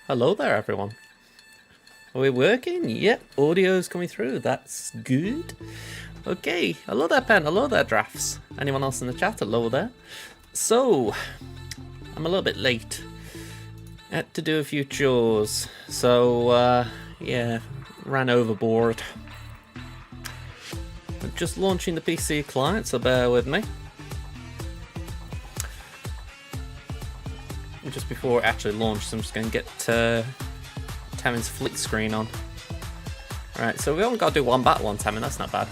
Hello there, everyone. Are we working? Yep, audio's coming through. That's good. Okay, hello there, Pen. Hello there, Drafts. Anyone else in the chat? Hello there. So, I'm a little bit late. Had to do a few chores. So, yeah, ran overboard. I'm just launching the PC client, so bear with me. Just before it actually launches, I'm just going to get Tamin's flick screen on. Right, so we only got to do one battle on Tamin, that's not bad.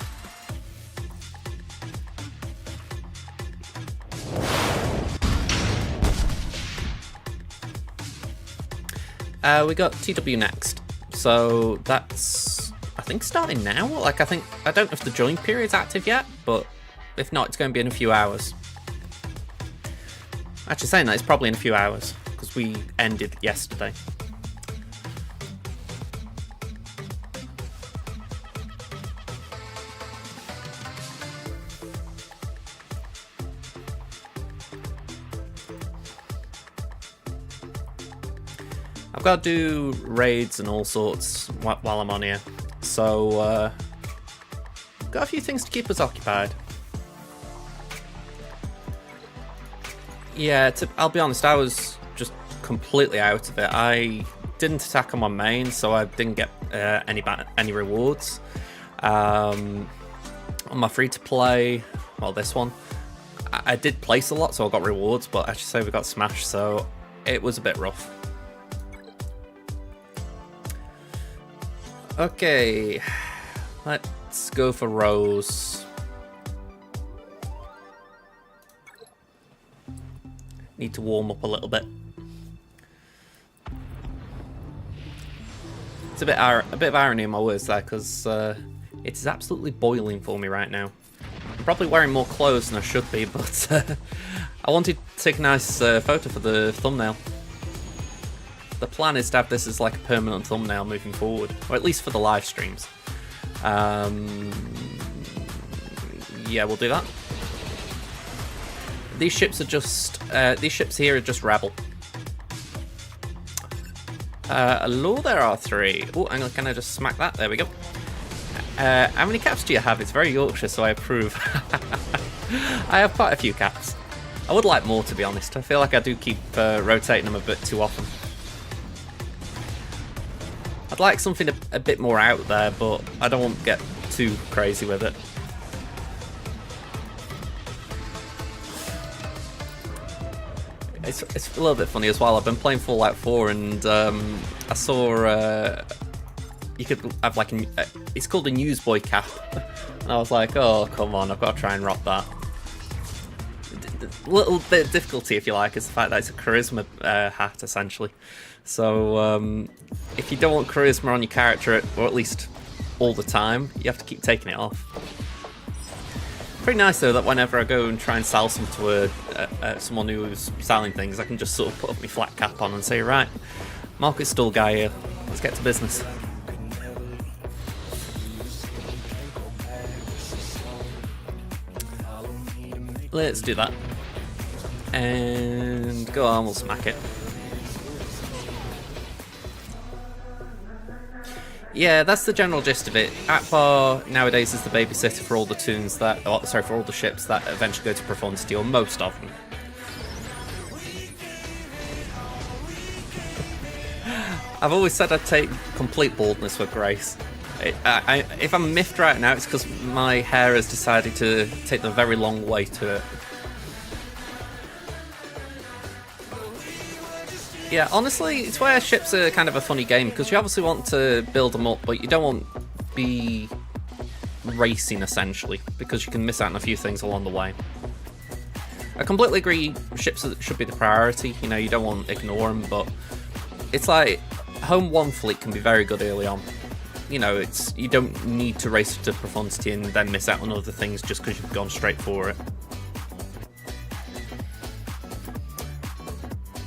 We got TW next, so that's, I think, starting now. Like, I don't know if the join period's active yet, but if not, it's going to be in a few hours. Actually, saying that, it's probably in a few hours, because we ended yesterday. I've got to do raids and all sorts while I'm on here, so got a few things to keep us occupied. Yeah, I'll be honest, I was just completely out of it. I didn't attack on my main, so I didn't get any rewards. On my free-to-play, well, this one, I did place a lot, so I got rewards, but I should say we got smashed, so it was a bit rough. Okay, let's go for Rose. Need to warm up a little bit. It's a bit of irony in my words there, because it is absolutely boiling for me right now. I'm probably wearing more clothes than I should be, but I wanted to take a nice photo for the thumbnail. The plan is to have this as like a permanent thumbnail moving forward, or at least for the live streams. Yeah, we'll do that. These ships are just, these ships here are just rabble. Hello there, R3. Oh, hang on, can I just smack that? There we go. How many caps do you have? It's very Yorkshire, so I approve. I have quite a few caps. I would like more, to be honest. I feel like I do keep rotating them a bit too often. I'd like something a bit more out there, but I don't want to get too crazy with it. It's a little bit funny as well. I've been playing Fallout 4 and I saw you could have like it's called a newsboy cap, and I was like, oh come on, I've got to try and rock that. A little bit of difficulty, if you like, is the fact that it's a charisma hat essentially. So if you don't want charisma on your character, or at least all the time, you have to keep taking it off. Pretty nice though that whenever I go and try and sell some to someone who's selling things, I can just sort of put up my flat cap on and say, right, market stall guy here, let's get to business. Let's do that. And go on, we'll smack it. Yeah, that's the general gist of it. Akbar nowadays is the babysitter for all the tunes that, for all the ships that eventually go to Profundity, or most of them. I've always said I'd take complete baldness with grace. If I'm miffed right now, it's because my hair has decided to take the very long way to it. Yeah, honestly, it's where ships are kind of a funny game, because you obviously want to build them up, but you don't want to be racing, essentially, because you can miss out on a few things along the way. I completely agree, ships should be the priority, you know, you don't want to ignore them, but it's like, Home 1 fleet can be very good early on. You know, you don't need to race to Profundity and then miss out on other things just because you've gone straight for it.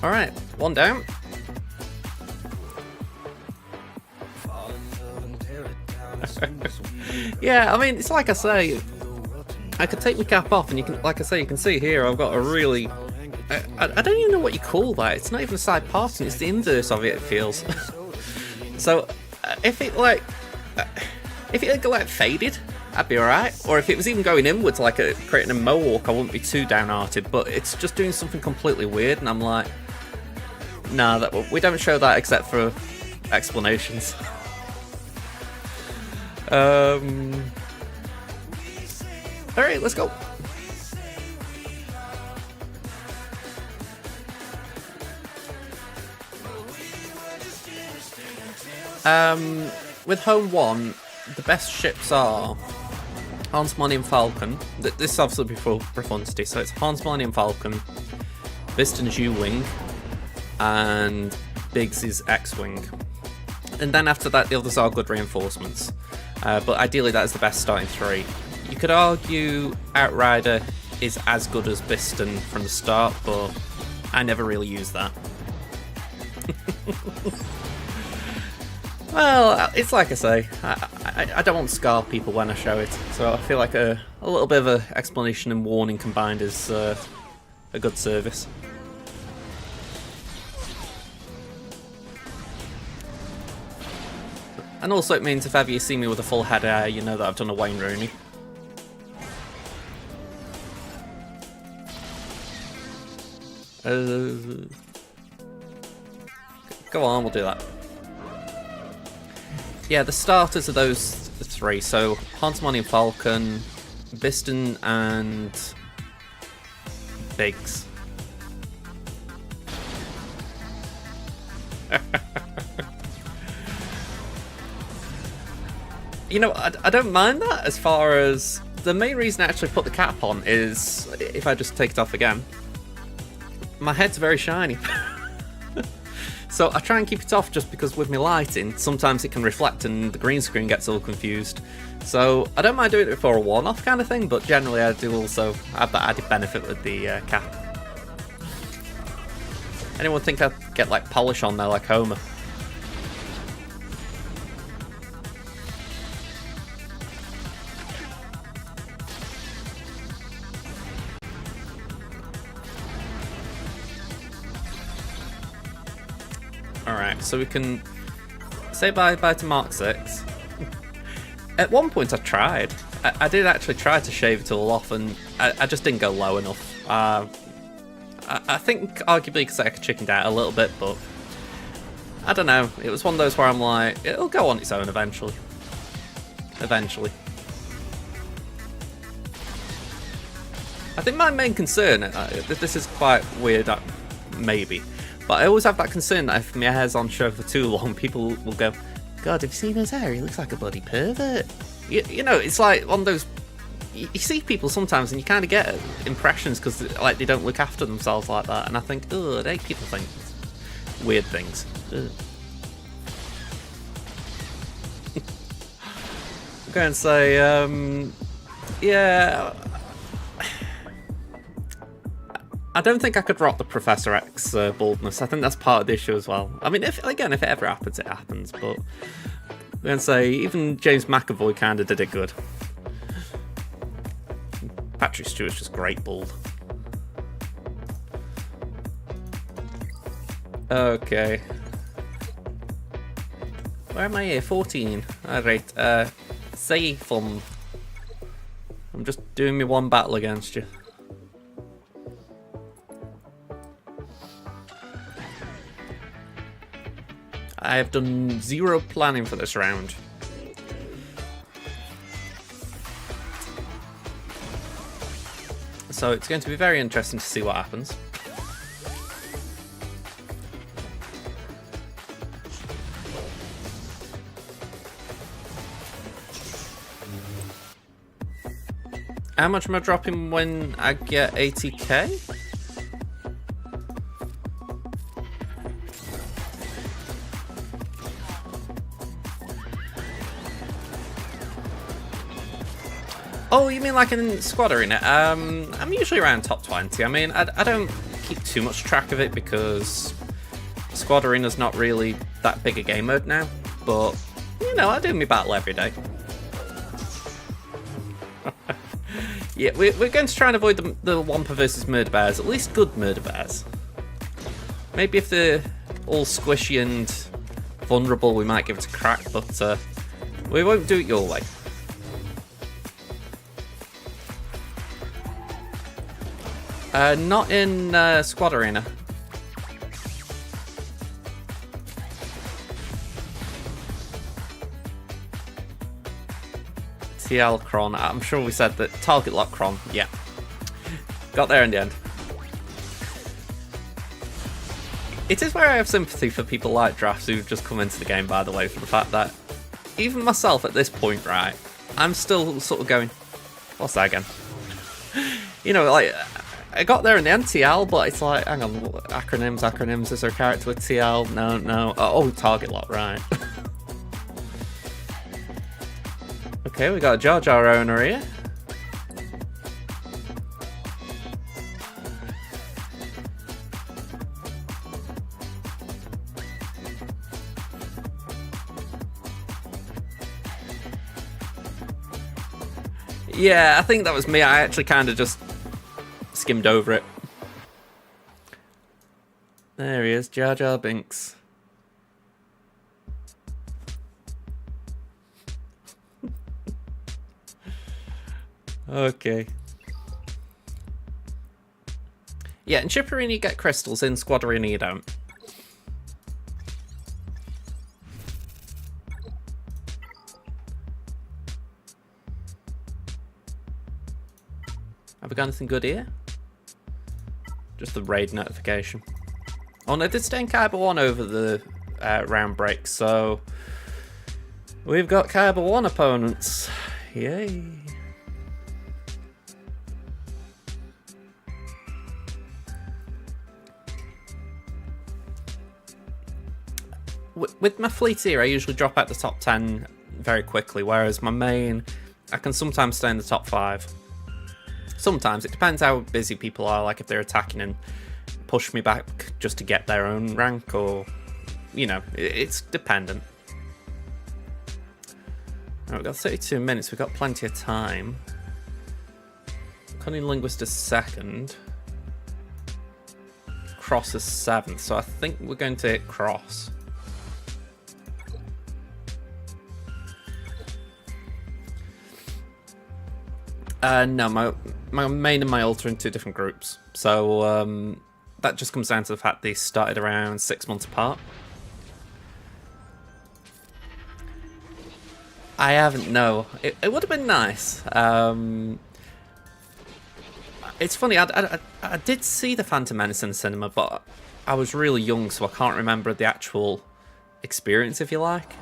Alright, one down. Yeah, I mean, it's like I say, I could take my cap off and you can, like I say, you can see here I've got a really I don't even know what you call that. It's not even a side parting, it's the inverse of it feels. So if it like faded, I'd be alright. Or if it was even going inwards, like creating a mohawk, I wouldn't be too downhearted. But it's just doing something completely weird, and I'm like, nah, we don't show that except for explanations. Alright, let's go. With Home 1, the best ships are Hans Millennium Falcon. This is obviously before Profundity, so it's Hans Millennium Falcon, Biston's U-Wing, and Biggs' X-Wing. And then after that, the others are good reinforcements. But ideally, that is the best starting 3. You could argue Outrider is as good as Biston from the start, but I never really use that. Well, it's like I say, I don't want to scar people when I show it, so I feel like a little bit of an explanation and warning combined is a good service. And also it means if ever you see me with a full head of hair, you know that I've done a Wayne Rooney. Go on, we'll do that. Yeah, the starters are those 3. So Hans Millennium Falcon, Biston, and Biggs. You know, I don't mind that as far as the main reason I actually put the cap on is, if I just take it off again, my head's very shiny. So I try and keep it off just because with my lighting, sometimes it can reflect and the green screen gets all confused. So I don't mind doing it for a one-off kind of thing, but generally I do also have that added benefit with the cap. Anyone think I'd get like polish on there like Homer? Alright, so we can say bye-bye to Mark 6. At one point I tried. I did actually try to shave it all off, and I just didn't go low enough. I think arguably because I chickened out a little bit, but I don't know. It was one of those where I'm like, it'll go on its own eventually. Eventually. I think my main concern, this is quite weird, maybe, but I always have that concern that if my hair's on show for too long, people will go, God, have you seen his hair? He looks like a bloody pervert. You know, it's like one of those, you see people sometimes and you kind of get impressions because like they don't look after themselves like that, and I think, oh, they people think weird things. Ugh. I'm going to say, yeah, I don't think I could rock the Professor X baldness. I think that's part of the issue as well. I mean, if it ever happens, it happens. But I'm going to say, even James McAvoy kind of did it good. Patrick Stewart's just great bald. Okay. Where am I here? 14. Alright, say from. I'm just doing me one battle against you. I have done zero planning for this round. So it's going to be very interesting to see what happens. How much am I dropping when I get 80k? Oh, you mean like in Squad Arena? I'm usually around top 20. I mean, I don't keep too much track of it because Squad Arena's not really that big a game mode now. But, you know, I do my battle every day. Yeah, we're going to try and avoid the Wampa versus Murder Bears. At least good Murder Bears. Maybe if they're all squishy and vulnerable, we might give it a crack, but we won't do it your way. Not in Squad Arena. TL Cron. I'm sure we said that. Target lock Cron. Yeah. Got there in the end. It is where I have sympathy for people like Drafts who've just come into the game, by the way, for the fact that even myself at this point, right, I'm still sort of going, what's that again? You know, like, I got there in the end, TL, but it's like, hang on, acronyms, is there a character with TL? No. Oh, target lock, right. Okay, we got a Jar Jar owner here. Yeah, I think that was me. I actually kind of just skimmed over it. There he is, Jar Jar Binks. Okay. Yeah, in Chip Arena you get crystals, in Squad Arena you don't. Have we got anything good here? Just the raid notification. Oh no, I did stay in Kyber 1 over the round break, so we've got Kyber 1 opponents. Yay. With my fleet here, I usually drop out the top 10 very quickly, whereas my main, I can sometimes stay in the top 5. Sometimes, it depends how busy people are, like if they're attacking and push me back just to get their own rank, or, you know, it's dependent. Alright, we've got 32 minutes, we've got plenty of time. Cunning Linguist is 2nd. Cross is 7th, so I think we're going to hit Cross. No, my main and my ult are in 2 different groups. So that just comes down to the fact they started around 6 months apart. I haven't, no. It would have been nice. It's funny, I did see the Phantom Menace in the cinema, but I was really young, so I can't remember the actual experience, if you like.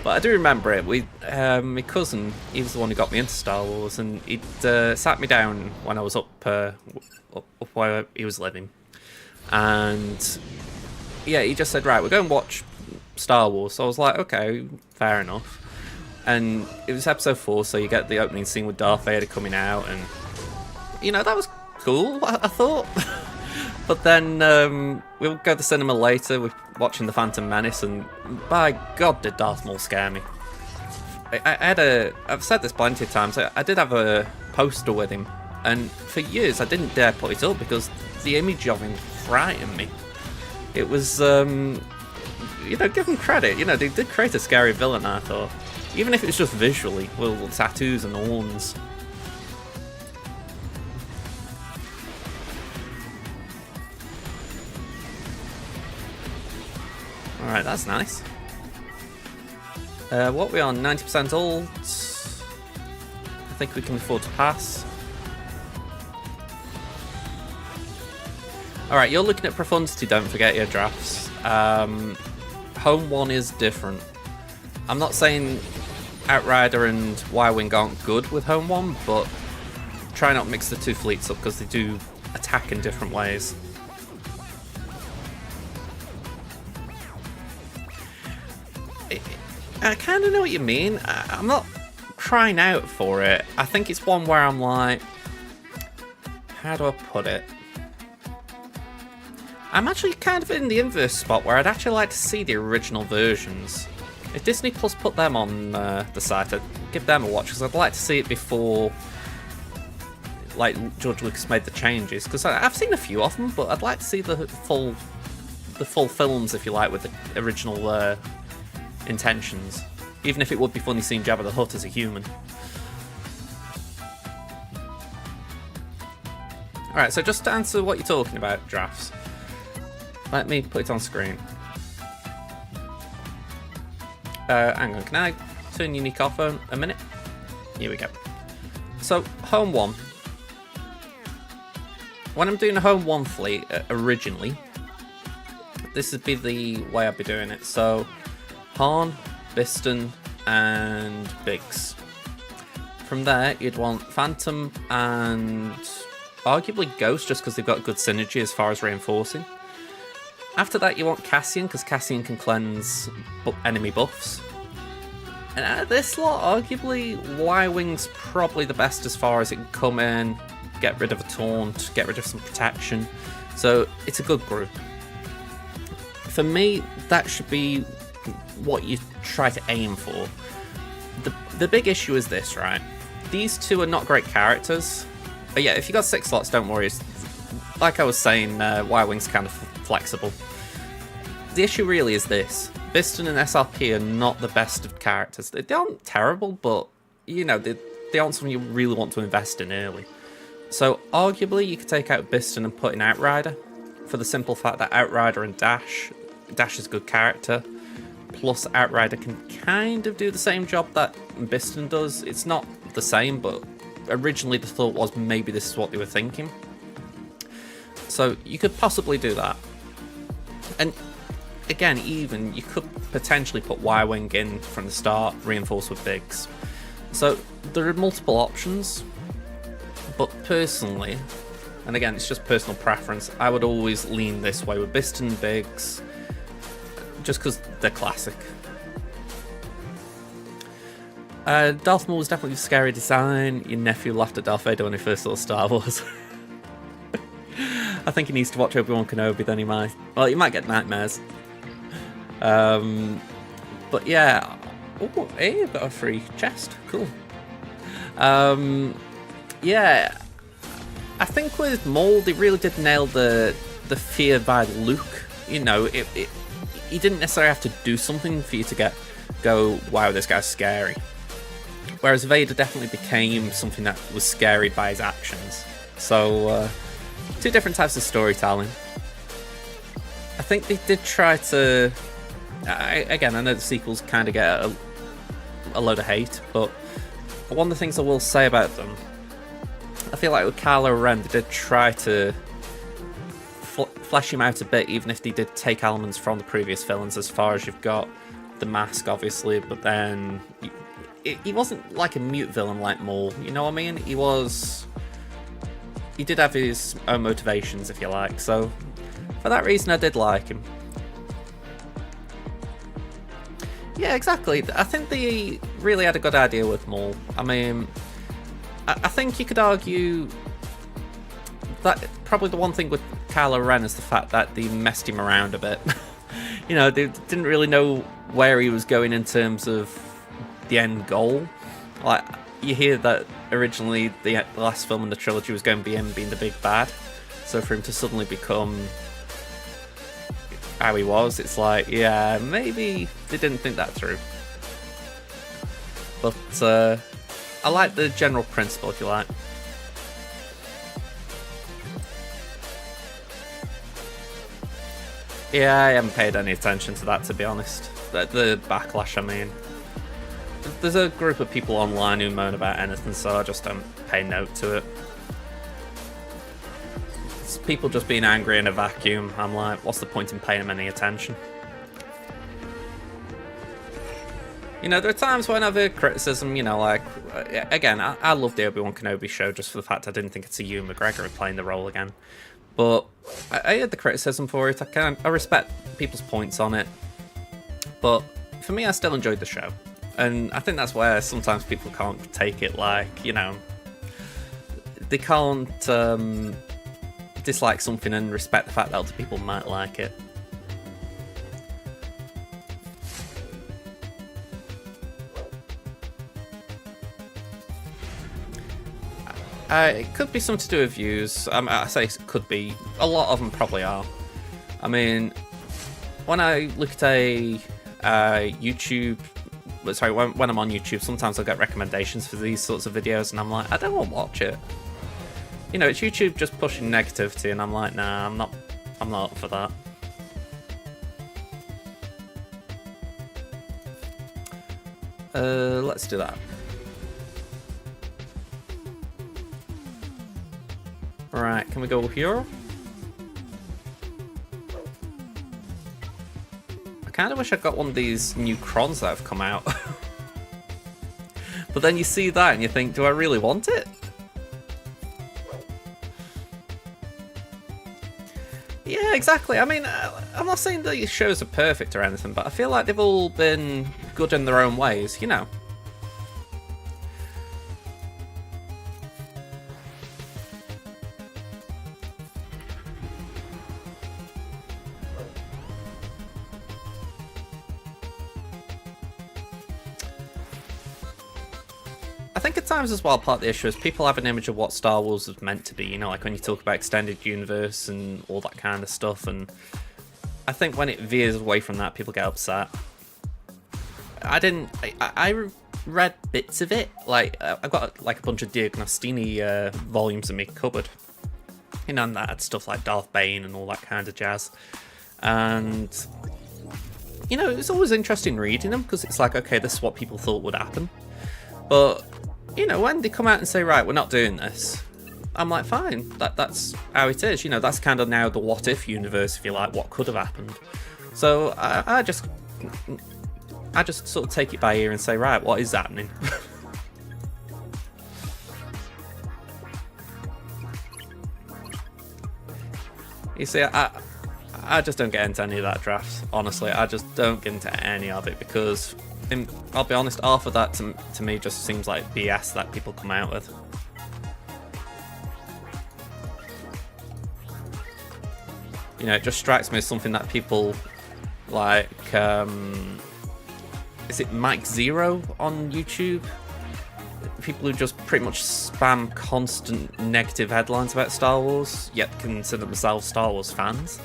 But I do remember it. My cousin, he was the one who got me into Star Wars, and he'd sat me down when I was up where he was living. And yeah, he just said, right, we're going to watch Star Wars. So I was like, okay, fair enough. And it was episode 4, so you get the opening scene with Darth Vader coming out, and, you know, that was cool, I thought. But then we'll go to the cinema later, we're watching The Phantom Menace, and by God did Darth Maul scare me. I've said this plenty of times, I did have a poster with him, and for years I didn't dare put it up because the image of him frightened me. It was, you know, give him credit, you know, they did create a scary villain, I thought. Even if it's just visually, with tattoos and horns. Alright, that's nice. What are we on? 90% ult. I think we can afford to pass. Alright, you're looking at profundity, don't forget your drafts. Home 1 is different. I'm not saying Outrider and Y-Wing aren't good with Home 1, but try not to mix the 2 fleets up because they do attack in different ways. I kind of know what you mean. I'm not crying out for it. I think it's one where I'm like, how do I put it? I'm actually kind of in the inverse spot where I'd actually like to see the original versions. If Disney Plus put them on the site, I'd give them a watch because I'd like to see it before like George Lucas made the changes, because I've seen a few of them, but I'd like to see the full films, if you like, with the original intentions. Even if it would be funny seeing Jabba the Hutt as a human. Alright, so just to answer what you're talking about, drafts. Let me put it on screen. Hang on, can I turn unique off a minute? Here we go. So, Home 1. When I'm doing a Home 1 fleet, originally, this would be the way I'd be doing it. So, Han, Biston, and Biggs. From there, you'd want Phantom and arguably Ghost, just because they've got good synergy as far as reinforcing. After that, you want Cassian, because Cassian can cleanse enemy buffs. And at this lot, arguably, Y-Wing's probably the best as far as it can come in, get rid of a taunt, get rid of some protection. So it's a good group. For me, that should be what you try to aim for. The big issue is this, right? These two are not great characters. But yeah, if you got 6 slots, don't worry. Like I was saying, Y-Wing's kind of flexible. The issue really is this. Biston and SRP are not the best of characters. They aren't terrible, but, you know, they aren't something you really want to invest in early. So, arguably, you could take out Biston and put in Outrider, for the simple fact that Outrider and Dash is a good character, plus Outrider can kind of do the same job that Biston does. It's not the same, but originally the thought was maybe this is what they were thinking. So, you could possibly do that. And again, even, you could potentially put Y-Wing in from the start, reinforce with Biggs. So, there are multiple options, but personally, and again, it's just personal preference, I would always lean this way with Biston and Biggs, just because they're classic. Darth Maul was definitely a scary design. Your nephew laughed at Darth Vader when he first saw Star Wars. I think he needs to watch Obi-Wan Kenobi, then he might. Well, he might get nightmares. But yeah. Oh, hey, I've got a free chest. Cool. Yeah. I think with Maul, they really did nail the fear by Luke. You know, he didn't necessarily have to do something for you to go, wow, this guy's scary. Whereas Vader definitely became something that was scary by his actions. So, two different types of storytelling. I think they did try to... Again, I know the sequels kind of get a load of hate, but one of the things I will say about them, I feel like with Kylo Ren, they did try to flesh him out a bit, even if they did take elements from the previous villains, as far as you've got the mask, obviously, but then he wasn't like a mute villain like Maul, you know what I mean? He did have his own motivations, if you like, so for that reason I did like him. Yeah, exactly. I think they really had a good idea with Maul. I mean, I think you could argue that probably the one thing with Kylo Ren is the fact that they messed him around a bit. You know, they didn't really know where he was going in terms of the end goal. Like, you hear that originally the last film in the trilogy was going to be him being the big bad. So for him to suddenly become how he was, it's like, yeah, maybe they didn't think that through. But I like the general principle, if you like. Yeah, I haven't paid any attention to that, to be honest. The backlash, I mean. There's a group of people online who moan about anything, so I just don't pay note to it. It's people just being angry in a vacuum. I'm like, what's the point in paying them any attention? You know, there are times when I've heard criticism, you know, like, again, I love the Obi-Wan Kenobi show just for the fact I didn't think it's a Ewan McGregor playing the role again. But I heard the criticism for it. I respect people's points on it. But for me, I still enjoyed the show. And I think that's where sometimes people can't take it, like, you know, they can't dislike something and respect the fact that other people might like it. It could be something to do with views. I say it could be. A lot of them probably are. I mean, when I look at a YouTube... Sorry, when I'm on YouTube, sometimes I'll get recommendations for these sorts of videos, and I'm like, I don't want to watch it. You know, it's YouTube just pushing negativity, and I'm like, nah, I'm not up for that. Let's do that. Right, can we go here? I kind of wish I got one of these new crons that have come out. But then you see that and you think, do I really want it? Yeah, exactly. I mean, I'm not saying that these shows are perfect or anything, but I feel like they've all been good in their own ways, you know. I think at times as well, part of the issue is people have an image of what Star Wars is meant to be, you know, like when you talk about extended universe and all that kind of stuff, and I think when it veers away from that, people get upset. I read bits of it, like, I've got like a bunch of Diagnostini volumes in my cupboard, you know, and that had stuff like Darth Bane and all that kind of jazz, and, you know, it's always interesting reading them, because it's like, okay, this is what people thought would happen, but, you know, when they come out and say, right, we're not doing this, I'm like, fine, that's how it is, you know, that's kind of now the what if universe, if you like, what could have happened. So I just sort of take it by ear and say, right, what is happening? You see, I just don't get into any of that drafts, honestly. I just don't get into any of it because, I'll be honest, half of that to me just seems like BS that people come out with. You know, it just strikes me as something that people like, is it Mike Zero on YouTube? People who just pretty much spam constant negative headlines about Star Wars, yet consider themselves Star Wars fans.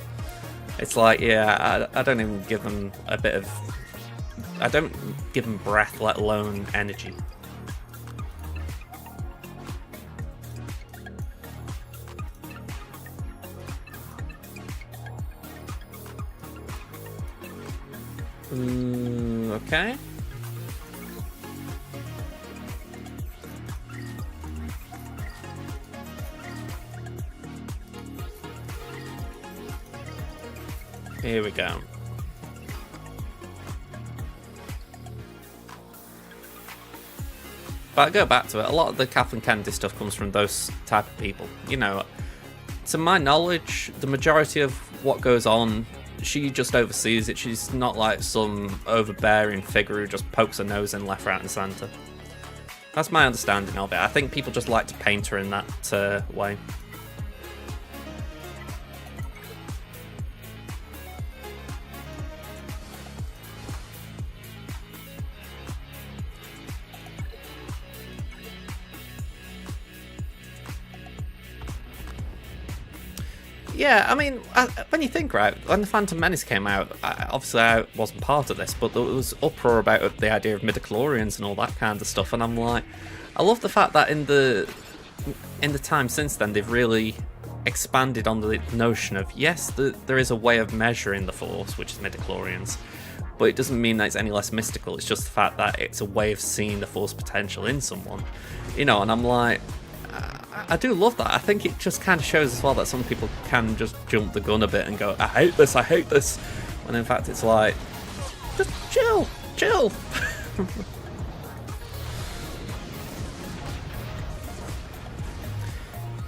It's like, yeah, I don't even give them a bit of... I don't give them breath, let alone energy. Okay. Here we go. But I go back to it, a lot of the Kathleen Kennedy stuff comes from those type of people. You know, to my knowledge, the majority of what goes on, she just oversees it. She's not like some overbearing figure who just pokes her nose in left, right and centre. That's my understanding of it. I think people just like to paint her in that way. Yeah, I mean, when you think, right, when The Phantom Menace came out, obviously I wasn't part of this, but there was uproar about the idea of midichlorians and all that kind of stuff, and I'm like, I love the fact that in the time since then, they've really expanded on the notion of, yes, there is a way of measuring the Force, which is midichlorians, but it doesn't mean that it's any less mystical, it's just the fact that it's a way of seeing the Force potential in someone, you know, and I'm like, I do love that. I think it just kind of shows as well that some people can just jump the gun a bit and go, I hate this, when in fact it's like, just chill.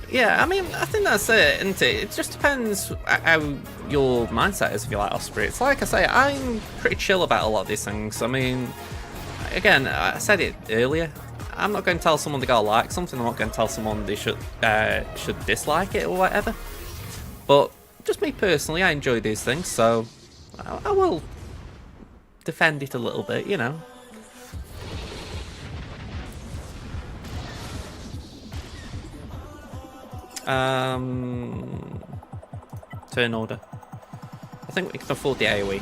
Yeah, I mean, I think that's it, isn't it? It just depends how your mindset is, if you like, Osprey. It's like I say, I'm pretty chill about a lot of these things. I mean, again, I said it earlier, I'm not going to tell someone they gotta like something, I'm not going to tell someone they should dislike it or whatever. But just me personally, I enjoy these things, so I will defend it a little bit, you know. Turn order. I think we can afford the AoE.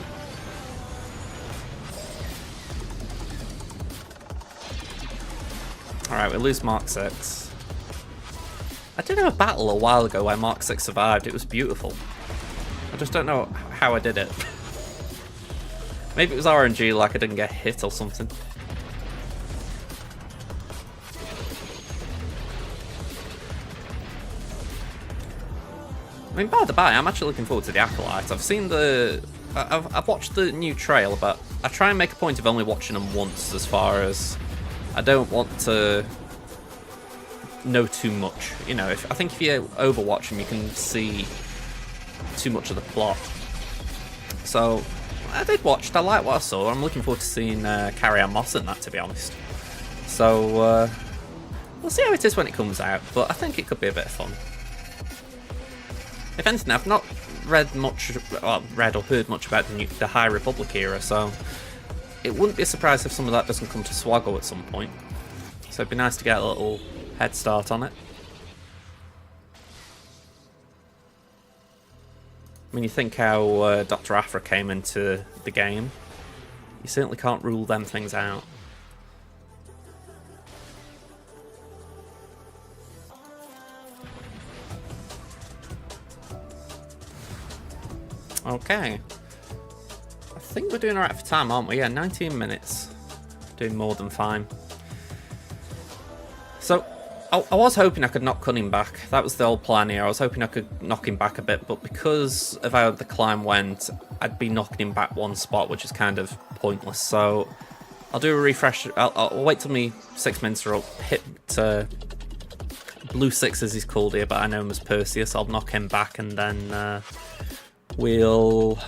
Alright, we lose Mark 6. I did have a battle a while ago where Mark 6 survived. It was beautiful. I just don't know how I did it. Maybe it was RNG, like I didn't get hit or something. I mean, by the by, I'm actually looking forward to the Acolyte. I've seen the... I've watched the new trailer, but I try and make a point of only watching them once, as far as I don't want to know too much. You know, I think if you overwatch them, you can see too much of the plot. So, I did watch it. I like what I saw. I'm looking forward to seeing Carrie-Anne Moss in that, to be honest. So, we'll see how it is when it comes out, but I think it could be a bit of fun. If anything, I've not read much, or read or heard much about the High Republic era, so it wouldn't be a surprise if some of that doesn't come to Swaggle at some point. So it'd be nice to get a little head start on it. I mean, you think how Dr. Aphra came into the game. You certainly can't rule them things out. Okay. I think we're doing alright for time, aren't we? Yeah, 19 minutes. Doing more than fine. So, I was hoping I could knock Cunning back. That was the old plan here. I was hoping I could knock him back a bit, but because of how the climb went, I'd be knocking him back one spot, which is kind of pointless. So, I'll do a refresh. I'll wait till me 6 minutes are up, hit Blue 6 as he's called here, but I know him as Perseus. I'll knock him back, and then we'll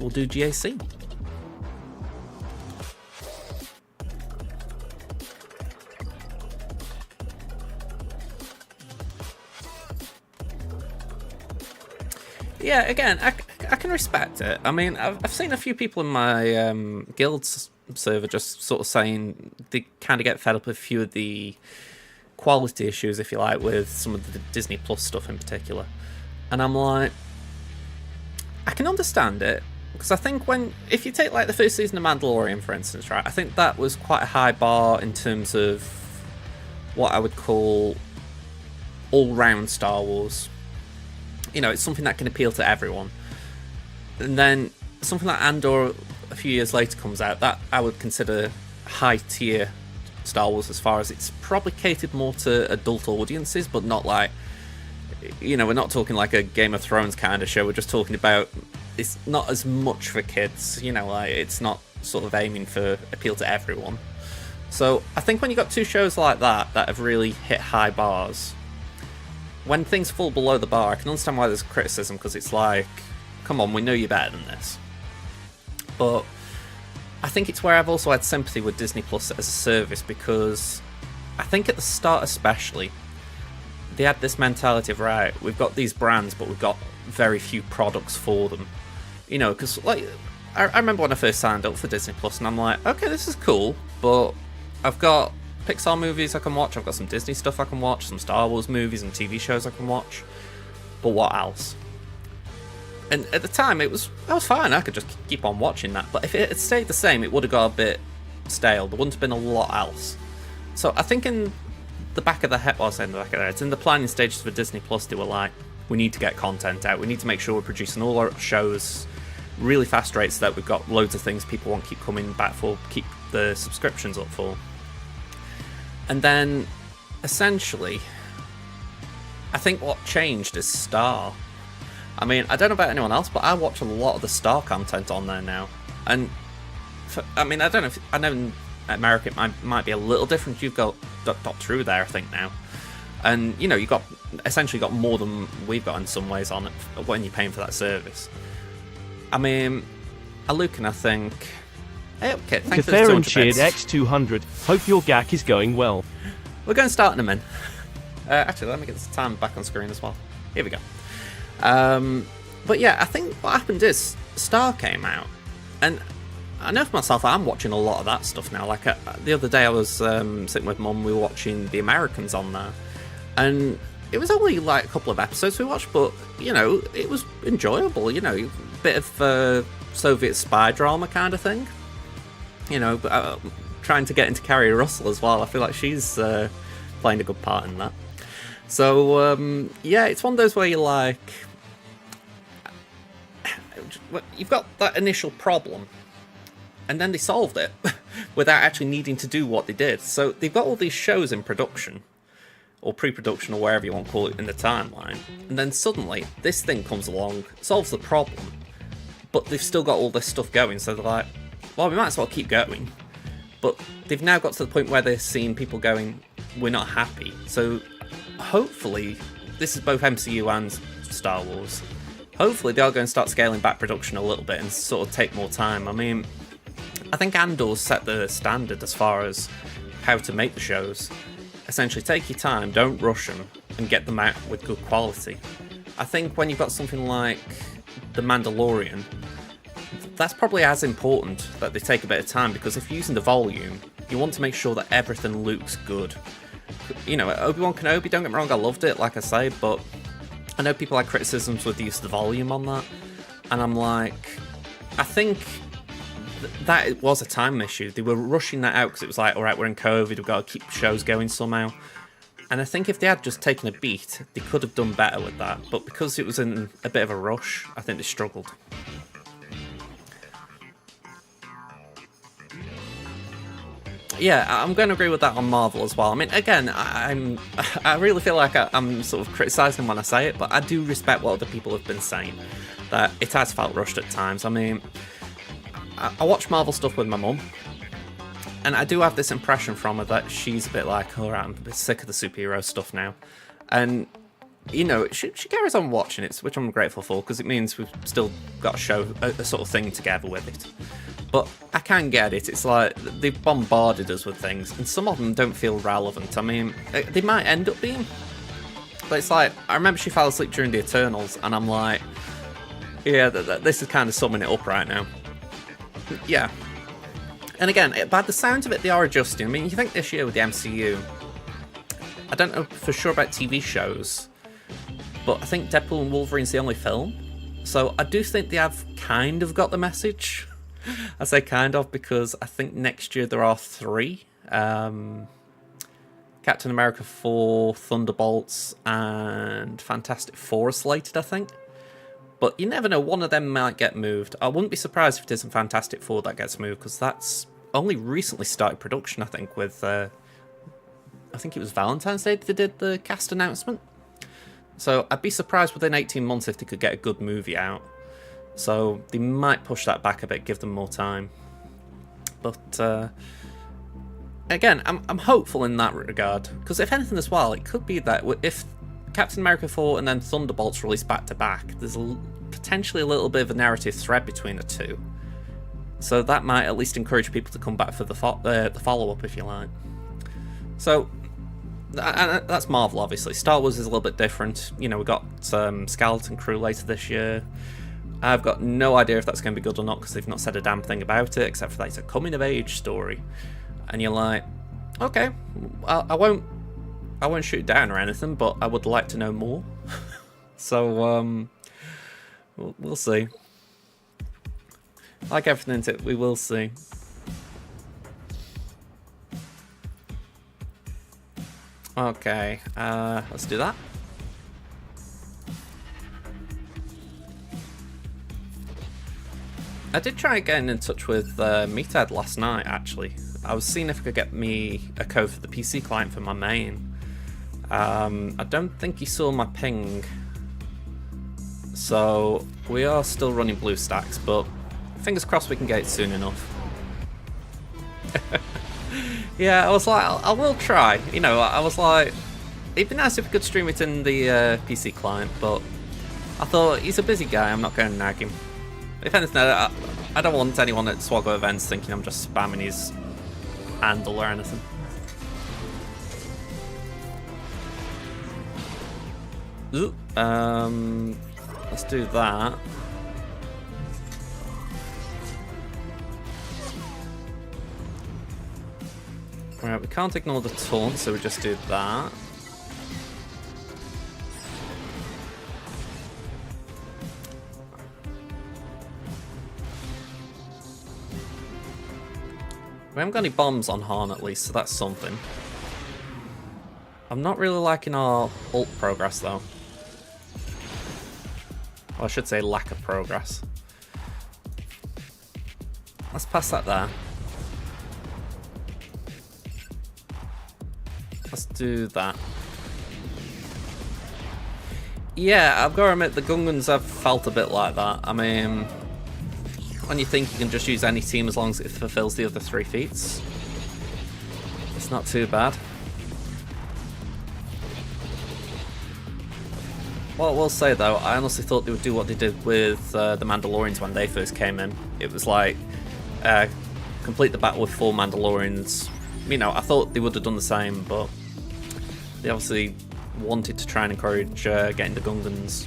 do GAC. Yeah, again, I can respect it. I mean, I've seen a few people in my guild's server just sort of saying they kind of get fed up with a few of the quality issues, if you like, with some of the Disney Plus stuff in particular. And I'm like, I can understand it, because I think if you take like the first season of Mandalorian, for instance, right, I think that was quite a high bar in terms of what I would call all-round Star Wars. You know, it's something that can appeal to everyone. And then something like Andor a few years later comes out, that I would consider high-tier Star Wars, as far as it's probably catered more to adult audiences, but not like, you know, we're not talking like a Game of Thrones kind of show. We're just talking about, it's not as much for kids, you know, like it's not sort of aiming for appeal to everyone. So I think when you got two shows like that have really hit high bars, when things fall below the bar, I can understand why there's criticism, because it's like, come on, we know you're better than this. But I think it's where I've also had sympathy with Disney Plus as a service, because I think at the start especially, they had this mentality of, right, we've got these brands, but we've got very few products for them. You know, because like, I remember when I first signed up for Disney Plus, and I'm like, okay, this is cool, but I've got Pixar movies I can watch, I've got some Disney stuff I can watch, some Star Wars movies and TV shows I can watch, but what else? And at the time, I was fine, I could just keep on watching that, but if it had stayed the same, it would have got a bit stale, there wouldn't have been a lot else. So I think in the back of the head, well, I was saying the back of the head, it's in the planning stages for Disney Plus, they were like, we need to get content out, we need to make sure we're producing all our shows really fast rates, so that we've got loads of things people want to keep coming back for, keep the subscriptions up for. And then, essentially, I think what changed is Star. I mean, I don't know about anyone else, but I watch a lot of the Star content on there now. And, I mean, I don't know if, I know in America it might be a little different. You've got Doctor Who there, I think, now. And, you know, you've got, essentially got more than we've got in some ways on it when you're paying for that service. I mean, I look and I think, hey, okay, thanks for the 200 cheered X200. Hope your GAC is going well. We're going to start in a minute. Actually, let me get the time back on screen as well. Here we go. But yeah, I think what happened is Star came out, and I know for myself I'm watching a lot of that stuff now. Like the other day I was sitting with Mum, we were watching The Americans on there, and it was only like a couple of episodes we watched, but you know, it was enjoyable. You know, bit of Soviet spy drama kind of thing. You know, but trying to get into Carrie Russell as well. I feel like she's playing a good part in that. So yeah, it's one of those where you're like, you've got that initial problem, and then they solved it without actually needing to do what they did. So they've got all these shows in production, or pre-production, or wherever you want to call it in the timeline, and then suddenly this thing comes along, solves the problem, but they've still got all this stuff going, so they're like, well, we might as well keep going. But they've now got to the point where they're seeing people going, we're not happy. So hopefully, this is both MCU and Star Wars, hopefully they are going to start scaling back production a little bit and sort of take more time. I mean, I think Andor's set the standard as far as how to make the shows. Essentially, take your time, don't rush them, and get them out with good quality. I think when you've got something like The Mandalorian, that's probably as important that they take a bit of time, because if you're using the volume, you want to make sure that everything looks good. You know, Obi-Wan Kenobi, don't get me wrong, I loved it, like I say, but I know people had criticisms with the use of the volume on that, and I'm like, I think that it was a time issue. They were rushing that out because it was like, alright, we're in COVID, we've got to keep shows going somehow. And I think if they had just taken a beat, they could have done better with that. But because it was in a bit of a rush, I think they struggled. Yeah, I'm going to agree with that on Marvel as well. I mean, again, I really feel like I'm sort of criticising when I say it, but I do respect what other people have been saying, that it has felt rushed at times. I mean, I watch Marvel stuff with my mum, and I do have this impression from her that she's a bit like, alright, I'm a bit sick of the superhero stuff now. And, you know, she carries on watching it, which I'm grateful for, because it means we've still got a show, a sort of thing together with it. But I can get it. It's like they've bombarded us with things, and some of them don't feel relevant. I mean, they might end up being, but it's like, I remember she fell asleep during the Eternals, and I'm like, yeah, this is kind of summing it up right now. Yeah. And again, by the sounds of it, they are adjusting. I mean, you think this year with the MCU, I don't know for sure about TV shows, but I think Deadpool and Wolverine's the only film. So I do think they have kind of got the message. I say kind of because I think next year there are 3. Captain America 4, Thunderbolts, and Fantastic Four are slated, I think. But you never know, one of them might get moved. I wouldn't be surprised if it isn't Fantastic Four that gets moved, because that's only recently started production, I think, with... I think it was Valentine's Day they did the cast announcement. So I'd be surprised within 18 months if they could get a good movie out. So they might push that back a bit, give them more time. But again, I'm hopeful in that regard, because if anything as well, it could be that if Captain America 4 and then Thunderbolts released back to back, there's potentially a little bit of a narrative thread between the two. So that might at least encourage people to come back for the follow-up, if you like. So that's Marvel, obviously. Star Wars is a little bit different. You know, we got Skeleton Crew later this year. I've got no idea if that's going to be good or not, because they've not said a damn thing about it, except for that it's a coming-of-age story. And you're like, okay, I won't shoot down or anything, but I would like to know more. So, we'll see. Like everything, we will see. Okay, let's do that. I did try getting in touch with Meathead last night, actually. I was seeing if I could get me a code for the PC client for my main. I don't think he saw my ping. So we are still running BlueStacks, but fingers crossed we can get it soon enough. Yeah, I was like, I will try. You know, I was like, it'd be nice if we could stream it in the PC client, but I thought, he's a busy guy, I'm not going to nag him. If anything, I don't want anyone at Swaggo events thinking I'm just spamming his handle or anything. Ooh, let's do that. Right, we can't ignore the taunt, so we just do that. We haven't got any bombs on Han at least, so that's something. I'm not really liking our ult progress though. Well, I should say lack of progress. Let's pass that there. Let's do that. Yeah, I've got to admit the Gungans have felt a bit like that. I mean, when you think you can just use any team as long as it fulfills the other 3 feats, it's not too bad. What I will say though, I honestly thought they would do what they did with the Mandalorians when they first came in. It was like, complete the battle with 4 Mandalorians. You know, I thought they would have done the same, but they obviously wanted to try and encourage getting the Gungans.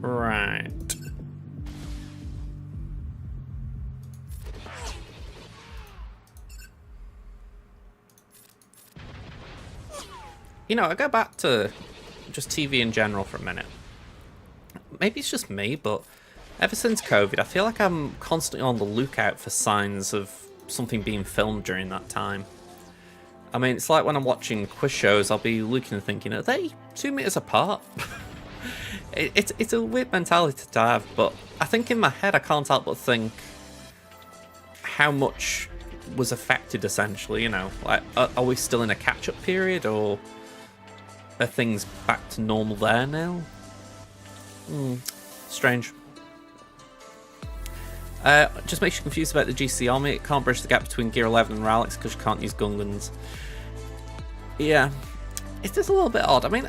Right. You know, I go back to just TV in general for a minute. Maybe it's just me, but ever since COVID, I feel like I'm constantly on the lookout for signs of something being filmed during that time. I mean, it's like when I'm watching quiz shows, I'll be looking and thinking, are they 2 meters apart? It's a weird mentality to have, but I think in my head I can't help but think how much was affected, essentially, you know? Like, are we still in a catch-up period, or are things back to normal there now? Strange. Just makes you confused about the GC army. It can't bridge the gap between Gear 11 and Ralix because you can't use Gungans. Yeah, it's just a little bit odd. I mean,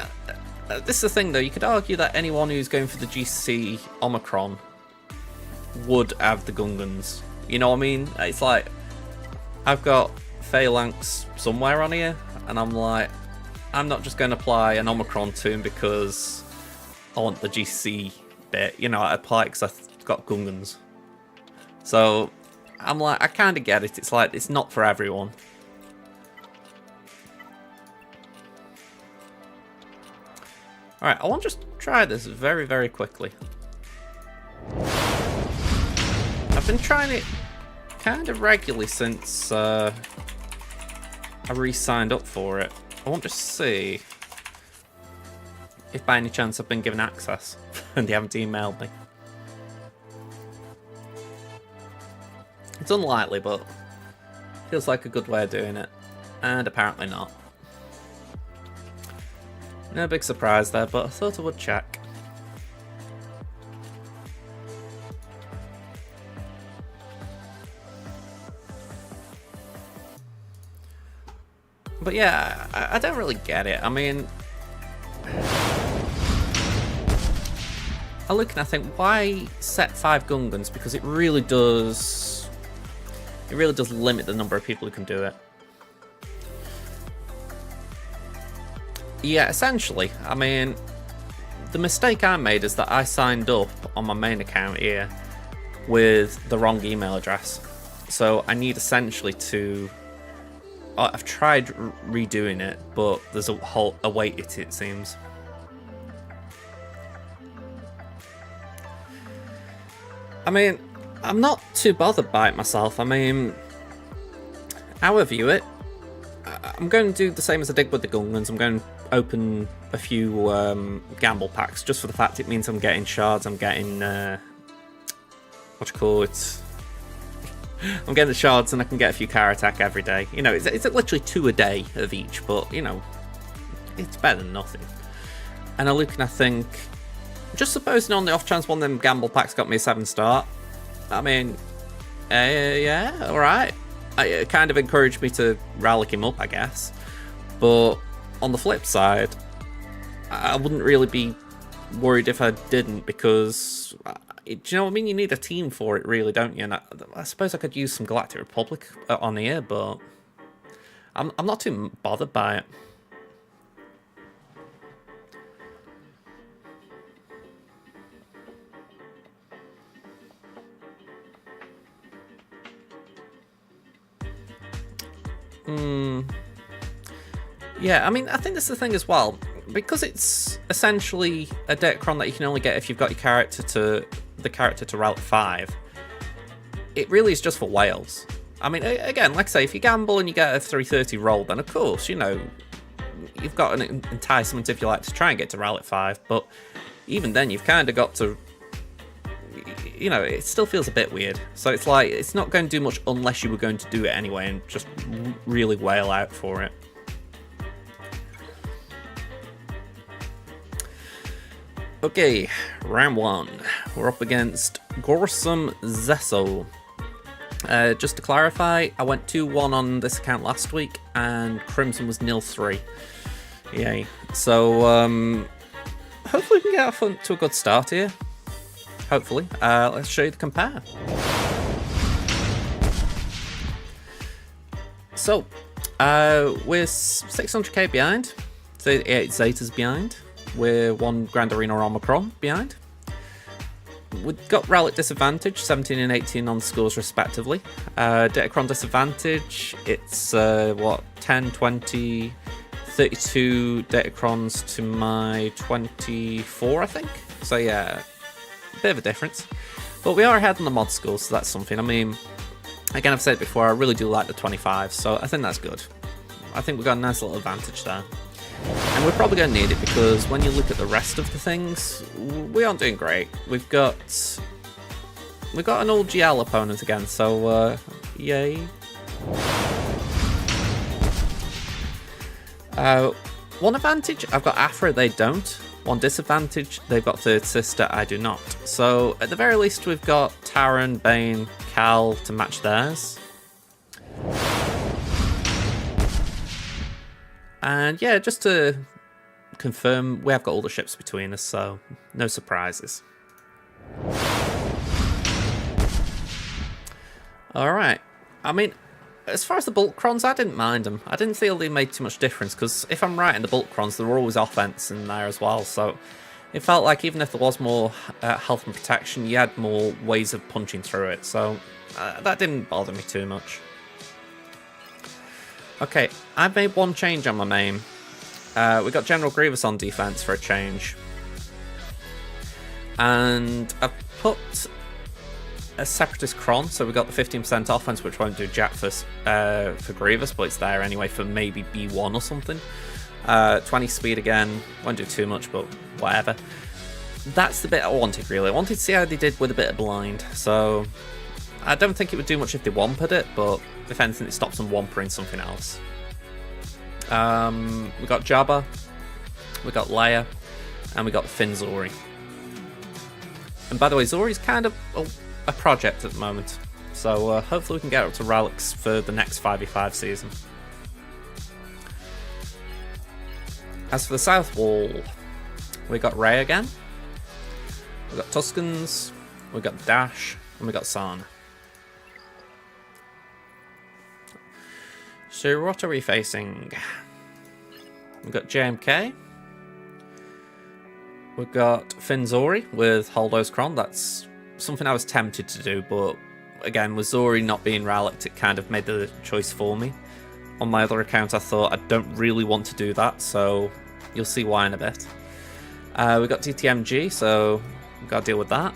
this is the thing though, you could argue that anyone who's going for the GC Omicron would have the Gungans. You know what I mean? It's like, I've got Phalanx somewhere on here, and I'm like, I'm not just going to apply an Omicron to him because I want the GC bit. You know, I apply it because I've got Gungans. So, I'm like, I kind of get it. It's like, it's not for everyone. Alright, I want to just try this very, very quickly. I've been trying it kind of regularly since I re-signed up for it. I want to see if by any chance I've been given access and they haven't emailed me. It's unlikely, but feels like a good way of doing it. And apparently not. No big surprise there, but I thought I would check. But yeah, I don't really get it. I mean, I look and I think, why set 5 Gungans? Because it really does limit the number of people who can do it. Yeah, essentially. I mean, the mistake I made is that I signed up on my main account here with the wrong email address. So I need essentially to... I've tried redoing it, but there's a wait, it seems. I mean, I'm not too bothered by it myself. I mean, how I view it, I'm going to do the same as I did with the Gungans. I'm going to open a few gamble packs just for the fact it means I'm getting shards. I'm getting I'm getting the shards, and I can get a few car attack every day. You know, it's literally 2 a day of each, but you know, it's better than nothing. And I look and I think, just supposing on the off chance one of them gamble packs got me a 7 start. I mean, yeah, all right. It kind of encouraged me to rally him up, I guess. But on the flip side, I wouldn't really be worried if I didn't, because, do you know what I mean? You need a team for it, really, don't you? And I suppose I could use some Galactic Republic on here, but I'm not too bothered by it. Yeah, I mean, I think that's the thing as well. Because it's essentially a Datacron that you can only get if you've got your character to Relic 5, it really is just for whales. I mean, again, like I say, if you gamble and you get a 330 roll, then of course, you know, you've got an enticement, if you like, to try and get to Relic 5, but even then you've kind of got to, you know, it still feels a bit weird. So it's like, it's not going to do much unless you were going to do it anyway and just really wail out for it. Okay, round 1. We're up against Gorsum Zesso. Just to clarify, I went 2-1 on this account last week, and Crimson was 0-3. Yay. So, hopefully we can get off to a good start here. Hopefully. Let's show you the compare. So, we're 600k behind. 38 Zetas behind. We're 1 Grand Arena Omicron behind. We've got Relic disadvantage, 17 and 18 on scores respectively. Datacron disadvantage, it's 10, 20, 32 Datacrons to my 24, I think. So yeah, a bit of a difference. But we are ahead on the mod scores, so that's something. I mean, again, I've said it before, I really do like the 25, so I think that's good. I think we've got a nice little advantage there. And we're probably going to need it, because when you look at the rest of the things, we aren't doing great. We've got an old GL opponent again, so yay. One advantage, I've got Afra, they don't. One disadvantage, they've got Third Sister, I do not. So at the very least, we've got Taran, Bane, Cal to match theirs. And yeah, just to confirm, we have got all the ships between us, so no surprises. Alright, I mean, as far as the bulk crons, I didn't mind them. I didn't feel they made too much difference, because if I'm right in the bulk crons, there were always offense in there as well, so it felt like even if there was more health and protection, you had more ways of punching through it, so that didn't bother me too much. Okay, I've made one change on my main. We got General Grievous on defense for a change. And I've put a Separatist Cron, so we got the 15% offense, which won't do jack for Grievous, but it's there anyway for maybe B1 or something. 20 speed again, won't do too much, but whatever. That's the bit I wanted, really. I wanted to see how they did with a bit of blind, so I don't think it would do much if they wampered it, but if anything, it stops them wampering something else. We got Jabba, we got Leia, and we got Finn Zori. And by the way, Zori's kind of a project at the moment, so hopefully we can get up to relics for the next 5v5 season. As for the South Wall, we got Rey again, we got Tuskens, we got Dash, and we got Sana. So what are we facing? We've got JMK. We've got Finn Zori with Holdo's Cron. That's something I was tempted to do, but again, with Zori not being relicked, it kind of made the choice for me. On my other account, I thought I don't really want to do that, so you'll see why in a bit. We've got TTMG, so we've got to deal with that.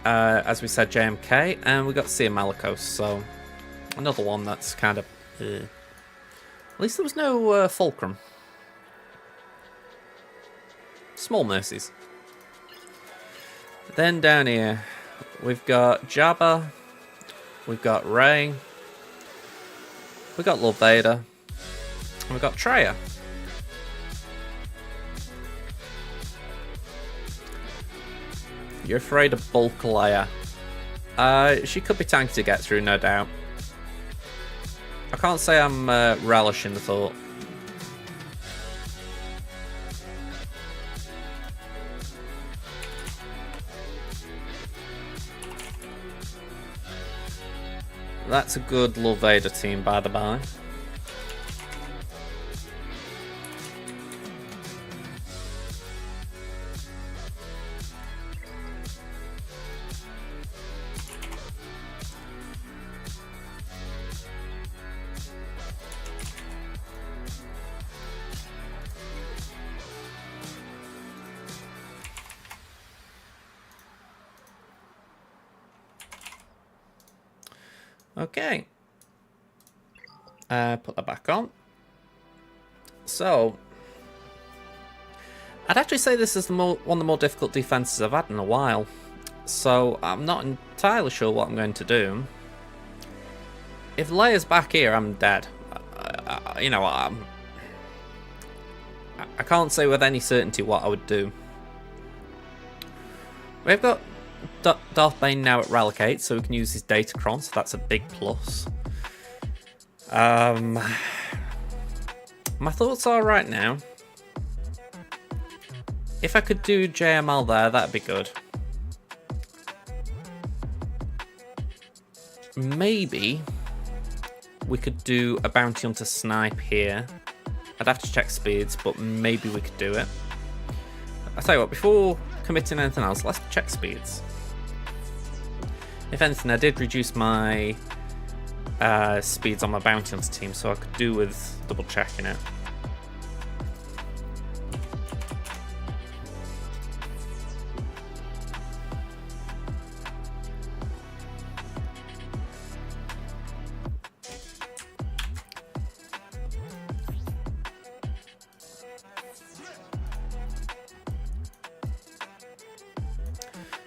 As we said, JMK, and we've got Sia Malicos, so another one that's kind of... At least there was no Fulcrum. Small mercies. Then down here, we've got Jabba, we've got Rey, we've got Lord Vader, and we've got Traya. You're afraid of Bulk Leia. She could be tanky to get through, no doubt. I can't say I'm relishing the thought. That's a good Lord Vader team, by the by. Okay. Put that back on. So, I'd actually say this is one of the more difficult defenses I've had in a while. So, I'm not entirely sure what I'm going to do. If Leia's back here, I'm dead. You know, I can't say with any certainty what I would do. We've got Darth Bane now at Relicate, so we can use his Datacron, so that's a big plus. My thoughts are right now, if I could do JML there, that'd be good. Maybe we could do a Bounty Hunter Snipe here. I'd have to check speeds, but maybe we could do it. I'll tell you what, before committing anything else, let's check speeds. If anything, I did reduce my speeds on my Bounty Hunter team, so I could do with double checking it.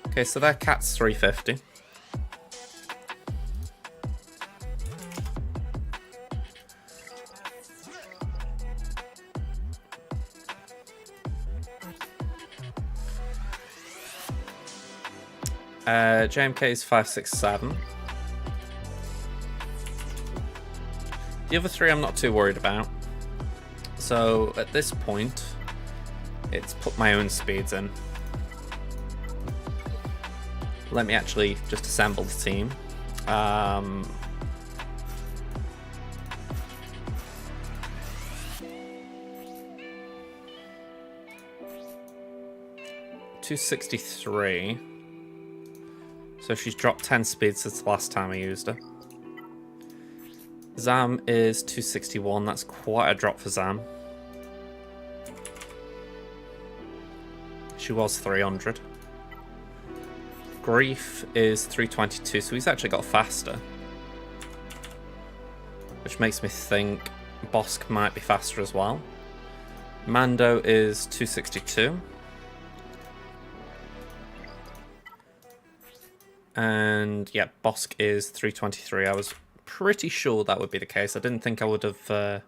Okay, so their cat's 350. JMK is 567. The other three I'm not too worried about. So at this point, it's put my own speeds in. Let me actually just assemble the team. 263. So she's dropped 10 speed since the last time I used her. Zam is 261. That's quite a drop for Zam. She was 300. Grief is 322, so he's actually got faster. Which makes me think Bosk might be faster as well. Mando is 262. And yeah, Bosk is 323. I was pretty sure that would be the case. I didn't think I would have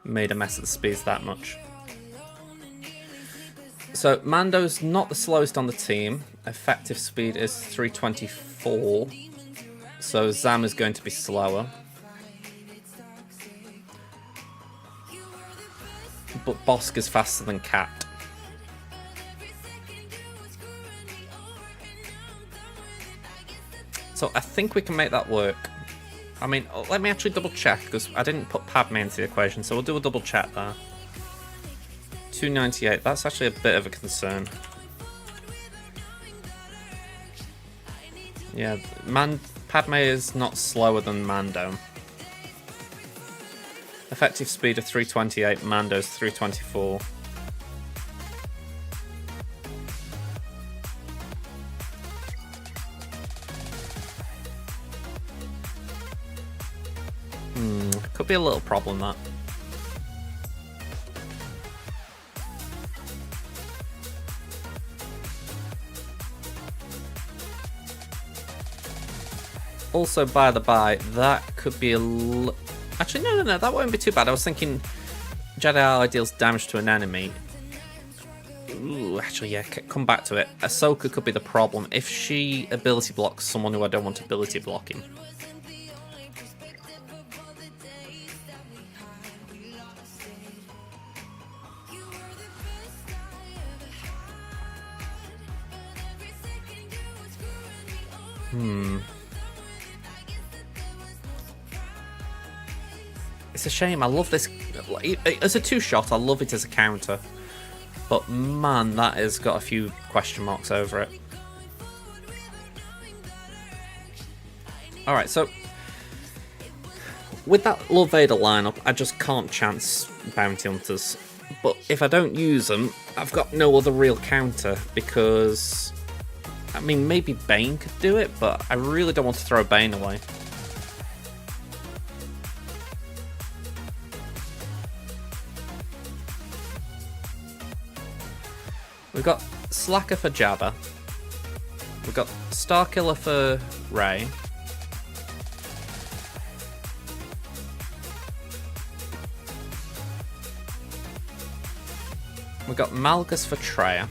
made a mess of the speeds that much. So Mando's not the slowest on the team. Effective speed is 324. So Zam is going to be slower. But Bosk is faster than Cat. So I think we can make that work. I mean, let me actually double check, because I didn't put Padme into the equation, so we'll do a double check there. 298, that's actually a bit of a concern. Yeah, Padme is not slower than Mando. Effective speed of 328, Mando's 324. Could be a little problem, that. Also, by the by, that could be a actually, no, that won't be too bad. I was thinking Jedi Ally deals damage to an enemy. Ooh, actually, yeah, come back to it. Ahsoka could be the problem if she ability blocks someone who I don't want ability blocking. It's a shame. I love this. As a two-shot, I love it as a counter. But man, that has got a few question marks over it. Alright, so with that Lord Vader lineup, I just can't chance Bounty Hunters. But if I don't use them, I've got no other real counter, because I mean, maybe Bane could do it, but I really don't want to throw Bane away. We've got Slacker for Jabba. We've got Starkiller for Rey. We've got Malgus for Traya.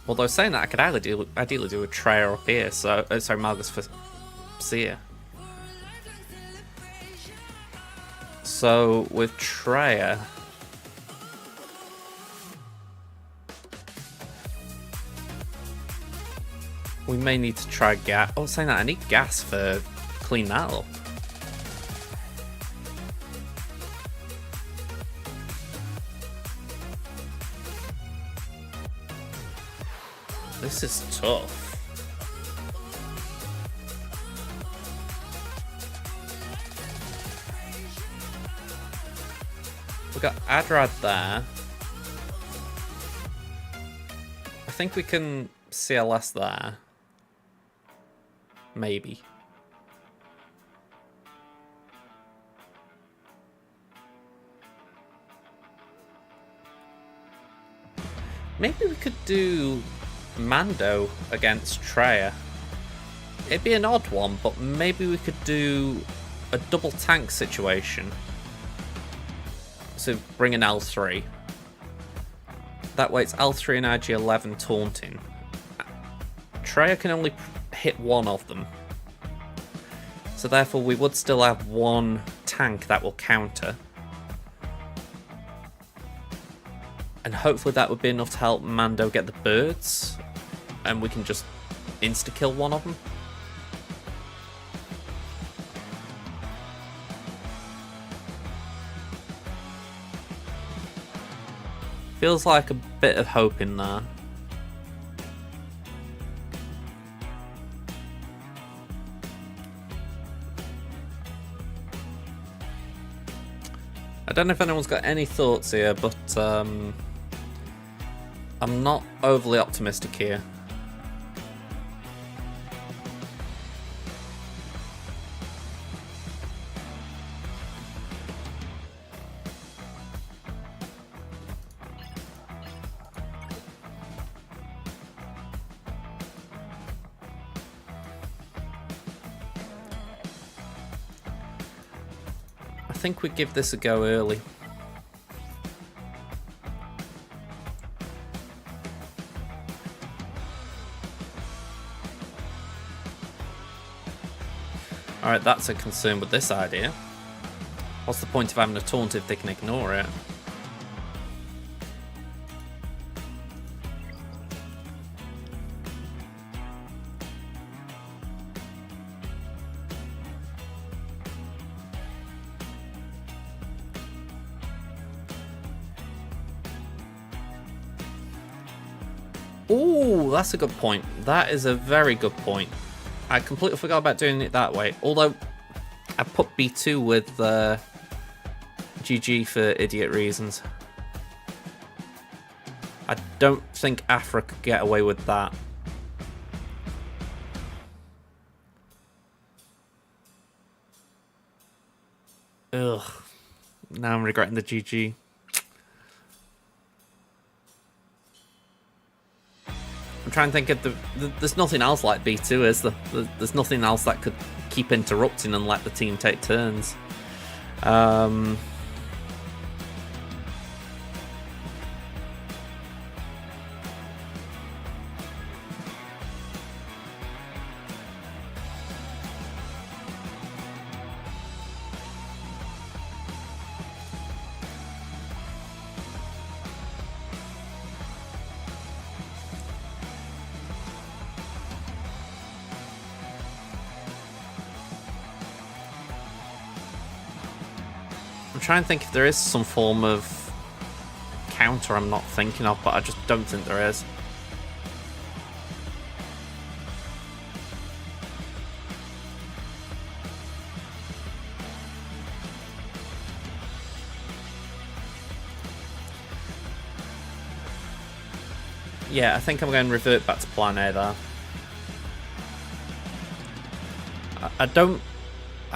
Although saying that, I could ideally do a Traya up here. So, sorry, Malgus for Seer. So with Traya, we may need to try gas. Oh, saying that, I need gas for clean that up. This is tough. We got Adrad there. I think we can CLS there. Maybe. Maybe we could do Mando against Traya. It'd be an odd one, but maybe we could do a double tank situation. So bring an L3. That way it's L3 and IG-11 taunting. Traya can only hit one of them. So therefore we would still have one tank that will counter. And hopefully that would be enough to help Mando get the birds. And we can just insta-kill one of them. Feels like a bit of hope in there. I don't know if anyone's got any thoughts here, but I'm not overly optimistic here. I think we give this a go early. Alright, that's a concern with this idea. What's the point of having a taunt if they can ignore it? Ooh, that's a good point. That is a very good point. I completely forgot about doing it that way. Although, I put B2 with GG for idiot reasons. I don't think Afra could get away with that. Ugh. Now I'm regretting the GG. I'm trying to think of there's nothing else like B2, is there? There's nothing else that could keep interrupting and let the team take turns. I'm trying to think if there is some form of counter I'm not thinking of, but I just don't think there is. Yeah, I think I'm going to revert back to plan A there.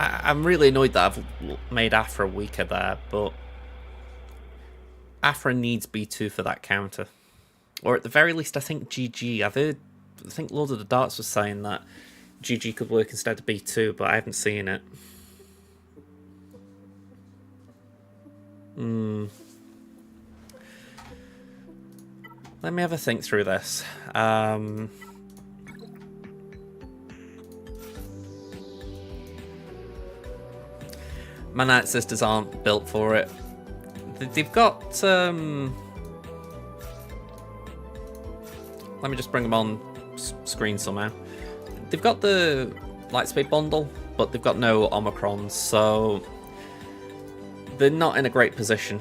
I'm really annoyed that I've made Afra weaker there, but Afra needs B2 for that counter. Or at the very least, I think GG. I think Lord of the Darts was saying that GG could work instead of B2, but I haven't seen it. Let me have a think through this. My Night Sisters aren't built for it. They've got... let me just bring them on screen somehow. They've got the Lightspeed bundle, but they've got no Omicrons, so they're not in a great position.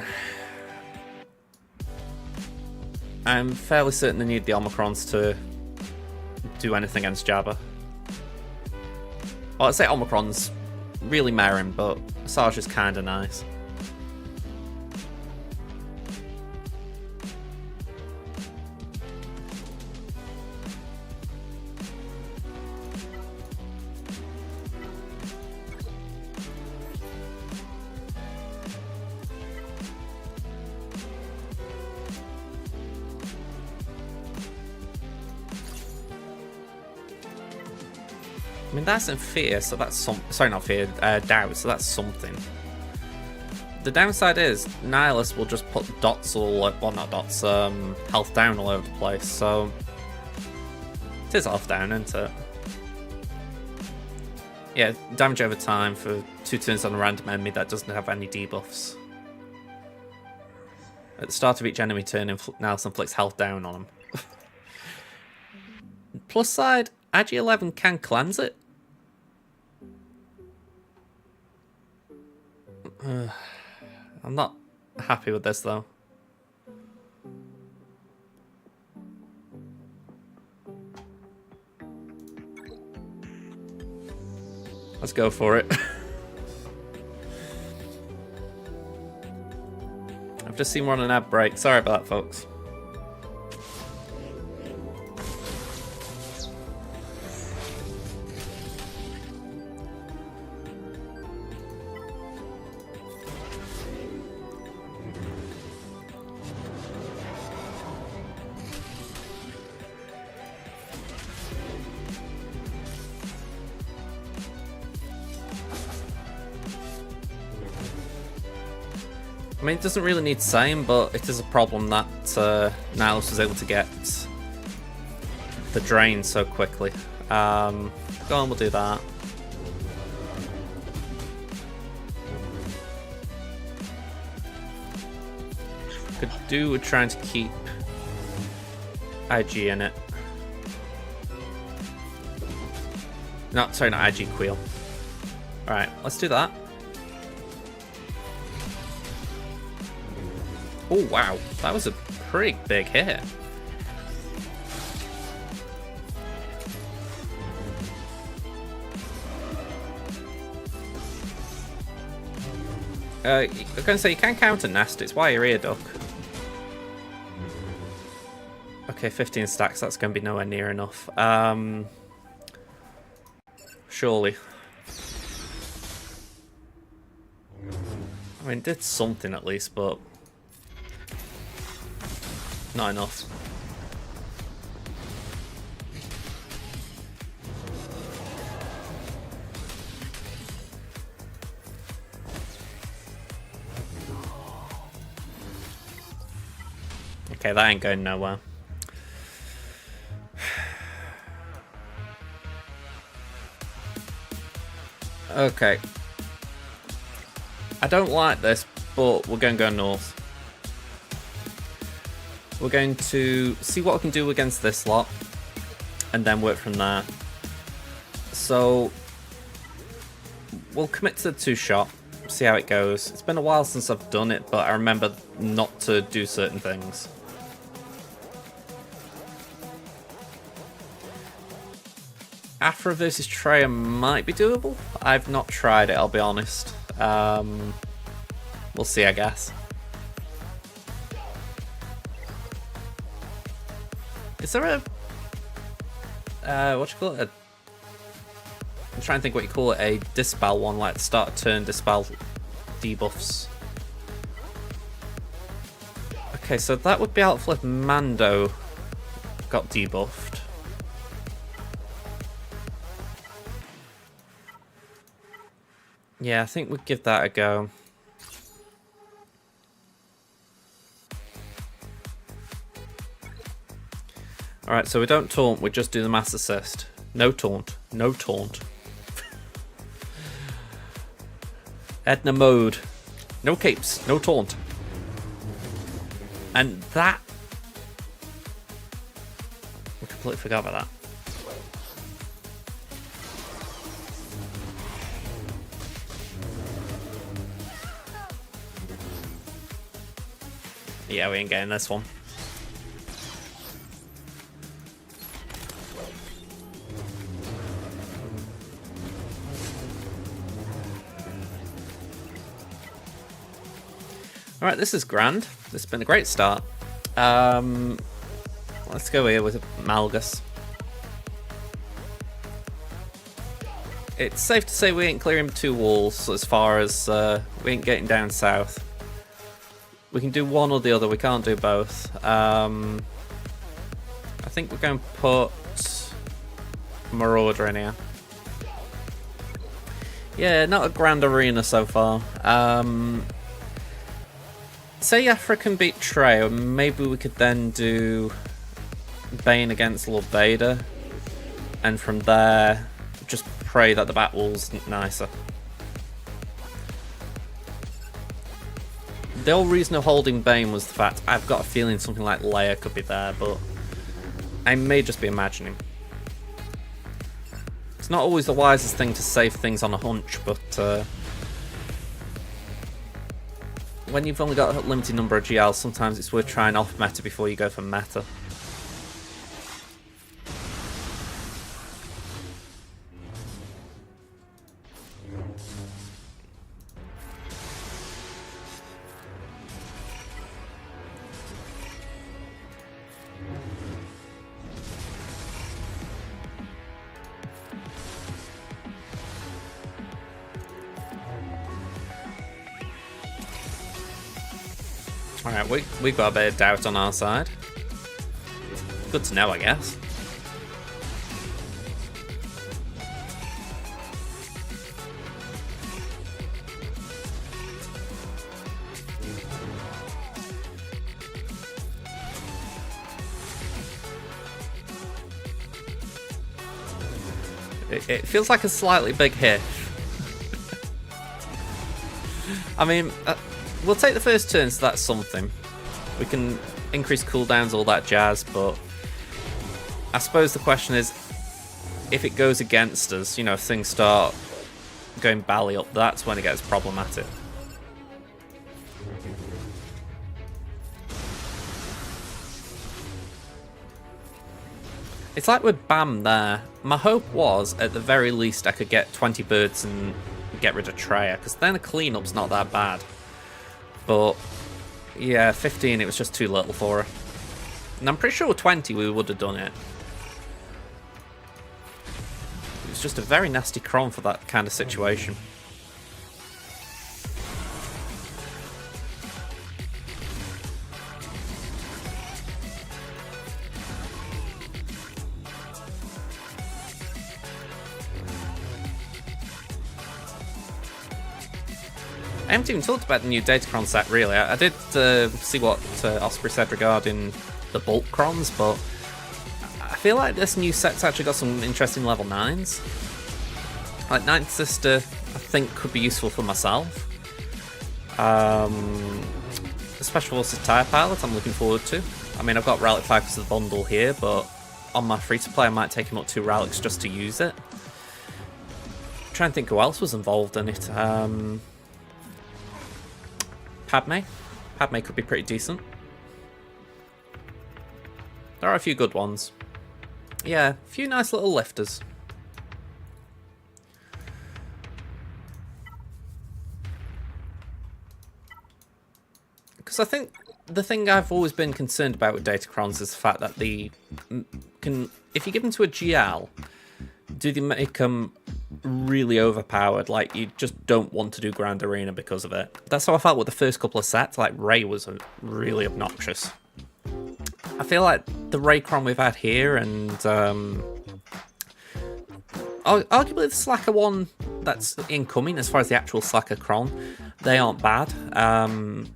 I'm fairly certain they need the Omicrons to do anything against Jabba. Well, I'd say Omicron's really merrin, but Sarge is kinda nice. I mean, that's in Fear, so that's some... Sorry, not Fear, Doubt, so that's something. The downside is, Nihilus will just put dots all... Well, not dots, health down all over the place, so... It is health down, isn't it? Yeah, damage over time for 2 turns on a random enemy that doesn't have any debuffs. At the start of each enemy turn, Nihilus inflicts health down on them. Plus side, Agi 11 can cleanse it. I'm not happy with this though. Let's go for it. I've just seen we're on an ad break. Sorry about that, folks. I mean, it doesn't really need saying, but it is a problem that Nihilus was able to get the drain so quickly. Go on, we'll do that. Could do with trying to keep IG in it. No, sorry, not IG, Queel. Alright, let's do that. Oh wow, that was a pretty big hit. I was going to say, you can counter Nest, it's why you're here, Duck. Okay, 15 stacks, that's going to be nowhere near enough. Surely. I mean, did something at least, but... not enough. Okay, that ain't going nowhere. Okay. I don't like this, but we're going to go north. We're going to see what we can do against this lot, and then work from there. So, we'll commit to the 2-shot, see how it goes. It's been a while since I've done it, but I remember not to do certain things. Afra versus Treya might be doable. I've not tried it, I'll be honest. We'll see, I guess. Is there a... what you call it? I'm trying to think what you call it. A dispel one, like start a turn dispel debuffs. Okay, so that would be outflip Mando got debuffed. Yeah, I think we'd give that a go. Alright, so we don't taunt, we just do the mass assist. No taunt. No taunt. Edna mode. No capes. No taunt. And that... We completely forgot about that. Yeah, we ain't getting this one. Alright, this is grand. This has been a great start. Let's go here with Malgus. It's safe to say we ain't clearing 2 walls as far as we ain't getting down south. We can do one or the other, we can't do both. I think we're going to put Marauder in here. Yeah, not a grand arena so far. Say Afra can beat Trey, maybe we could then do Bane against Lord Vader, and from there just pray that the battle's nicer. The whole reason of holding Bane was the fact I've got a feeling something like Leia could be there, but I may just be imagining. It's not always the wisest thing to save things on a hunch, but when you've only got a limited number of GLs, sometimes it's worth trying off meta before you go for meta. Alright, we got a bit of doubt on our side. Good to know, I guess. It feels like a slightly big hit. I mean, we'll take the first turn, so that's something. We can increase cooldowns, all that jazz, but I suppose the question is, if it goes against us, you know, if things start going bally up, that's when it gets problematic. It's like with Bam there. My hope was, at the very least, I could get 20 birds and get rid of Treya, because then a cleanup's not that bad. But yeah, 15, it was just too little for her. And I'm pretty sure with 20 we would have done it. It was just a very nasty cron for that kind of situation. I haven't even talked about the new Datacron set, really. I did see what Osprey said regarding the bulk crons, but I feel like this new set's actually got some interesting level 9s. Like Ninth Sister, I think could be useful for myself. The Special Forces Tire Pilot, I'm looking forward to. I mean, I've got Relic 5 because of the bundle here, but on my free-to-play I might take him up 2 relics just to use it. I'm trying to think who else was involved in it. Padme could be pretty decent. There are a few good ones. Yeah, a few nice little lifters. Because I think the thing I've always been concerned about with Datacrons is the fact that they can, if you give them to a GL, do they make them really overpowered? Like, you just don't want to do Grand Arena because of it. That's how I felt with the first couple of sets. Like, Rey was really obnoxious. I feel like the Raycron we've had here and arguably the Slacker one that's incoming as far as the actual Slacker Cron, they aren't bad. And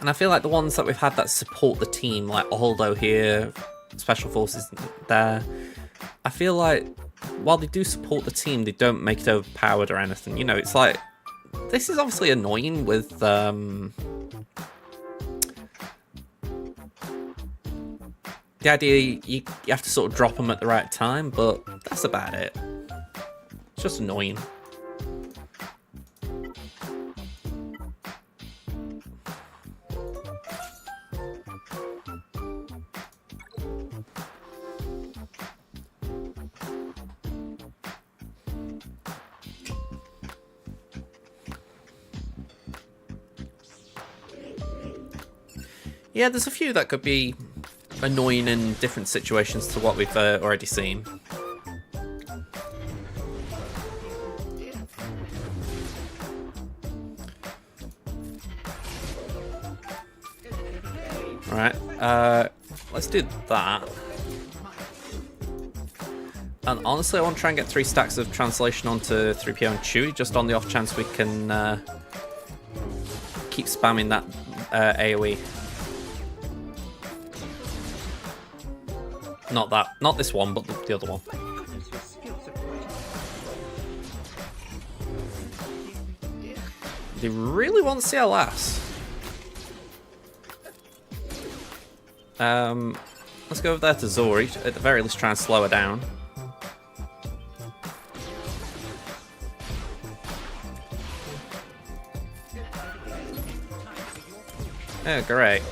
I feel like the ones that we've had that support the team, like Aldo here, Special Forces there, I feel like while they do support the team, they don't make it overpowered or anything. You know, it's like, this is obviously annoying with the idea you have to sort of drop them at the right time, but that's about it. It's just annoying. Yeah, there's a few that could be annoying in different situations to what we've already seen. Right, let's do that. And honestly, I want to try and get 3 stacks of translation onto 3PO and Chewie, just on the off chance we can keep spamming that AoE. Not this one, but the other one. They really want CLS. Let's go over there to Zori, at the very least try and slow her down. Oh, great.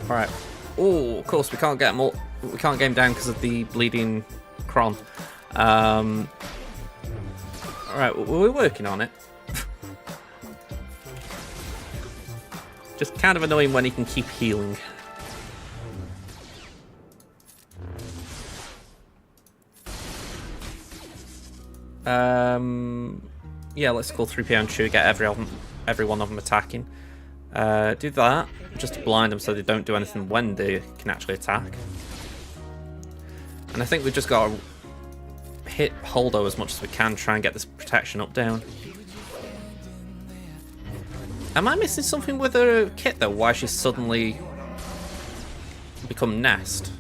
Alright. Oh, of course we can't get him all, we can't get him down because of the bleeding Kron. Alright, we're working on it. Just kind of annoying when he can keep healing. Yeah, let's call 3PO and Chewie, get every one of them attacking. Do that, just to blind them so they don't do anything when they can actually attack. And I think we've just got to hit Holdo as much as we can, try and get this protection up down. Am I missing something with her kit though? Why she's suddenly become Nest?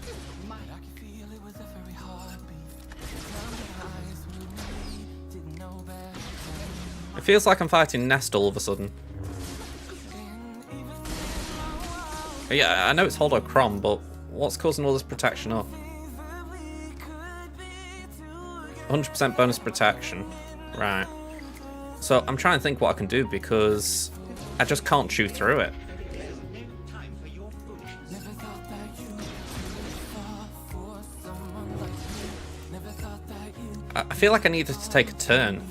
It feels like I'm fighting Nest all of a sudden. Yeah, I know it's Holdo Crom, but what's causing all this protection up? 100% bonus protection. Right. So I'm trying to think what I can do because I just can't chew through it. I feel like I needed to take a turn.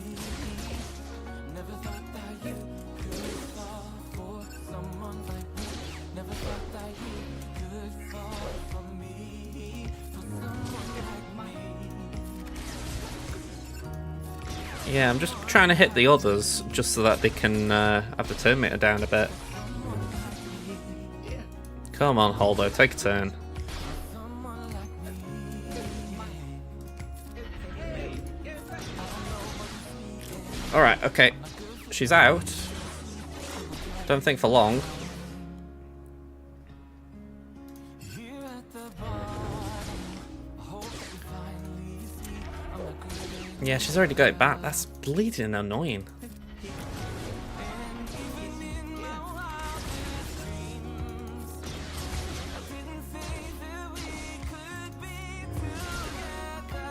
Yeah, I'm just trying to hit the others just so that they can have the turn meter down a bit. Come on, Holdo, take a turn. Alright, okay. She's out. Don't think for long. Yeah, she's already got it back. That's bleeding annoying.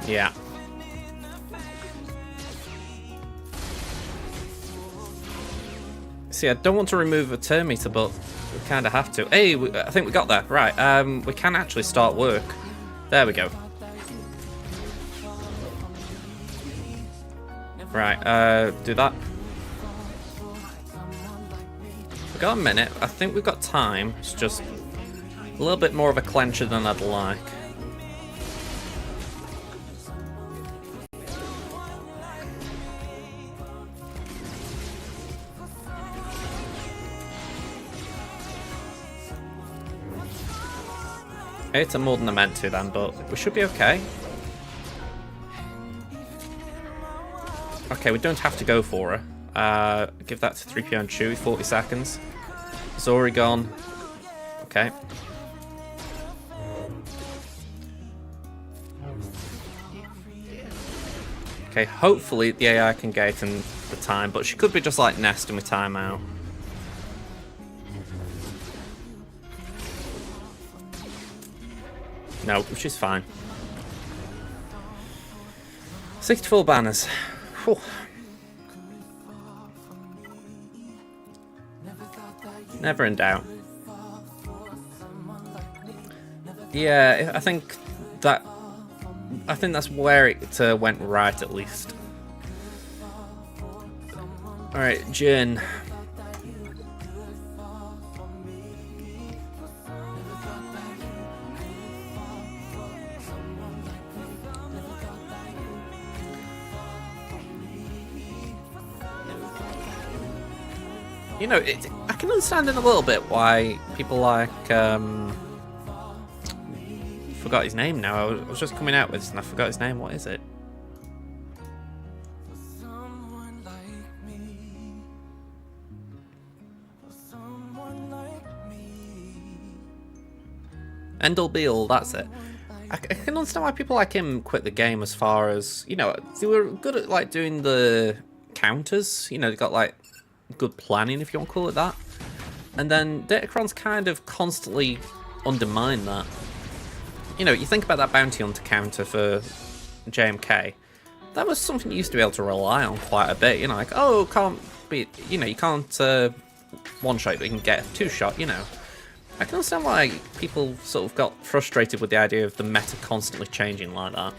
Yeah. See, I don't want to remove a turn meter, but we kind of have to. Hey, I think we got there. Right, we can actually start work. There we go. Right, do that. We've got a minute. I think we've got time. It's just a little bit more of a clencher than I'd like. It's more than I meant to then, but we should be okay. Okay, we don't have to go for her. Give that to 3PO and Chewie, 40 seconds. Zori gone. Okay. Okay, hopefully the AI can get in the time, but she could be just like nesting with timeout. No, which is fine. 64 banners. Whew. Never in doubt. Yeah, I think that's where it went right, at least. Alright, Jin. You know, I can understand in a little bit why people like, forgot his name now. I was just coming out with this and I forgot his name. What is it? Endel Beale, that's it. I can understand why people like him quit the game, as far as, you know, they were good at like doing the counters. You know, they got like good planning, if you want to call it that. And then Datacron's kind of constantly undermined that. You know, you think about that bounty hunter counter for JMK. That was something you used to be able to rely on quite a bit. You know, like, oh, can't be, you know, you can't one shot, but you can get a two shot, you know. I can understand why people sort of got frustrated with the idea of the meta constantly changing like that.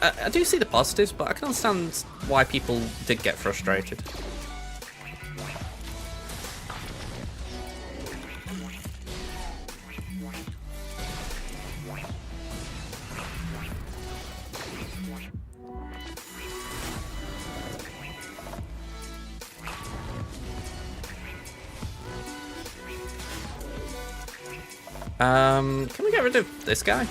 I do see the positives, but I can understand why people did get frustrated. Can we get rid of this guy?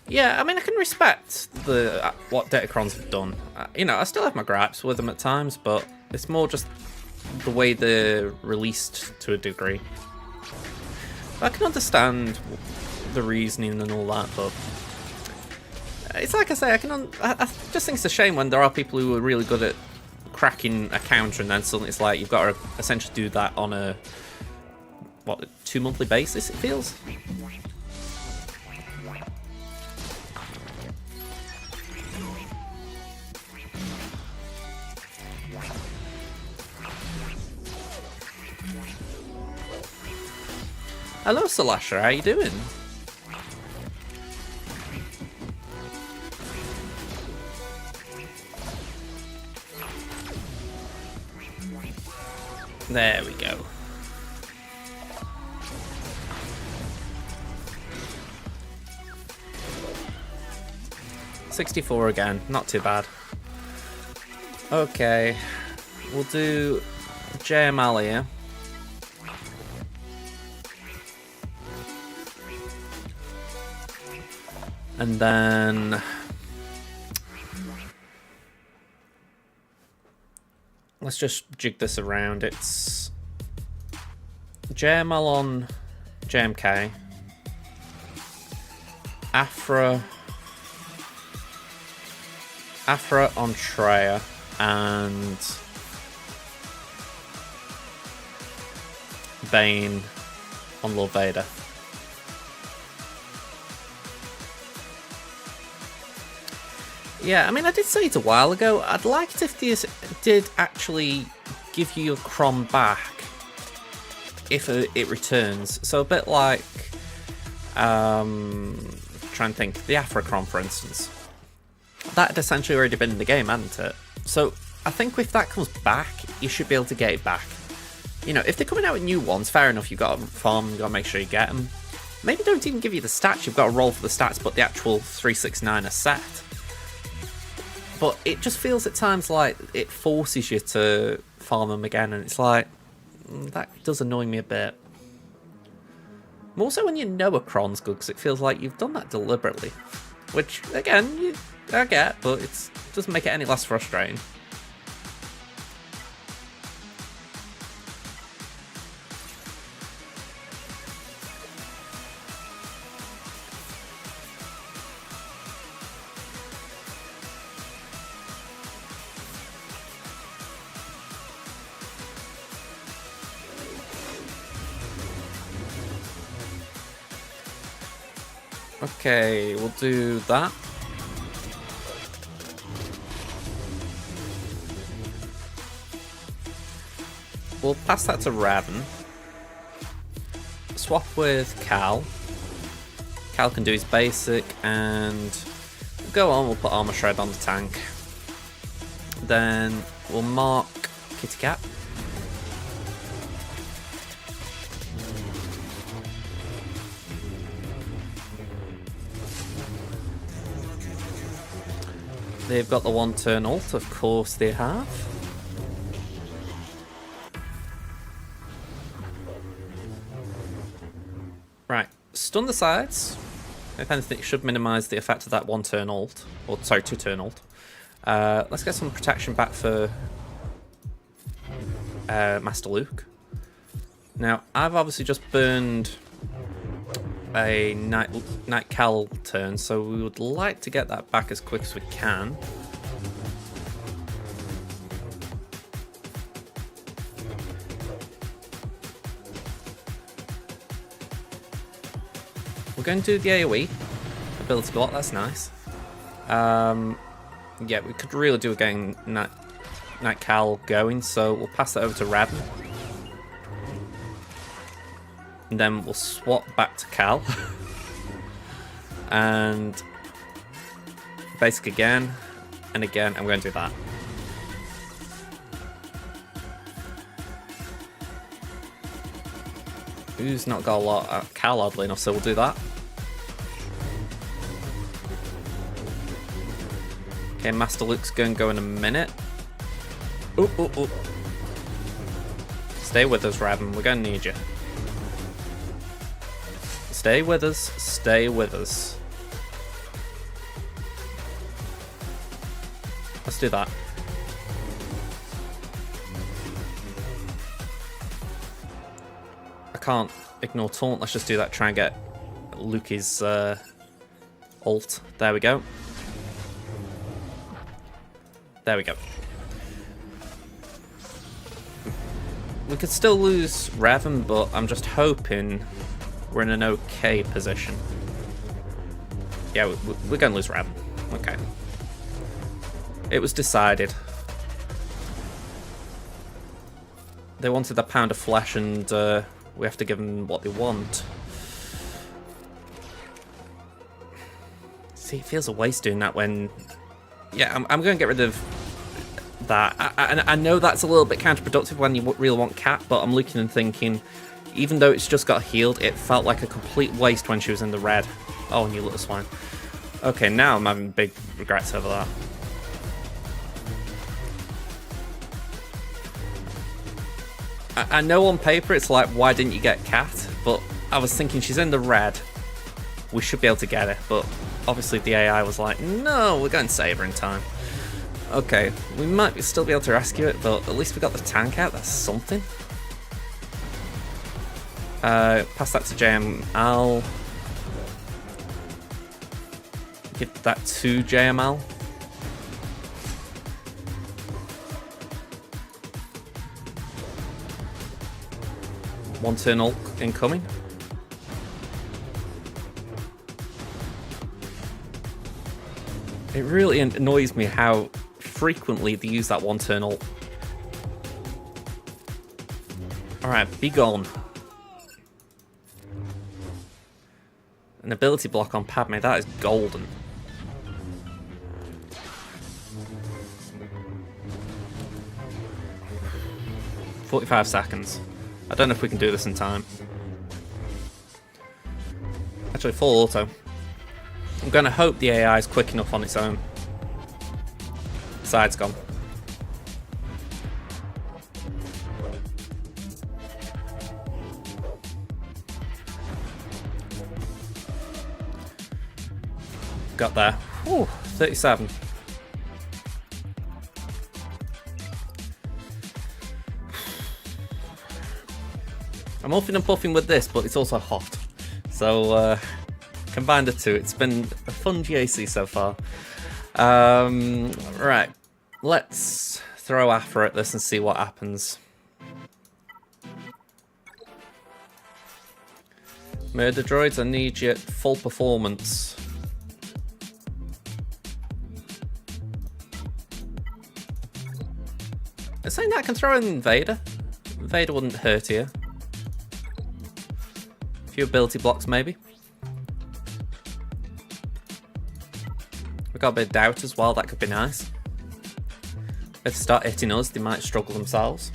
Yeah, I mean, I can respect the what Datacrons have done. You know, I still have my gripes with them at times, but it's more just the way they're released to a degree. I can understand the reasoning and all that, but it's like I say, I just think it's a shame when there are people who are really good at cracking a counter, and then suddenly it's like you've got to essentially do that on a 2 monthly basis, it feels. Hello, Salasha, how you doing? There we go. $64 again, not too bad. Okay, we'll do JML here. And then let's just jig this around. It's JML on JMK, Afra on Treya, and Bane on Lord Vader. Yeah, I mean, I did say it a while ago. I'd like it if this did actually give you your Crom back if it returns. So a bit like, trying to think, the Afra Crom, for instance. That had essentially already been in the game, hadn't it? So I think if that comes back, you should be able to get it back. You know, if they're coming out with new ones, fair enough, you've got to farm, you've got to make sure you get them. Maybe don't even give you the stats, you've got to roll for the stats, but the actual 369 are set. But it just feels at times like it forces you to farm them again, and it's like, that does annoy me a bit. More so when you know a cron's good, because it feels like you've done that deliberately. Which, again, I get, but it doesn't make it any less frustrating. Okay, we'll do that. We'll pass that to Raven. Swap with Cal. Cal can do his basic, and we'll go on, we'll put Armor Shred on the tank. Then we'll mark Kitty Cat. They've got the one-turn ult, of course they have. Right, stun the sides. If anything, it should minimise the effect of that one-turn ult. Or, sorry, two-turn ult. Let's get some protection back for Master Luke. Now, I've obviously just burned a Night Cal turn, so we would like to get that back as quick as we can. We're going to do the AoE ability block, that's nice. Yeah, we could really do getting Night Cal going, so we'll pass that over to Raven. And then we'll swap back to Cal. And basic again. And again, I'm going to do that. Who's not got a lot? Cal, oddly enough, so we'll do that. Okay, Master Luke's going to go in a minute. Ooh, ooh, ooh. Stay with us, Raven. We're going to need you. Stay with us. Stay with us. Let's do that. I can't ignore taunt. Let's just do that. Try and get Luke's ult. There we go. There we go. We could still lose Raven, but I'm just hoping we're in an okay position. Yeah, we're going to lose Raven. Okay. It was decided. They wanted a pound of flesh, and we have to give them what they want. See, it feels a waste doing that when... Yeah, I'm going to get rid of that. I know that's a little bit counterproductive when you really want Cat, but I'm looking and thinking, even though it's just got healed, it felt like a complete waste when she was in the red. Oh, and you little swine. Okay, now I'm having big regrets over that. I know on paper it's like, why didn't you get Cat? But I was thinking, she's in the red. We should be able to get her, but obviously the AI was like, no, we're going to save her in time. Okay, we might still be able to rescue it, but at least we got the tank out, that's something. Pass that to JML. Give that to JML. One turn ult incoming. It really annoys me how frequently they use that one turn ult. Alright, be gone. An ability block on Padme, that is golden. "45 seconds. I don't know if we can do this in time. Actually, full auto. I'm going to hope the AI is quick enough on its own. Side's gone. got there. Whew, 37. I'm huffing and puffing with this, but it's also hot. So, combined the two, it's been a fun GAC so far. Right, let's throw Afra at this and see what happens. Murder droids, I need you at full performance. I'm saying that I can throw in Vader. Vader wouldn't hurt you. A few ability blocks, maybe. We've got a bit of doubt as well, that could be nice. If they start hitting us, they might struggle themselves.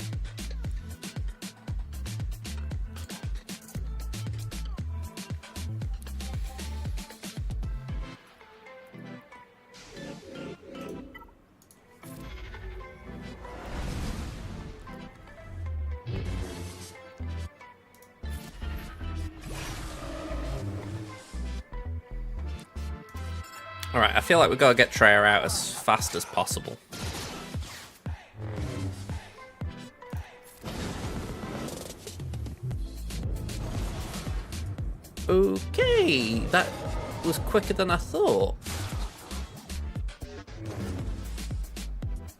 Alright, I feel like we've got to get Treya out as fast as possible. Okay, that was quicker than I thought.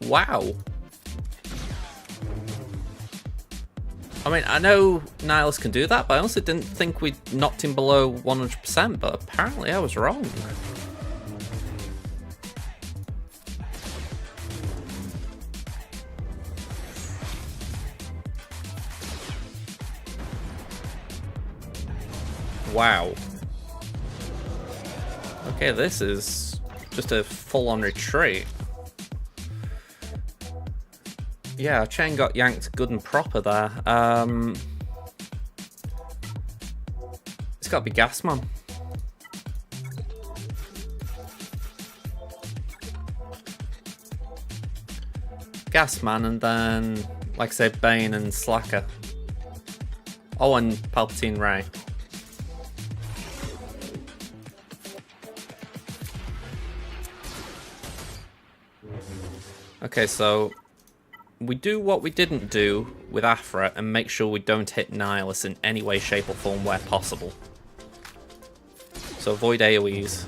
Wow. I mean, I know Nihilus can do that, but I also didn't think we knocked him below 100%, but apparently I was wrong. Wow. Okay, this is just a full-on retreat. Yeah, our chain got yanked good and proper there. It's got to be Gasman. Gasman, and then, like I say, Bane and Slacker. Oh, and Palpatine Ray. Okay, so we do what we didn't do with Afra and make sure we don't hit Nihilus in any way, shape or form where possible. So avoid AoEs.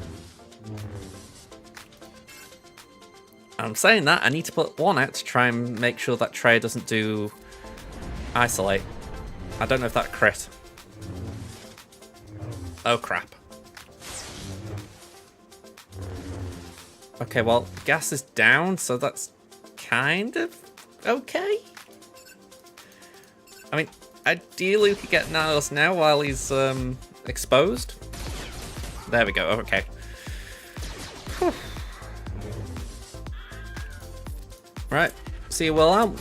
I'm saying that, I need to put one out to try and make sure that Treya doesn't do Isolate. I don't know if that crit. Oh crap. Okay, well, gas is down, so that's kind of okay. I mean, ideally we could get Nihilus now while he's exposed. There we go, okay. Whew. Right, see you well out.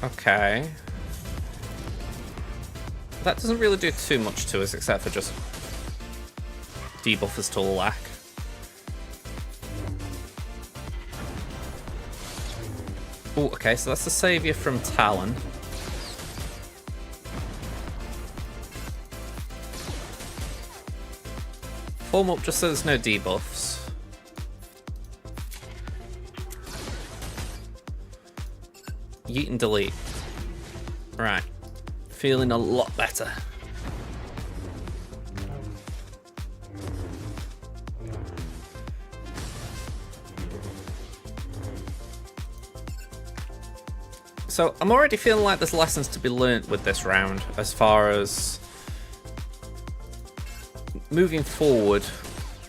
Okay. That doesn't really do too much to us except for just debuff us to lack. Oh, okay, so that's the savior from Talon. Form up just so there's no debuffs. Yeet and delete. Right. Feeling a lot better. So I'm already feeling like there's lessons to be learnt with this round as far as moving forward.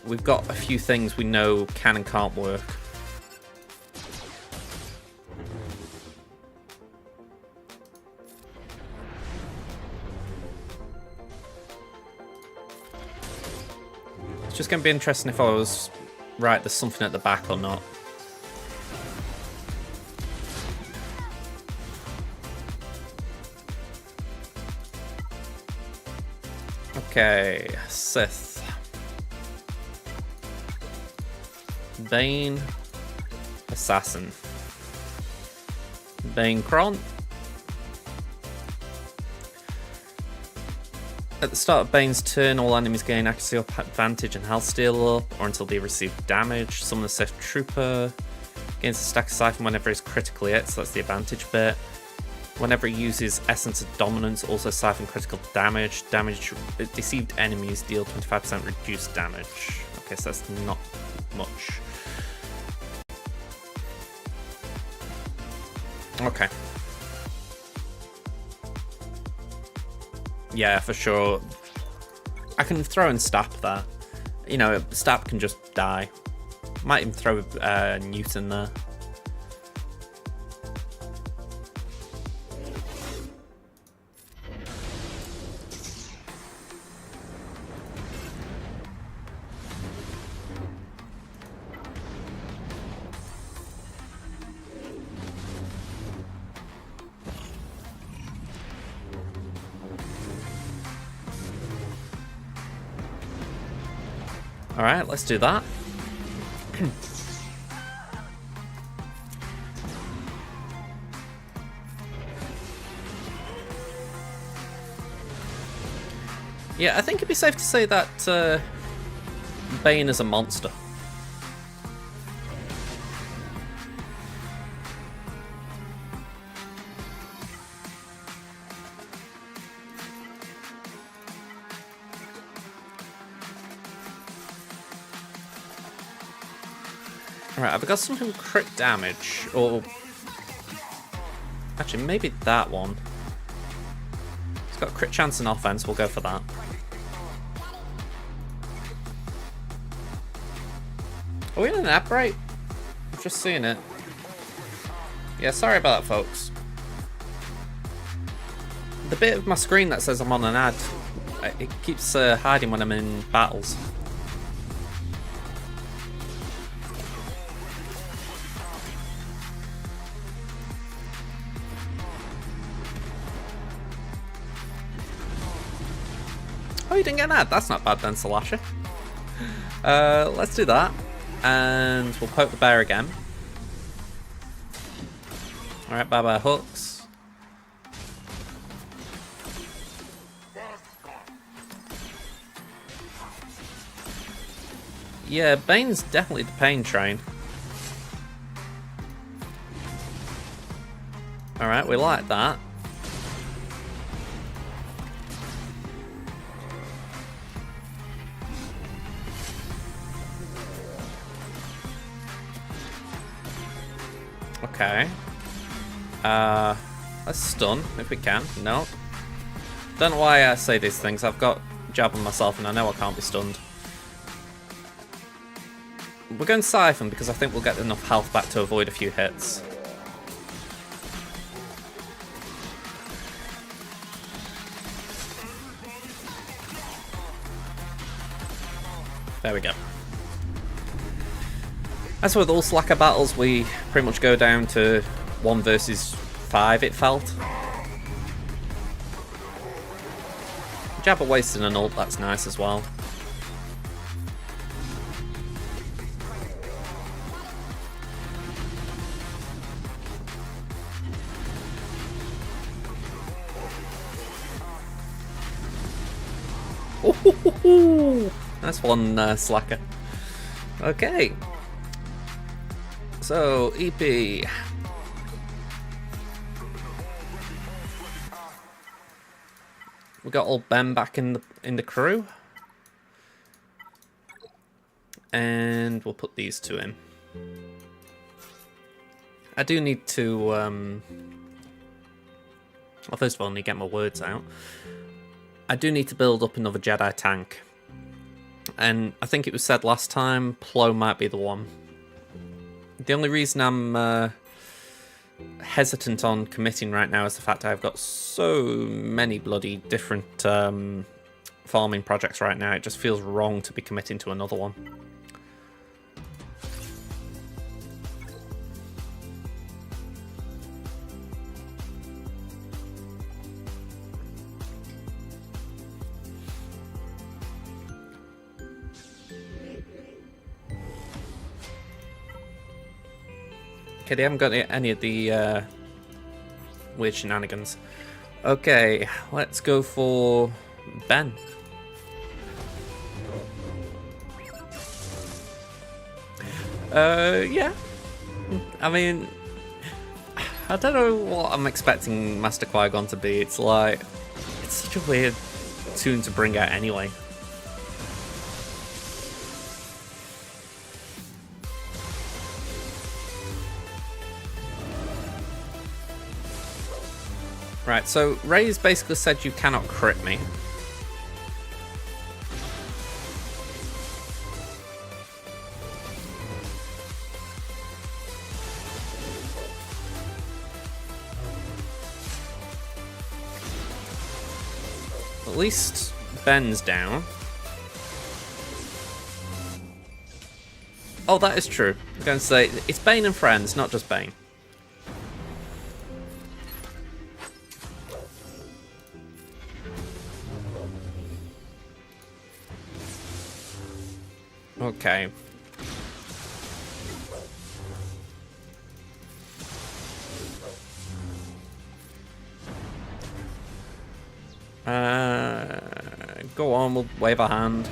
We've got a few things we know can and can't work. It's just going to be interesting if I was Right, there's something at the back or not. Okay, Sith. Bane. Assassin. Bane Kron. At the start of Bane's turn, all enemies gain accuracy up advantage and health steal up, or until they receive damage. Summon the Sith Trooper. Gains a stack of Siphon whenever he's critically hit, so that's the advantage bit. Whenever he uses Essence of Dominance, also Siphon critical damage. Deceived enemies deal 25% reduced damage. Okay, so that's not much. Okay. Yeah, for sure. I can throw and stab that. You know, stab can just die. Might even throw Newton there. Alright, let's do that. Yeah, I think it'd be safe to say that Bane is a monster. Alright, have I got something with crit damage? Or... actually, maybe that one. It's got crit chance and offense, we'll go for that. Are we in an app break? I've just seen it. Yeah, sorry about that, folks. The bit of my screen that says I'm on an ad, it keeps hiding when I'm in battles. Oh, you didn't get an ad? That's not bad then, Salasha. Let's do that. And we'll poke the bear again. Alright, bye-bye hooks. Yeah, Bane's definitely the pain train. Alright, we like that. Okay. Let's stun if we can. No. Don't know why I say these things. I've got jab on myself and I know I can't be stunned. We're going Siphon because I think we'll get enough health back to avoid a few hits. There we go. As with all Slacker battles, we pretty much go down to 1 versus 5, it felt. Jabba wasting an ult, that's nice as well. Ooh, that's one Slacker. Okay. So, EP. We got old Ben back in the crew. And we'll put these two in. I do need to well, first of all, I need to get my words out. I do need to build up another Jedi tank. And I think it was said last time, Plo might be the one. The only reason I'm hesitant on committing right now is the fact I've got so many bloody different farming projects right now. It just feels wrong to be committing to another one. Okay, they haven't got any of the weird shenanigans. Okay, let's go for Ben. Yeah. I mean, I don't know what I'm expecting Master Qui-Gon to be. It's like, it's such a weird tune to bring out anyway. Right, so Ray's basically said you cannot crit me. At least Ben's down. Oh, that is true. I'm going to say it's Bane and friends, not just Bane. Okay. Go on, we'll wave a hand.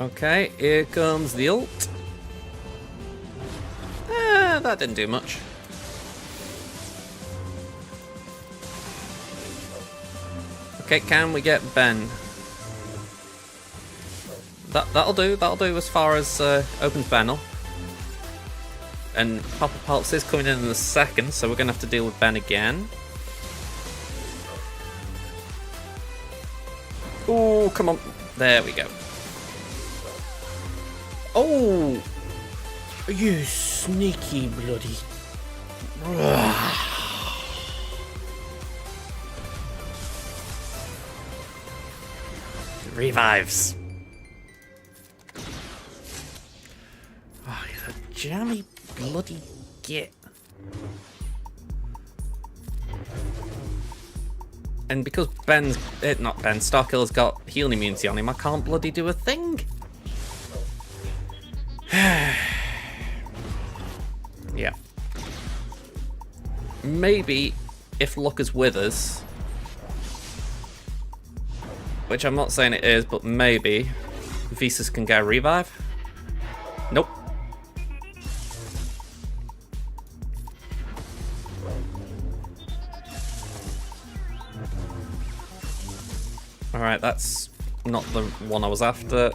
Okay, here comes the ult. That didn't do much. Okay, can we get Ben? That'll do as far as opens Ben up. And Papa Pulse is coming in a second, so we're going to have to deal with Ben again. Oh, come on. There we go. Oh! You sneaky bloody... Revives. Oh, you're a jammy bloody git. And because Ben's... not Ben, Starkiller's got healing immunity on him, I can't bloody do a thing. Yeah. Maybe if luck is with us, which I'm not saying it is, but maybe Visas can get a revive. Nope. Alright, that's not the one I was after.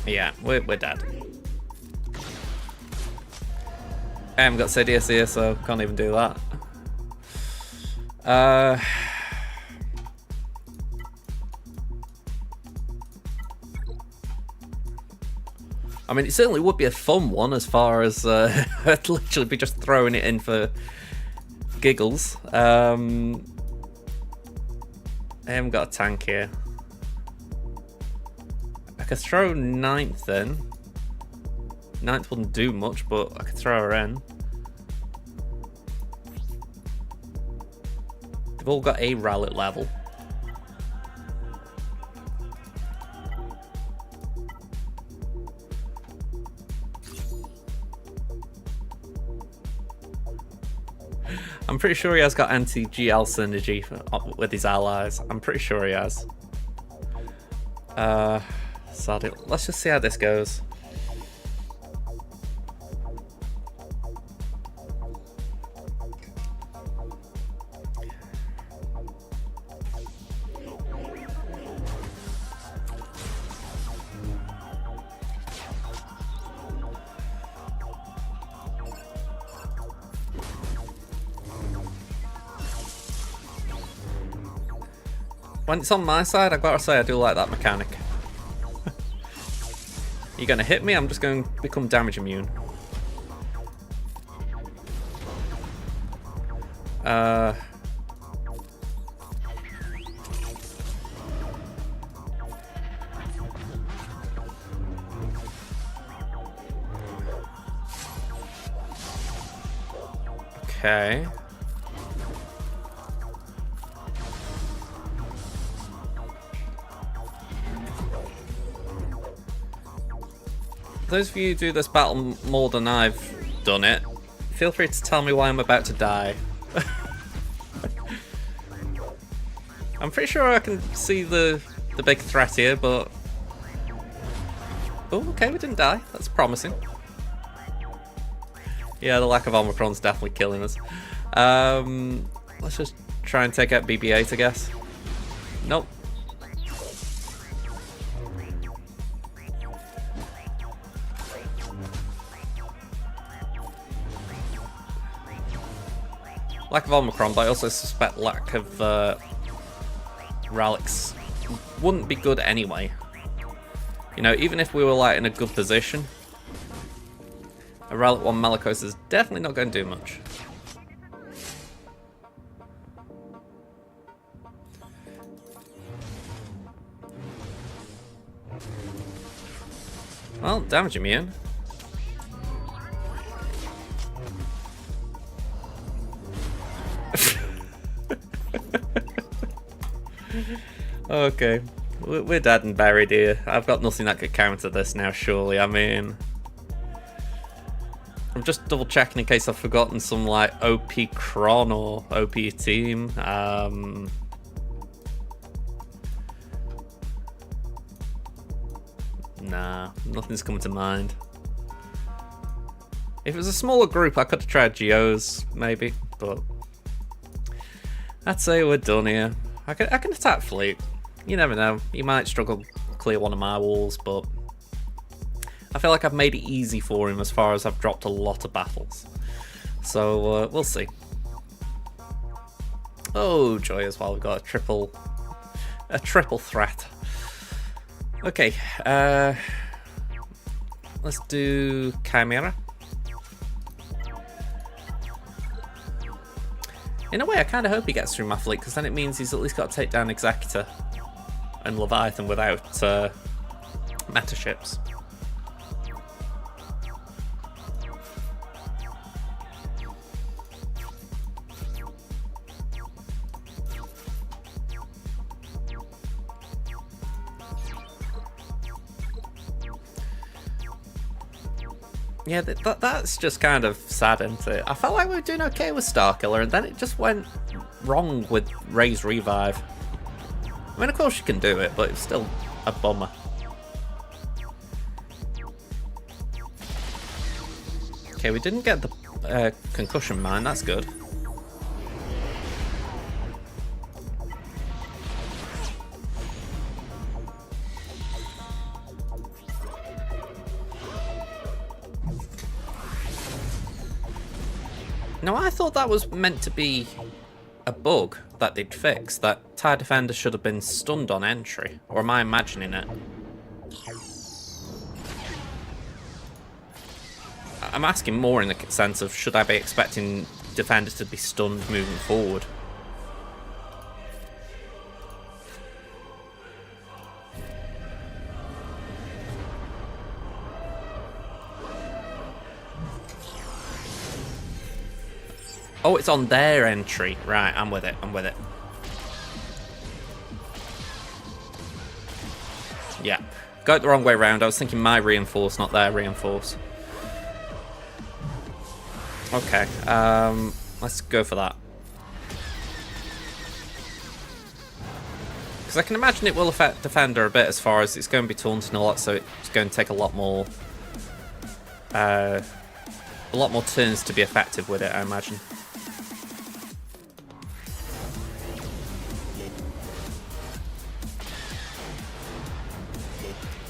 Yeah, we're dead. I haven't got Sidious here, so can't even do that. I mean, it certainly would be a fun one as far as I'd literally be just throwing it in for giggles. I haven't got a tank here. I could throw Ninth in. Ninth wouldn't do much, but I could throw her in. They've all got a rally level. I'm pretty sure he has got anti-GL synergy with his allies. I'm pretty sure he has. So let's just see how this goes. When it's on my side, I've got to say I do like that mechanic. You're going to hit me, I'm just going to become damage immune. Okay. Those of you who do this battle more than I've done it, feel free to tell me why I'm about to die. I'm pretty sure I can see the big threat here, but... Oh, okay, we didn't die. That's promising. Yeah, the lack of Omicron's definitely killing us. Let's just try and take out BB-8, I guess. Nope. Lack of Omicron, but I also suspect lack of relics wouldn't be good anyway. You know, even if we were like in a good position, a relic 1 Malicos is definitely not going to do much. Well, damage immune. Okay, we're dead and buried here. I've got nothing that could counter this now, surely. I mean, I'm just double checking in case I've forgotten some like OP Cron or OP team. Nah, nothing's coming to mind. If it was a smaller group, I could have tried Geos, maybe, but I'd say we're done here. I can attack Fleet. You never know. You might struggle to clear one of my walls, but I feel like I've made it easy for him as far as I've dropped a lot of battles. So we'll see. Oh, joy as well. We've got a triple threat. Okay, let's do Chimera. In a way, I kind of hope he gets through my fleet, because then it means he's at least got to take down Executor and Leviathan without meta ships. Yeah, that's just kind of sad, isn't it? I felt like we were doing okay with Starkiller, and then it just went wrong with Ray's revive. I mean, of course you can do it, but it's still a bummer. Okay, we didn't get the concussion mine, that's good. Now, I thought that was meant to be a bug that they'd fix, that TIE Defender should have been stunned on entry, or am I imagining it? I'm asking more in the sense of, should I be expecting Defenders to be stunned moving forward? Oh, it's on their entry. Right, I'm with it, I'm with it. Yeah, got it the wrong way around. I was thinking my reinforce, not their reinforce. Okay, let's go for that. Because I can imagine it will affect Defender a bit as far as it's going to be taunting a lot, so it's going to take a lot more turns to be effective with it, I imagine.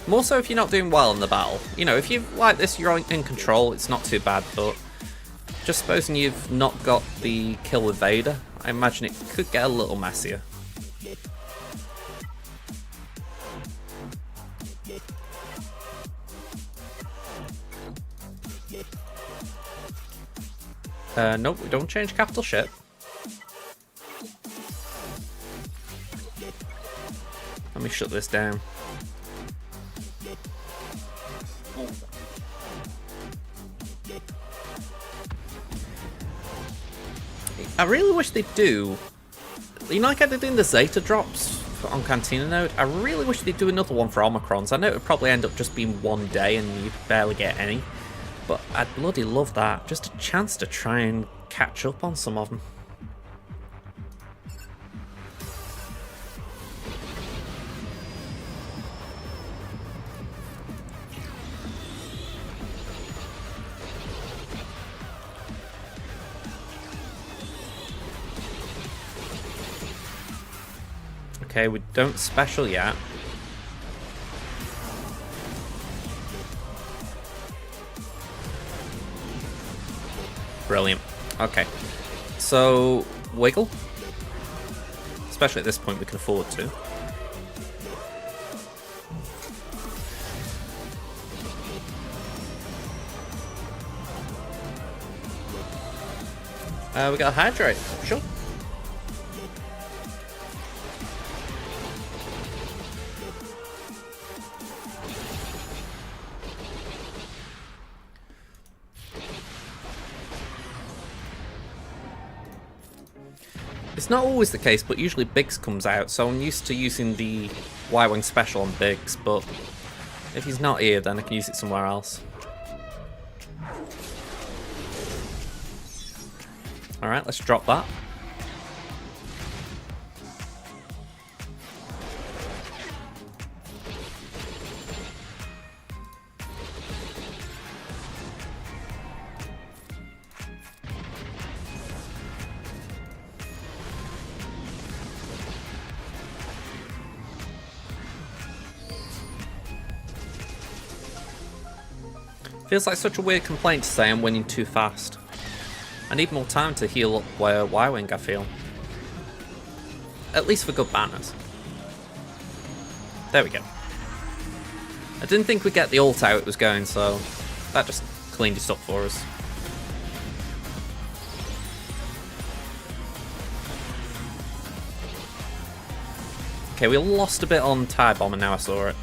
More so if you're not doing well in the battle. You know, if you like this, you're in control, it's not too bad, but just supposing you've not got the kill with Vader, I imagine it could get a little messier. Nope, we don't change capital ship. Let me shut this down. I really wish they'd do... You know, like I did in the Zeta drops on Cantina Node? I really wish they'd do another one for Omicrons. I know it would probably end up just being one day and you'd barely get any. But I'd bloody love that. Just a chance to try and catch up on some of them. Okay, we don't special yet. Brilliant. Okay. So, wiggle. Especially at this point, we can afford to. We got a hydrate. Sure. It's not always the case, but usually Biggs comes out, so I'm used to using the Y-Wing special on Biggs, but if he's not here, then I can use it somewhere else. Alright, let's drop that. Feels like such a weird complaint to say I'm winning too fast. I need more time to heal up where Y-Wing, I feel. At least for good banners. There we go. I didn't think we'd get the ult out it was going, so that just cleaned it up for us. Okay, we lost a bit on TIE Bomber now I saw it.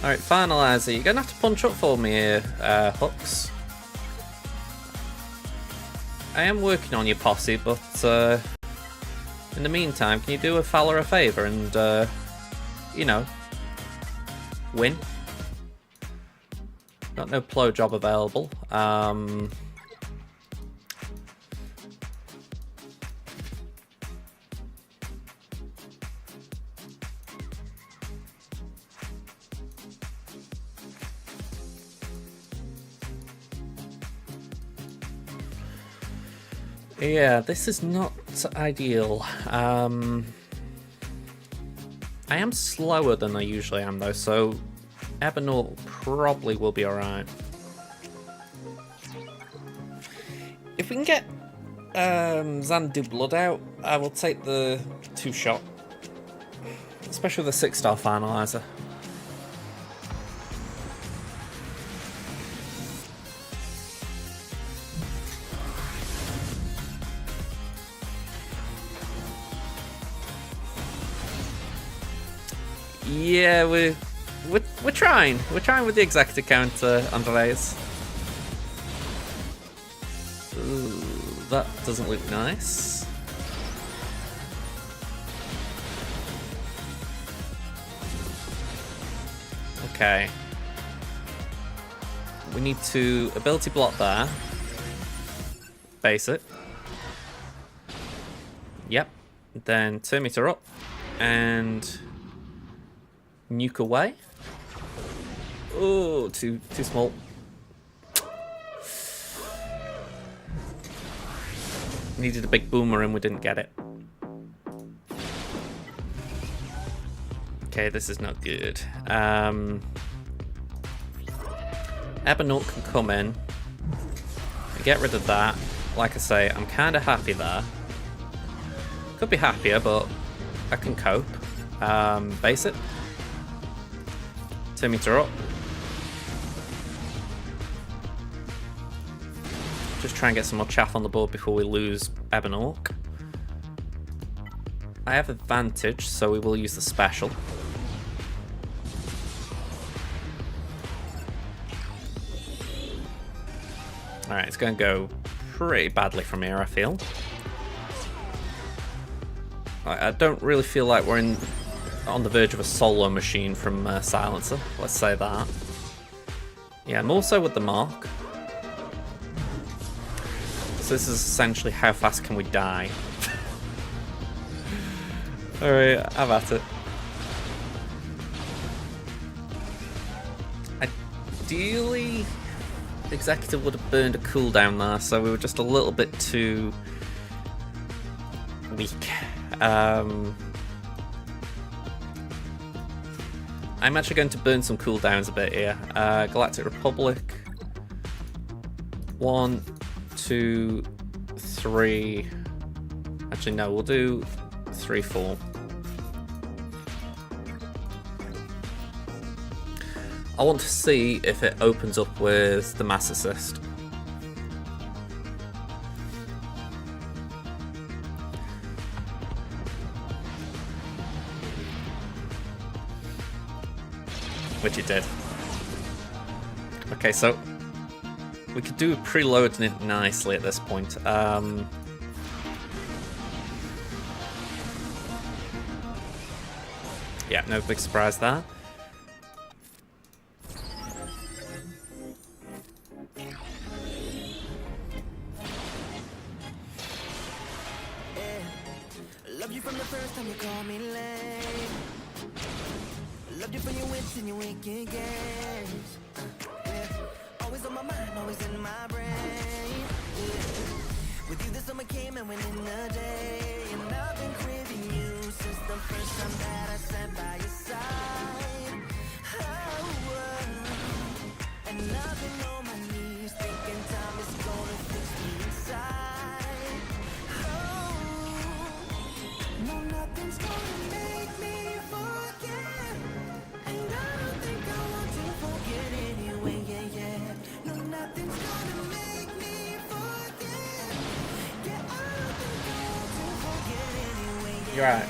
Alright, Finalizer, you're going to have to punch up for me here, Hooks. I am working on your posse, but in the meantime, can you do a Fowler a favour and, you know, win? Got no Plo job available. Yeah, this is not ideal. I am slower than I usually am though, so Ebernaut probably will be alright. If we can get Xanadu Blood out, I will take the 2-shot. Especially with the 6-star Finalizer. Yeah, we're trying. We're trying with the executive counter, Andreas. Ooh, that doesn't look nice. Okay. We need to ability block there. Base it. Yep. Then turn meter up and nuke away. Oh, too small. Needed a big boomer and we didn't get it. Okay, this is not good. Ebernaut can come in and get rid of that. Like I say, I'm kind of happy there. Could be happier, but I can cope. Base it. 2 meter up. Just try and get some more chaff on the board before we lose Ebernaut. I have advantage, so we will use the special. Alright, it's going to go pretty badly from here, I feel. I don't really feel like we're on the verge of a solo machine from Silencer. Let's say that. Yeah, more so with the Mark. So this is essentially how fast can we die. Alright, have at it. Ideally, the Executive would have burned a cooldown there, so we were just a little bit too weak. I'm actually going to burn some cooldowns a bit here. Galactic Republic. 1, 2, 3. Actually, no, we'll do 3, 4. I want to see if it opens up with the Mass Assist. Which it did. Okay, so we could do preloading it nicely at this point. Yeah, no big surprise there. Loved you from the first time you called me lame. Loved you for your wits and your wicked games. Yeah. Always on my mind, always in my brain. Yeah. With you the summer came and went in the day. And I've been craving you since the first time that I sat by your side. Oh, and I've been on my knees thinking time is gonna fix me inside. No, nothing's gonna make me forget. And I don't think I want to forget anyway, yeah, yeah. No, nothing's gonna make me forget. Yeah, I don't think I want to forget anyway, yeah. You're right.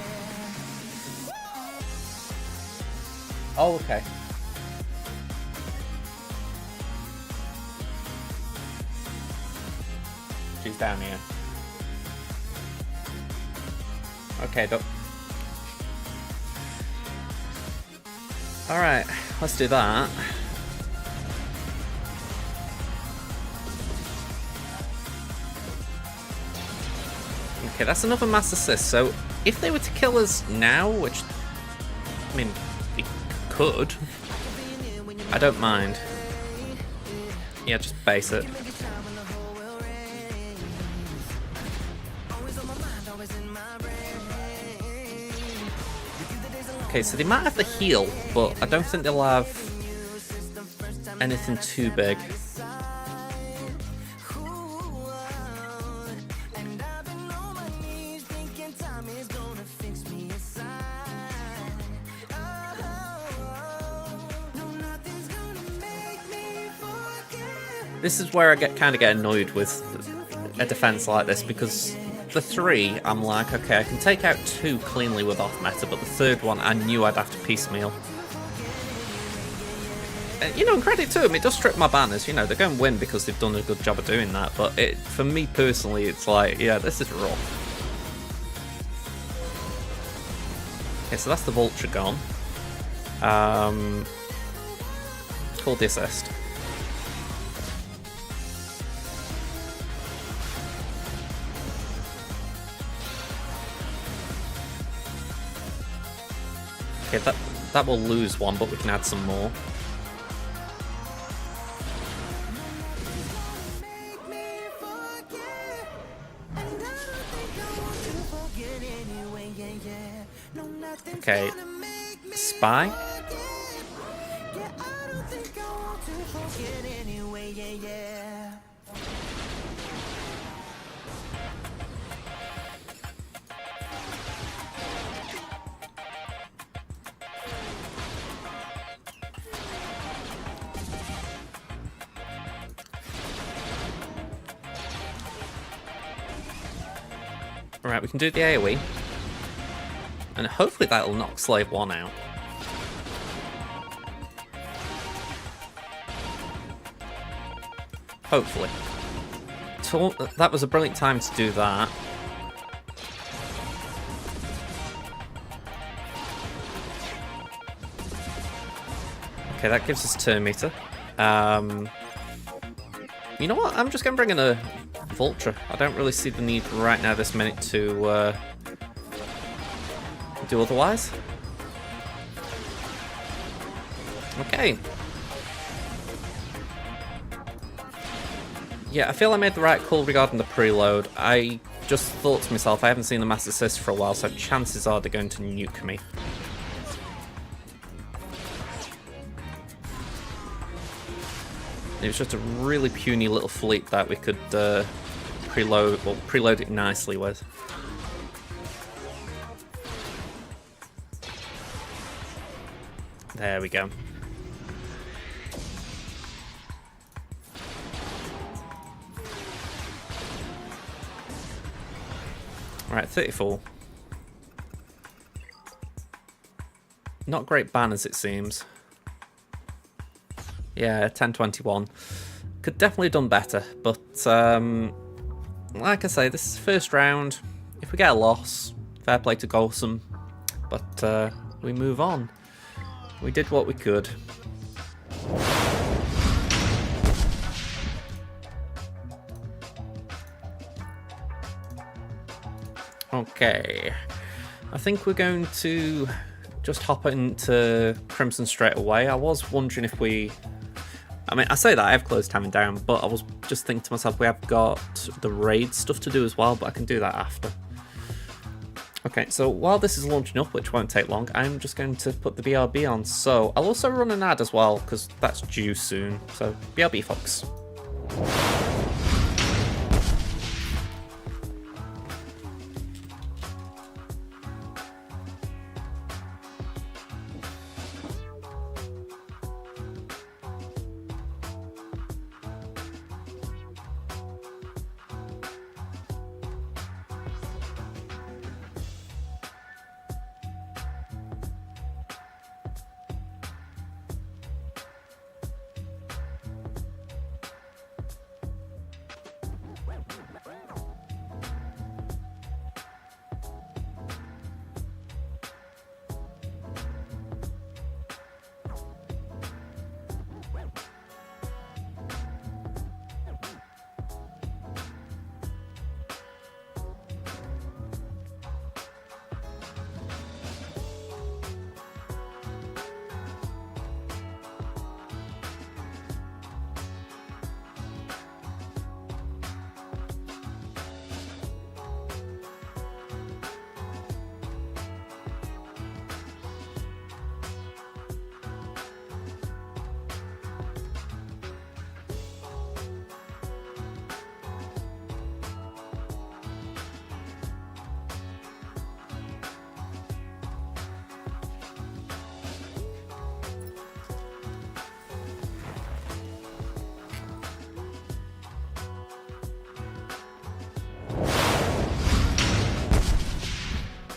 Oh, okay. She's down here. Okay, Doc. Alright, let's do that. Okay, that's another Mass Assist. So, if they were to kill us now, which, I mean, they could, I don't mind. Yeah, just base it. Okay, so they might have the heal, but I don't think they'll have anything too big. This is where I kind of get annoyed with a defense like this, because the 3, I'm like, okay, I can take out 2 cleanly with off meta, but the 3rd one, I knew I'd have to piecemeal. You know, credit to them, it does strip my banners. You know, they're going to win because they've done a good job of doing that, but for me personally, it's like, yeah, this is rough. Okay, so that's the Vulture gone. Called the assist. Okay, that will lose one, but we can add some more. Okay, Spy. Alright, we can do the AoE. And hopefully that'll knock Slave 1 out. Hopefully. So that was a brilliant time to do that. Okay, that gives us turn meter. You know what? I'm just going to bring in a Vulture. I don't really see the need right now this minute to do otherwise. Okay. Yeah, I feel I made the right call regarding the preload. I just thought to myself, I haven't seen the Master Assist for a while, so chances are they're going to nuke me. It was just a really puny little fleet that we could preload it nicely with. There we go. Right, 34. Not great banners, it seems. Yeah, 1021. Could definitely have done better, but like I say, this is the first round. If we get a loss, fair play to Golsum, but we move on. We did what we could. Okay, I think we're going to just hop into Crimson straight away. I was wondering if I mean, I say that I have closed timing down, but I was just thinking to myself, we have got the raid stuff to do as well, but I can do that after. Okay, so while this is launching up, which won't take long, I'm just going to put the BRB on. So I'll also run an ad as well, because that's due soon. So BRB, folks.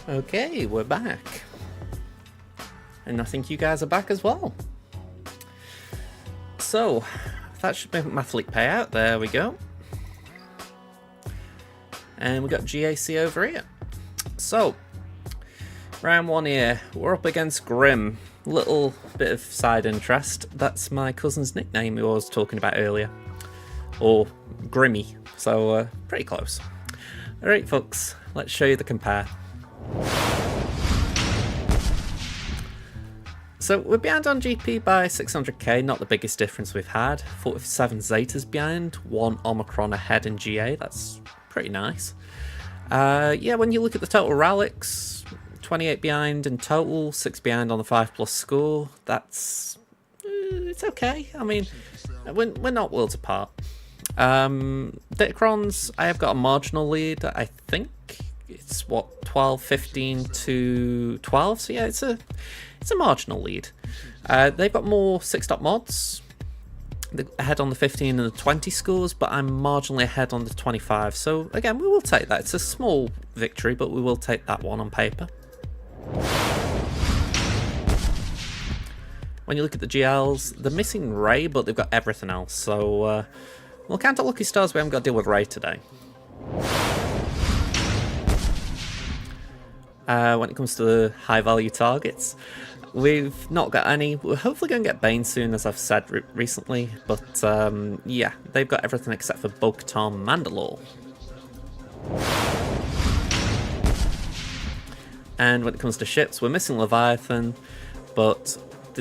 Okay, we're back. And I think you guys are back as well. So, that should make my fleet payout. There we go. And we got GAC over here. So, round one here. We're up against Grim. Little bit of side interest. That's my cousin's nickname who I was talking about earlier. Or Grimmy. So, pretty close. Alright, folks. Let's show you the compare. So we're behind on GP by 600k, not the biggest difference we've had. 47 Zetas behind, 1 Omicron ahead in GA, that's pretty nice. Yeah, when you look at the total relics, 28 behind in total, 6 behind on the 5+ score, that's... it's okay. I mean, we're not worlds apart. Datacrons, I have got a marginal lead, I think. It's what, 12, 15 to 12, so yeah, it's a marginal lead. They've got more 6-dot mods, ahead on the 15 and the 20 scores, but I'm marginally ahead on the 25, so again, we will take that. It's a small victory, but we will take that one on paper. When you look at the GLs, they're missing Ray, but they've got everything else, so Well, count of lucky stars, we haven't got to deal with Ray today. When it comes to the high value targets, we've not got any. We're hopefully going to get Bane soon, as I've said recently, but yeah, they've got everything except for Bo-Katan Mandalore. And when it comes to ships, we're missing Leviathan, but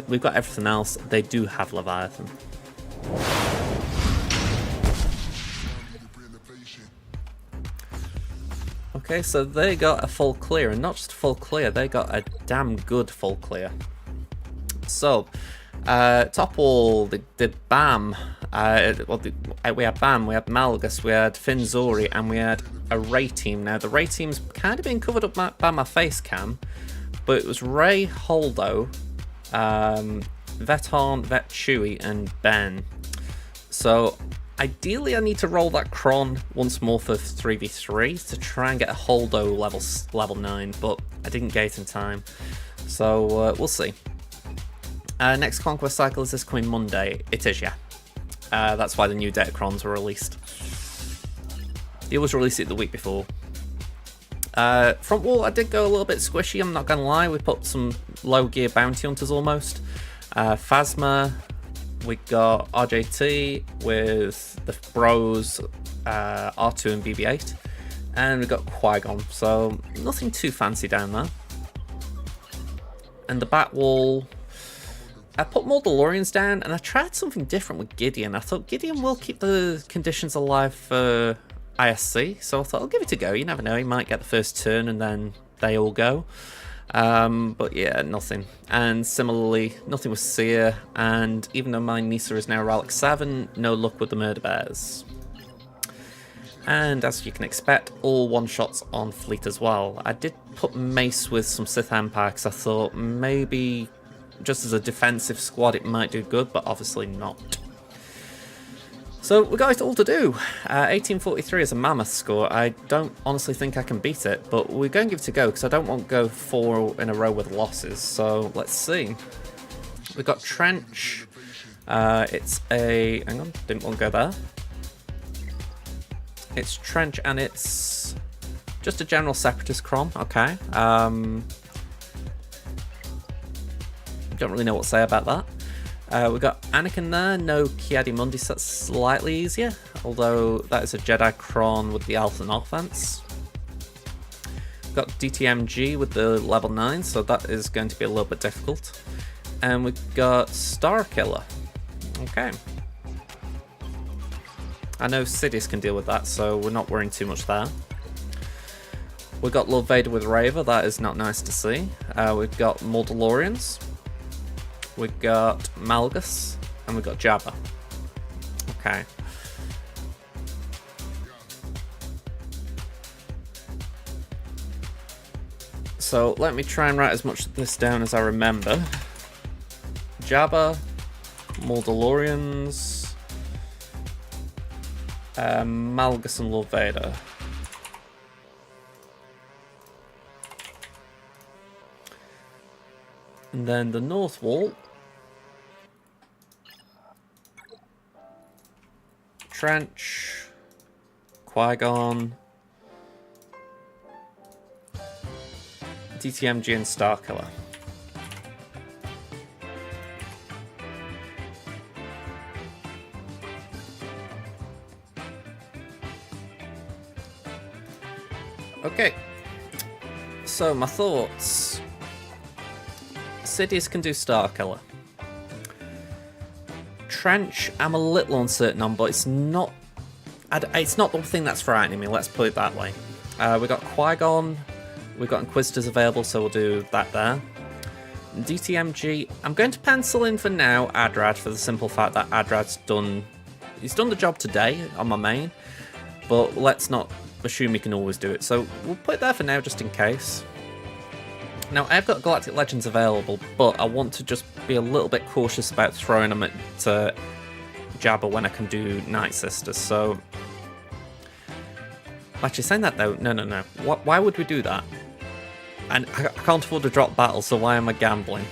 we've got everything else. They do have Leviathan. Okay, so they got a full clear, and not just a full clear, they got a damn good full clear. So, top wall, they did BAM. We had BAM, we had Malgus, we had Finzori, and we had a Ray team. Now, the Ray team's kind of been covered up by my face cam, but it was Ray, Holdo, Veton, Vet Chewy, and Ben. So, ideally, I need to roll that Kron once more for 3v3 to try and get a Holdo level 9, but I didn't get it in time. So, we'll see. Next Conquest cycle is this coming Monday. It is, yeah. That's why the new Deck Crons were released. It was released the week before. Front wall, I did go a little bit squishy, I'm not going to lie. We put some low gear bounty hunters almost. Phasma, we got RJT with the Bros, R2 and BB-8. And we got Qui-Gon, so nothing too fancy down there. And the back wall, I put more DeLoreans down, and I tried something different with Gideon. I thought Gideon will keep the conditions alive for ISC, so I thought I'll give it a go. You never know, he might get the first turn and then they all go. But yeah, nothing. And similarly, nothing with Seer, and even though my Nisa is now Relic 7, no luck with the Murder Bears. And as you can expect, all one-shots on Fleet as well. I did put Mace with some Sith Empire because I thought maybe just as a defensive squad it might do good, but obviously not. So we got it all to do. 1843 is a mammoth score. I don't honestly think I can beat it, but we're going to give it a go because I don't want to go 4 in a row with losses. So let's see. We've got Trench. It's a... hang on, didn't want to go there. It's Trench and it's just a general Separatist Crom, okay. Don't really know what to say about that. We've got Anakin there, no Ki-Adi-Mundi, so that's slightly easier, although that is a Jedi Cron with the Alpha and offense. We've got DTMG with the level 9, so that is going to be a little bit difficult. And we've got Starkiller. Okay. I know Sidious can deal with that, so we're not worrying too much there. We've got Lord Vader with Raver, that is not nice to see. We've got more DeLoreans. We've got Malgus, and we've got Jabba. Okay. So let me try and write as much of this down as I remember. Jabba, more DeLoreans, Malgus and Lord Vader. And then the north wall, Trench, Qui-Gon, DTMG and Starkiller. Okay, so my thoughts. Sidious can do Starkiller. Trench, I'm a little uncertain on, but it's not the thing that's frightening me, let's put it that way. We've got Qui-Gon, we've got Inquisitors available, so we'll do that there. DTMG, I'm going to pencil in for now Adrad, for the simple fact that Adrad's done the job today on my main, but let's not assume he can always do it, so we'll put it there for now just in case. Now, I've got Galactic Legends available, but I want to just be a little bit cautious about throwing them at Jabba when I can do Night Sisters, so... Actually, saying that though, no. Why would we do that? And I can't afford to drop battle, so why am I gambling?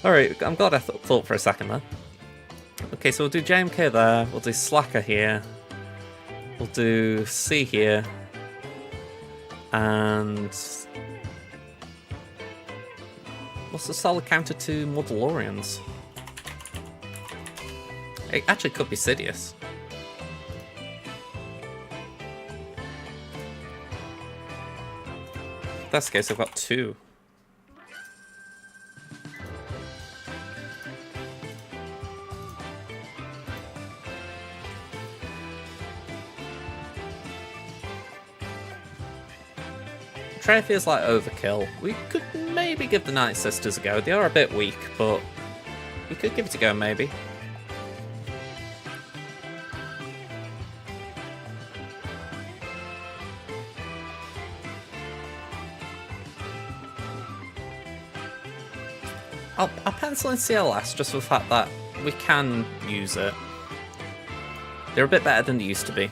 Alright, I'm glad I thought for a second there. Okay, so we'll do JMK there. We'll do Slacker here. We'll do C here. And what's the solid counter to Mudalorians? It actually could be Sidious. In that case, I've got 2. Trey feels like overkill. We could maybe give the Night Sisters a go. They are a bit weak, but we could give it a go maybe. I'll pencil in CLS just for the fact that we can use it. They're a bit better than they used to be.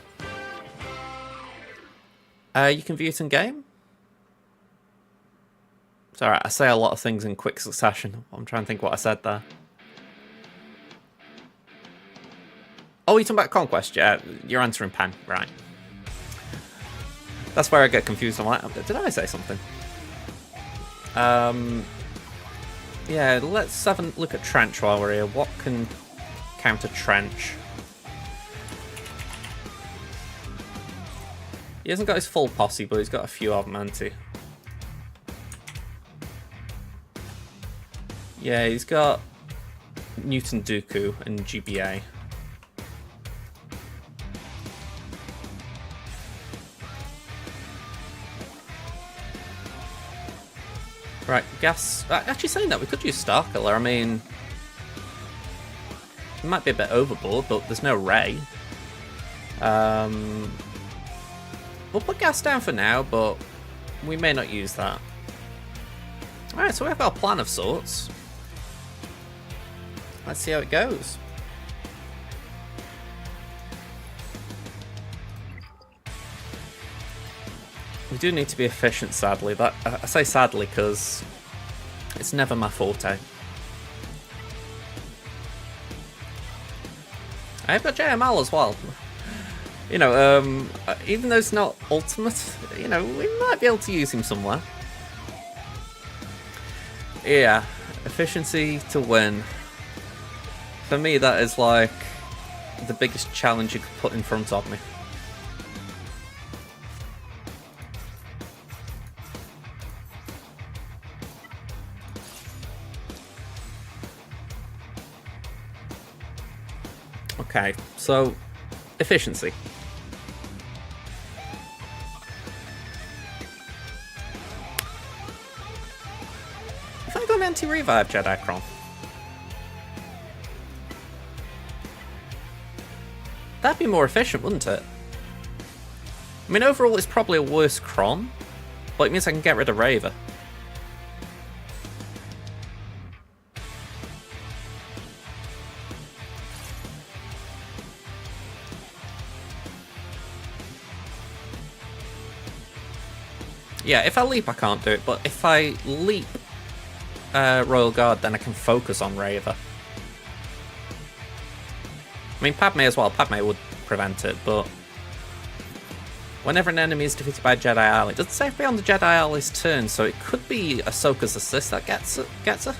You can view it in game. It's alright, I say a lot of things in quick succession. I'm trying to think what I said there. Oh, you're talking about Conquest? Yeah, you're answering Pen, right. That's where I get confused. I'm like, did I say something? Yeah, let's have a look at Trench while we're here. What can counter Trench? He hasn't got his full posse, but he's got a few of them, hasn't he? Yeah, he's got Newton Dooku and GBA. Right, gas. Actually, saying that, we could use Starkiller. I mean, it might be a bit overboard, but there's no Ray. We'll put gas down for now, but we may not use that. Alright, so we've got a plan of sorts. Let's see how it goes. We do need to be efficient, sadly. That I say sadly because it's never my forte. I've got JML as well. You know, even though it's not ultimate, you know, we might be able to use him somewhere. Yeah, efficiency to win. For me, that is like the biggest challenge you could put in front of me. Okay, so efficiency. If I go an anti-revive Jedi Cron, that'd be more efficient, wouldn't it? I mean, overall, it's probably a worse Cron, but it means I can get rid of Raver. Yeah, if I leap, I can't do it, but if I leap Royal Guard, then I can focus on Raver. I mean, Padme as well. Padme would prevent it, but whenever an enemy is defeated by a Jedi ally, it doesn't say if beyond the Jedi ally's turn, so it could be Ahsoka's assist that gets her.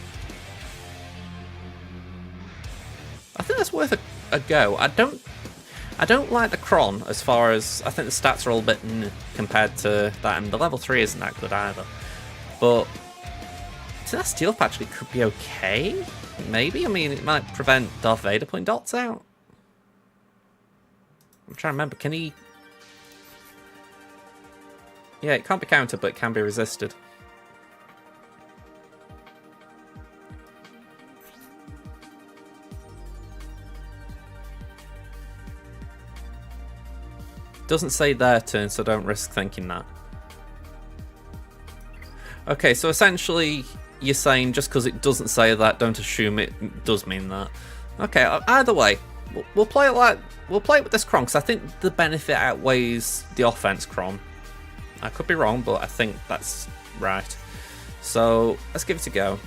I think that's worth a go. I don't like the Cron as far as I think the stats are all a bit compared to that, and the level 3 isn't that good either. But so that steel patch actually could be okay. Maybe. I mean, it might prevent Darth Vader putting dots out. I'm trying to remember. Can he? Yeah, it can't be countered, but it can be resisted. Doesn't say their turn, so don't risk thinking that. Okay, so essentially you're saying just because it doesn't say that, don't assume it does mean that. Okay, either way, we'll play it with this Cron, because I think the benefit outweighs the offense Cron. I could be wrong, but I think that's right. So let's give it a go.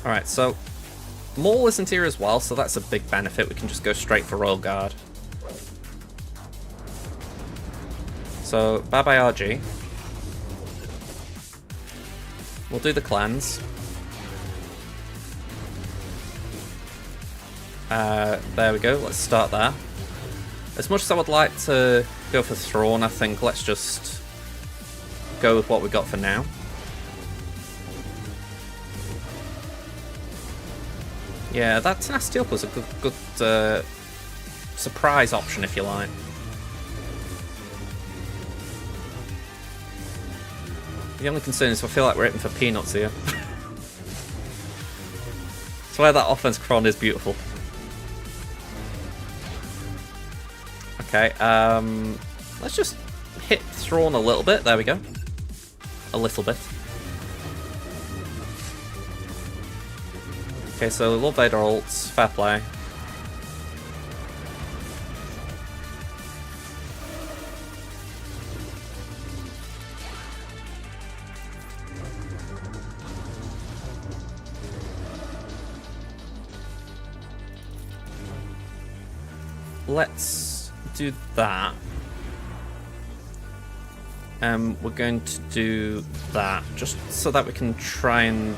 Alright, so Maul isn't here as well, so that's a big benefit. We can just go straight for Royal Guard. So, bye-bye RG. We'll do the clans. There we go, let's start there. As much as I would like to go for Thrawn, I think let's just go with what we got for now. Yeah, that Tenacity Up was a good surprise option, if you like. The only concern is I feel like we're hitting for peanuts here. That's why that offense cron is beautiful. Okay, let's just hit Thrawn a little bit. There we go. A little bit. Okay, so Lord Vader ults, fair play. Let's do that. We're going to do that just so that we can try and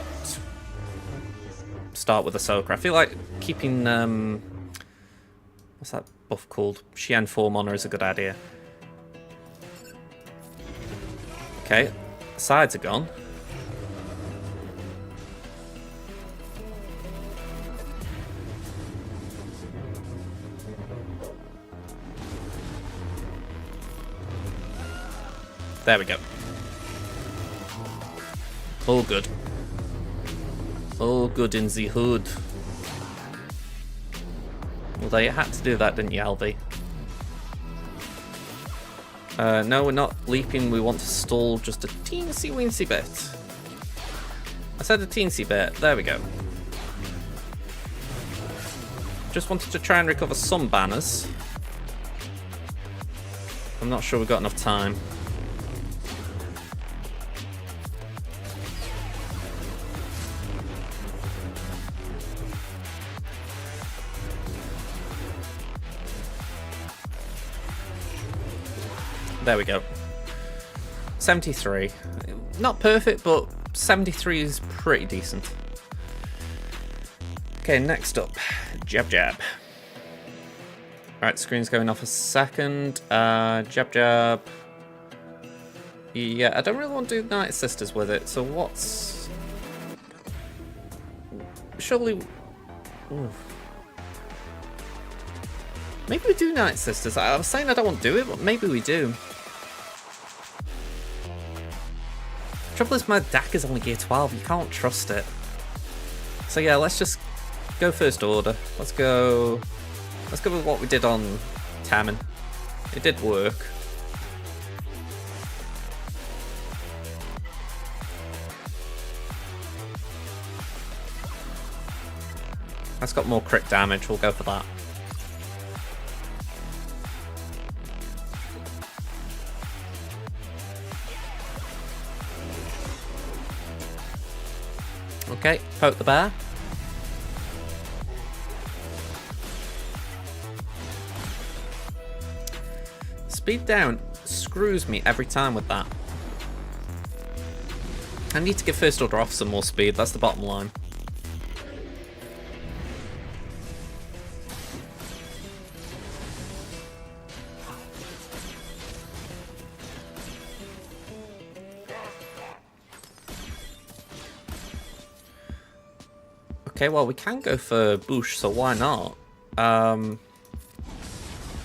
start with Ahsoka. I feel like keeping what's that buff called? Xian form on her is a good idea. Okay, sides are gone. There we go. All good. All good in the hood. Well, you had to do that, didn't you, Alvi? No, we're not leaping. We want to stall just a teensy-weensy bit. I said a teensy bit. There we go. Just wanted to try and recover some banners. I'm not sure we've got enough time. There we go. 73. Not perfect, but 73 is pretty decent. Okay, next up. Jab Jab. Alright, screen's going off a second. Jab Jab. Yeah, I don't really want to do Night Sisters with it, so what's... Surely... Ooh. Maybe we do Night Sisters. I was saying I don't want to do it, but maybe we do. Trouble is, my DAC is only gear 12. You can't trust it. So yeah, let's just go First Order. Let's go with what we did on Tammin. It did work. That's got more crit damage. We'll go for that. Okay, poke the bear. Speed down screws me every time with that. I need to give First Order off some more speed, that's the bottom line. Okay, well, we can go for Boosh, so why not?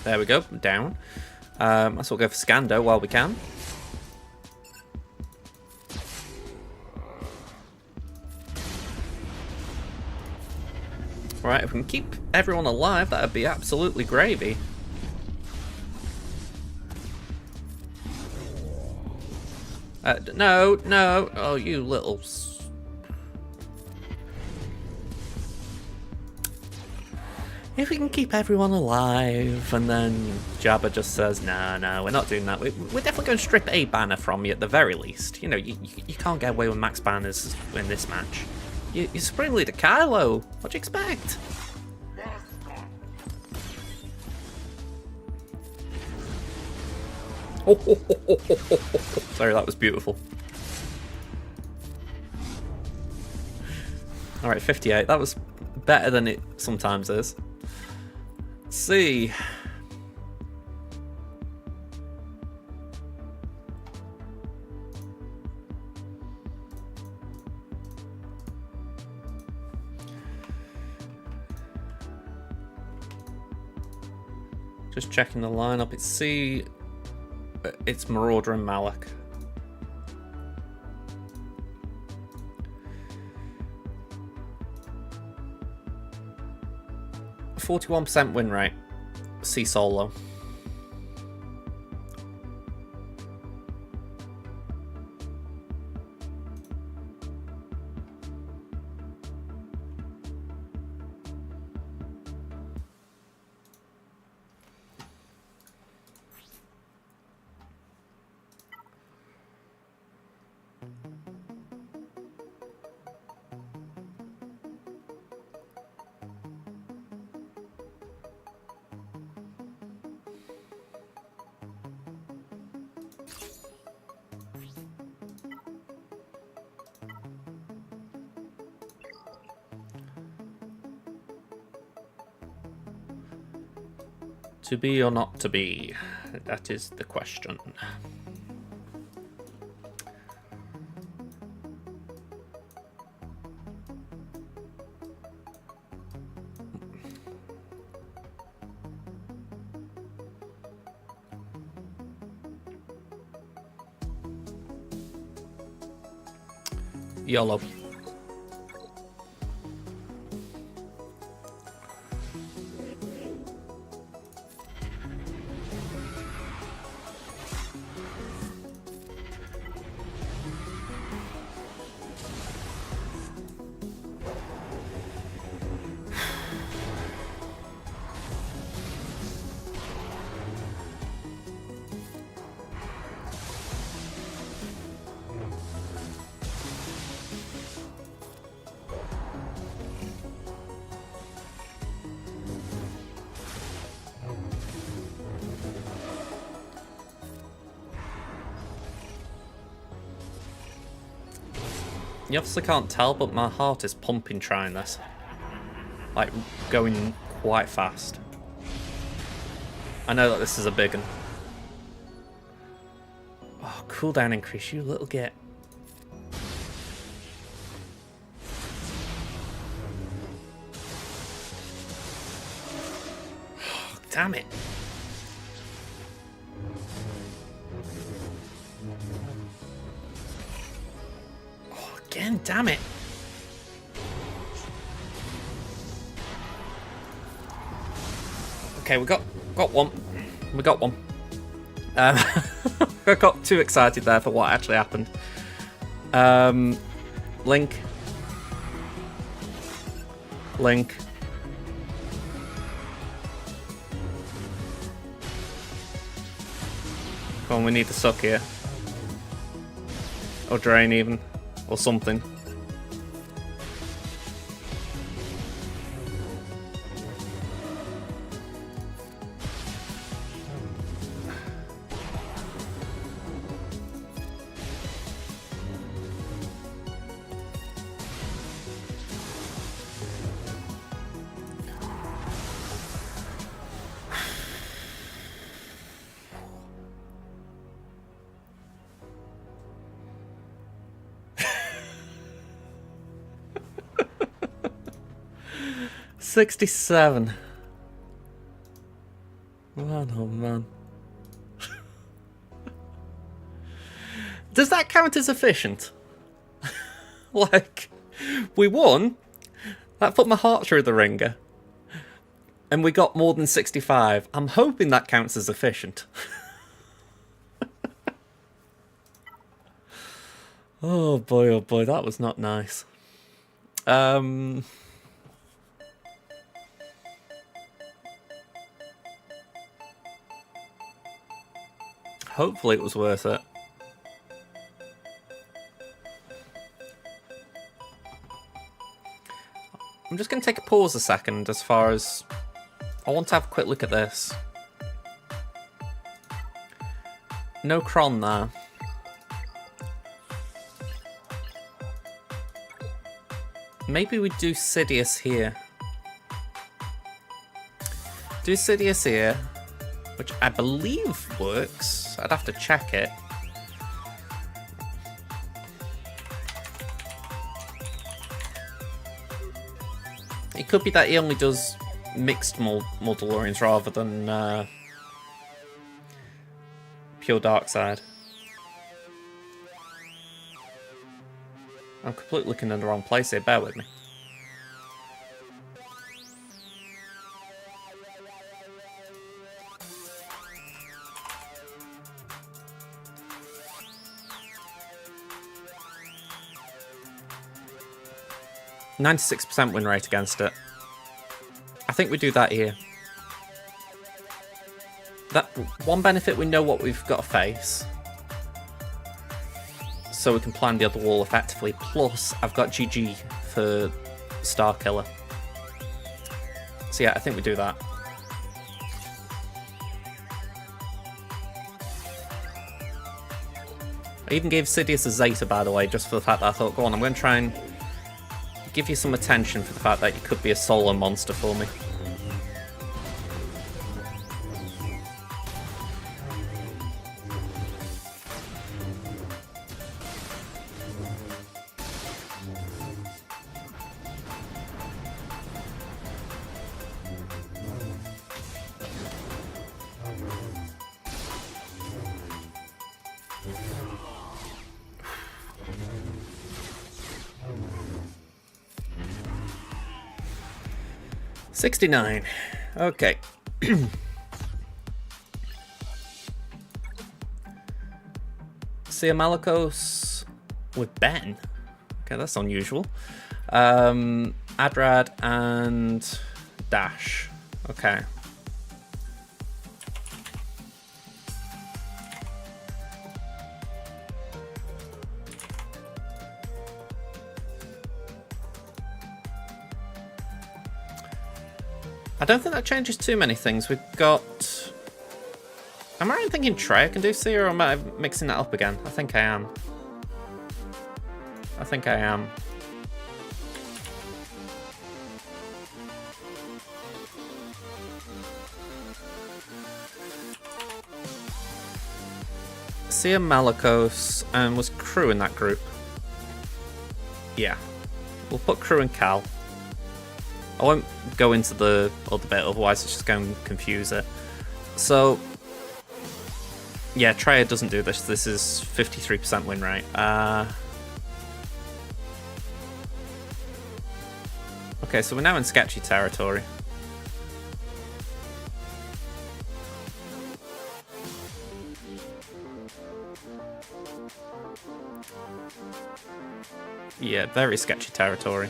There we go, down. Might as well go for Scando while we can. Right, if we can keep everyone alive, that would be absolutely gravy. No, no. Oh, you little... If we can keep everyone alive, and then Jabba just says, nah, we're not doing that. We're definitely going to strip a banner from you at the very least. You know, you can't get away with max banners in this match. You're Spring Leader Kylo. What do you expect? Sorry, that was beautiful. Alright, 58. That was better than it sometimes is. Let's see. Just checking the lineup. It's C. It's Marauder and Malak. 41% win rate. C solo. To be or not to be? That is the question. YOLO. You obviously can't tell, but my heart is pumping trying this. Like, going quite fast. I know that this is a big one. Oh, cooldown increase, you little git. Oh, damn it. Again, damn it. Okay, we got one. We got one. I got too excited there for what actually happened. Link. Link. Come on, we need to suck here. Or drain even. Or something. $67. Man, oh man. Does that count as efficient? Like, we won. That put my heart through the ringer. And we got more than 65. I'm hoping that counts as efficient. Oh boy, that was not nice. Hopefully it was worth it. just going to take a pause a second as far as... I want to have a quick look at this. No Kron there. Maybe we do Sidious here. Do Sidious here, which I believe works. I'd have to check it. It could be that he only does mixed Mordalorians rather than pure dark side. I'm completely looking in the wrong place here, bear with me. %96 win rate against it. I think we do that here. That one benefit, we know what we've got to face, so we can plan the other wall effectively. Plus, I've got GG for Star Killer. So yeah, I think we do that. I even gave Sidious a Zeta, by the way, just for the fact that I thought, go on, I'm going to try and give you some attention for the fact that you could be a solo monster for me. $69. Okay. Sia Malikos with Ben. Okay, that's unusual. Adrad and Dash. Okay. I don't think that changes too many things. We've got... Am I right in thinking Trey can do Sia, or am I mixing that up again? I think I am. I think I am. Sia Malikos, and was Crew in that group? Yeah. We'll put Crew and Cal. I won't go into the other bit, otherwise it's just going to confuse it. So, yeah, Traya doesn't do this. This is 53% win rate. Okay, so we're now in sketchy territory. Yeah, very sketchy territory.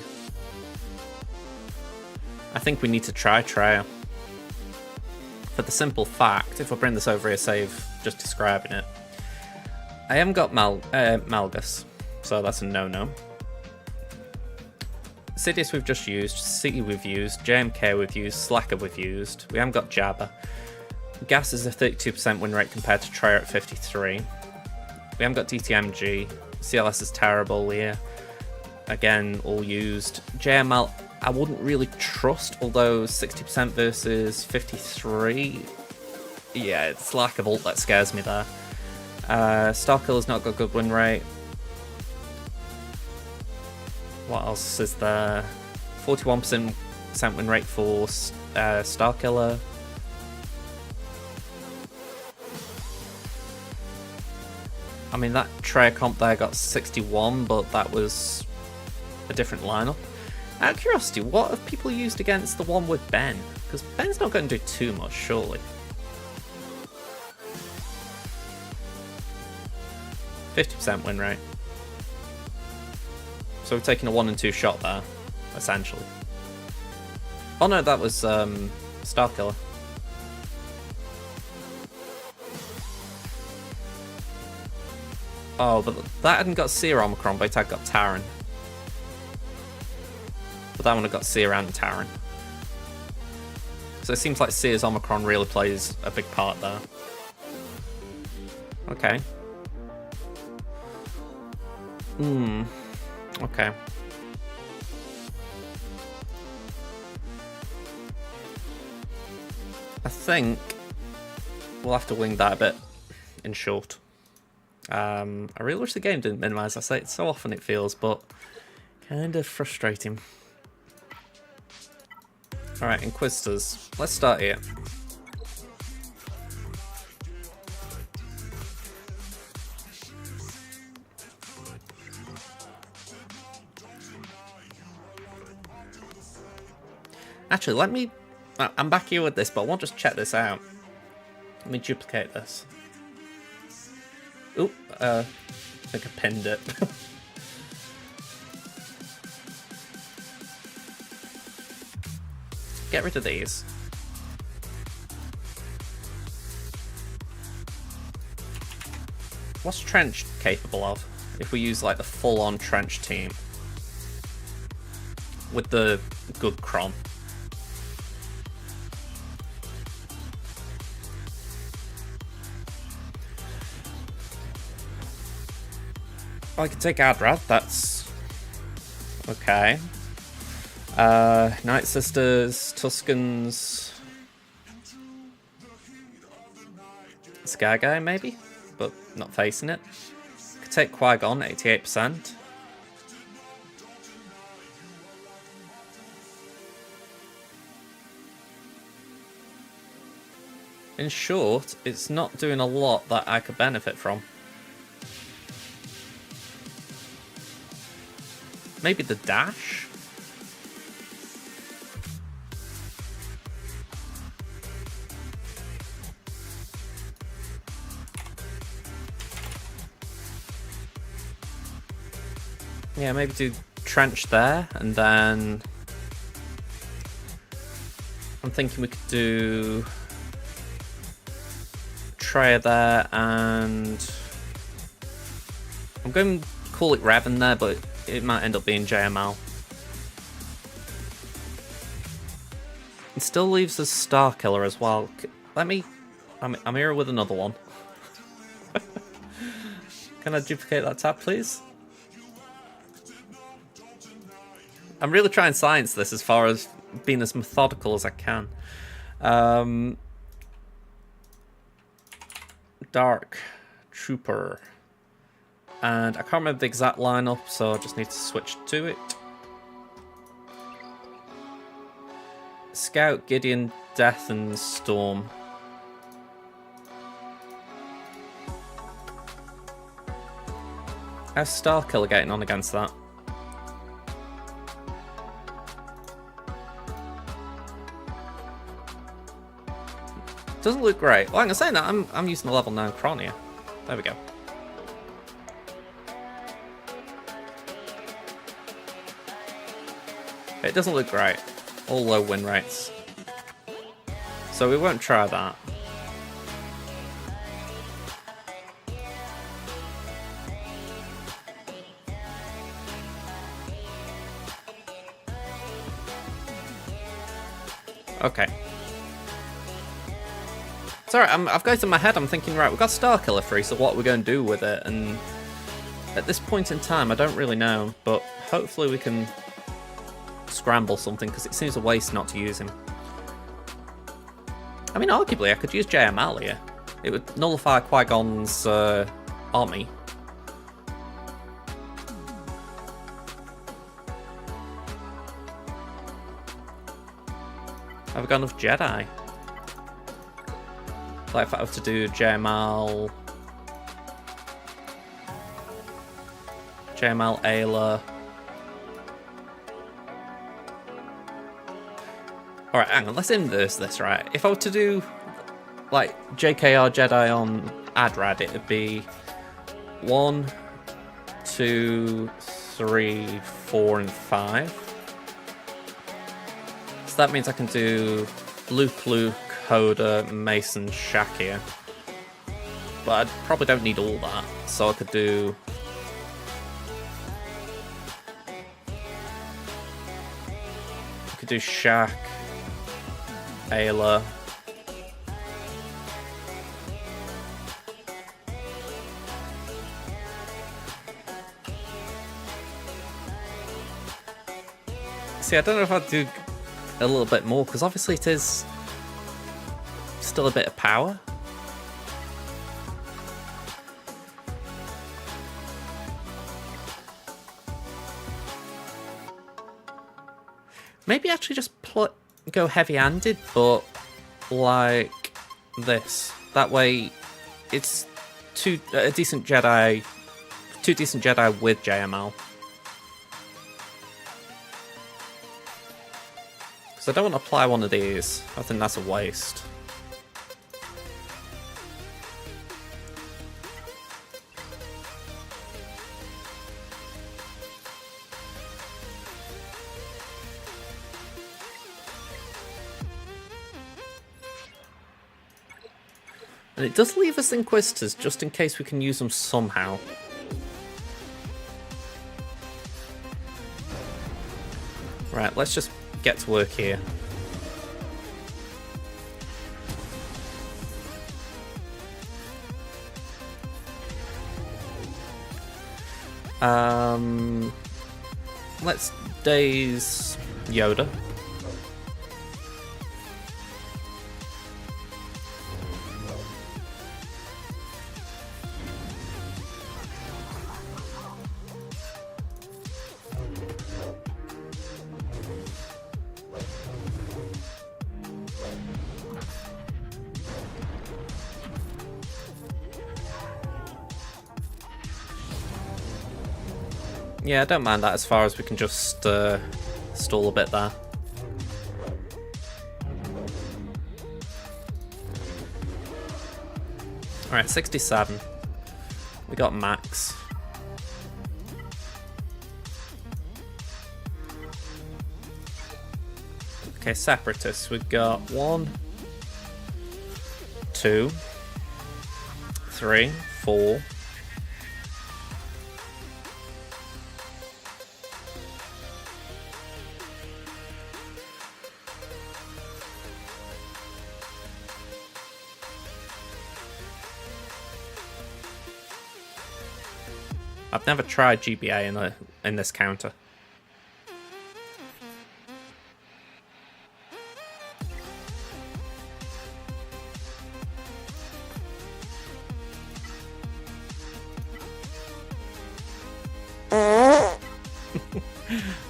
I think we need to try Traya. For the simple fact, if I bring this over here, save just describing it. I haven't got Malgus, so that's a no-no. Sidious we've just used, City we've used, JMK we've used, Slacker we've used. We haven't got Jabba. Gas is a 32% win rate compared to Traya at 53. We haven't got DTMG. CLS is terrible here. Again, all used. JML, I wouldn't really trust, although 60% versus 53. Yeah, it's lack of ult that scares me there. Starkiller's not got good win rate. What else is there? 41% win rate for Starkiller. I mean, that Trey comp there got 61, but that was a different lineup. Out of curiosity, what have people used against the one with Ben? Because Ben's not going to do too much, surely. 50% win rate. So we've taken a 1 and 2 shot there, essentially. Oh no, that was Starkiller. Oh, but that hadn't got Seer Omicron, but it had got Taran. But that one I got Seer and Taran. So it seems like Seer's Omicron really plays a big part there. Okay. Okay. I think we'll have to wing that a bit, in short. I really wish the game didn't minimise. I say it so often it feels, but kind of frustrating. Alright, Inquisitors. Let's start here. Actually, let me... I'm back here with this, but I want to just check this out. Let me duplicate this. Oop, I think I pinned it. Get rid of these. What's Trench capable of? If we use like the full-on Trench team. With the good Cron. I can take Adrad, that's okay. Night Sisters, Tuscans, Sky Guy maybe, but not facing it. Could take Qui-Gon, 88%. In short, it's not doing a lot that I could benefit from. Maybe the dash? Yeah, maybe do Trench there, and then... I'm thinking we could do... Treya there, and... I'm going to call it Revan there, but it might end up being JML. It still leaves us Star Killer as well. Let me... I'm here with another one. Can I duplicate that tab, please? I'm really trying to science this as far as being as methodical as I can. Dark Trooper. And I can't remember the exact lineup, so I just need to switch to it. Scout, Gideon, Death, and Storm. How's Starkiller getting on against that? Doesn't look great. Well, I'm saying that I'm using a level 9 Cron here. There we go. It doesn't look great. All low win rates. So we won't try that. Okay. Sorry, I've got it in my head, I'm thinking, right, we've got Starkiller free, so what are we going to do with it? And at this point in time, I don't really know, but hopefully we can scramble something, because it seems a waste not to use him. I mean, arguably, I could use JML here. It would nullify Qui-Gon's army. Have we got enough Jedi? Like if I have to do JML, Ayla. Alright, hang on, let's inverse this, right? If I were to do, like, JKR Jedi on Adrad, it would be 1, 2, 3, 4, and 5. So that means I can do Luke, Hoda, Mason, Shakir. But I probably don't need all that, so I could do... do Shaq, Ayla. See, I don't know if I'd do a little bit more, because obviously it is still a bit of power. Maybe actually just go heavy-handed, but like this. That way, it's two decent Jedi with JML. Because I don't want to apply one of these. I think that's a waste. And it does leave us Inquisitors, just in case we can use them somehow. Right, let's just get to work here. Let's daze Yoda. Yeah, I don't mind that as far as we can just stall a bit there. Alright, 67. We got max. Okay, Separatists. We've got 1, 2, 3, 4. I've never tried GBA in this counter.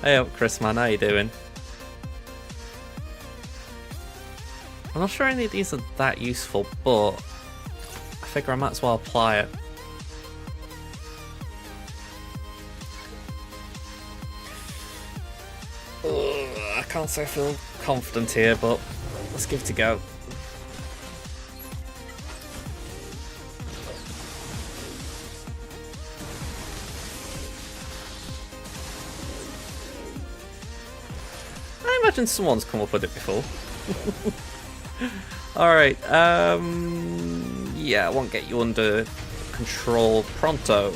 Hey up, Chris man, how you doing? I'm not sure any of these are that useful, but I figure I might as well apply it. I can't say I feel confident here, but let's give it a go. I imagine someone's come up with it before. Alright, yeah, I won't get you under control pronto.